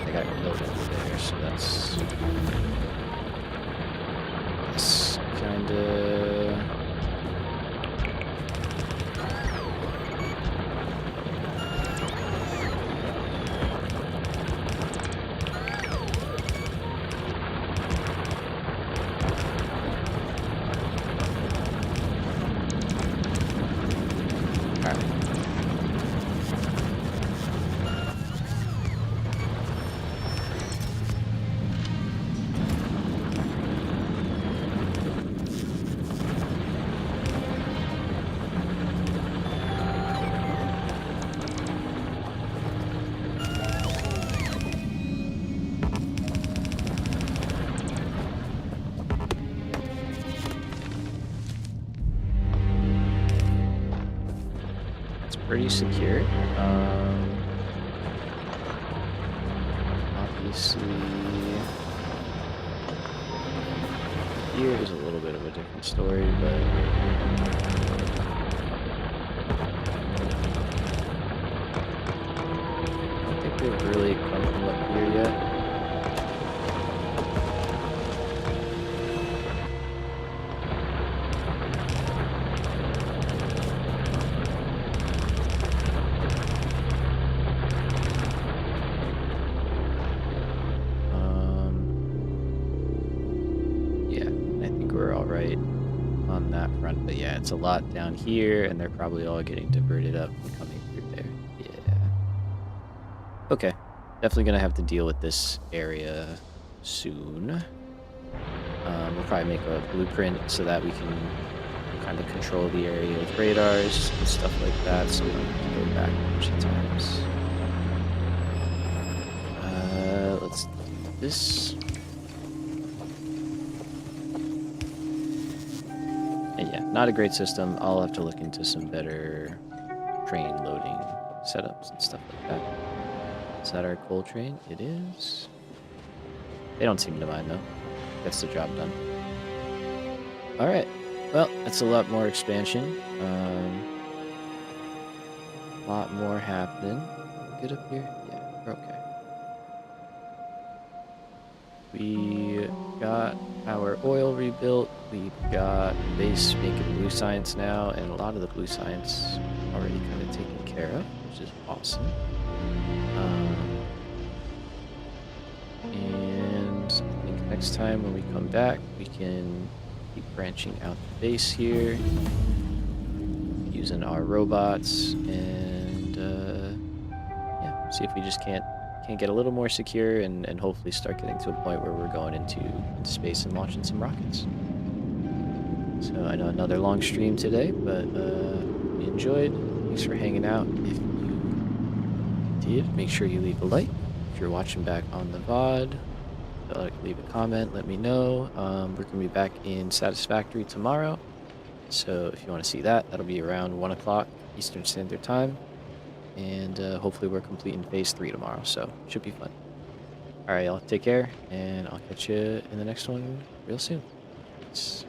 [SPEAKER 1] I got killed over there, so that's kinda. Pretty secure. Obviously, here is a little bit of a different story, but I don't think they've really come up here yet. on that front. But yeah, it's a lot down here, and they're probably all getting diverted up and coming through there. Yeah. Okay. Definitely gonna have to deal with this area soon. We'll probably make a blueprint so that we can kind of control the area with radars and stuff like that, so we don't have to go back a bunch of times. Let's do this. And yeah, not a great system. I'll have to look into some better train loading setups and stuff like that. Is that our coal train? It is. They don't seem to mind though. Gets the job done. Alright. Well, that's a lot more expansion. A lot more happening. Good up here? Yeah, we're okay. We got our oil rebuilt. We've got base making blue science now, and a lot of the blue science already kind of taken care of, which is awesome. And I think next time when we come back, we can keep branching out the base here, using our robots, and yeah, see if we just can't get a little more secure and hopefully start getting to a point where we're going into space and launching some rockets. So I know another long stream today, but we enjoyed. Thanks for hanging out. If you did, make sure you leave a like. If you're watching back on the VOD, leave a comment, let me know. We're going to be back in Satisfactory tomorrow. So if you want to see that, that'll be around 1 o'clock Eastern Standard Time. And hopefully we're completing phase 3 tomorrow, so should be fun. All right, y'all, take care, and I'll catch you in the next one real soon. Peace.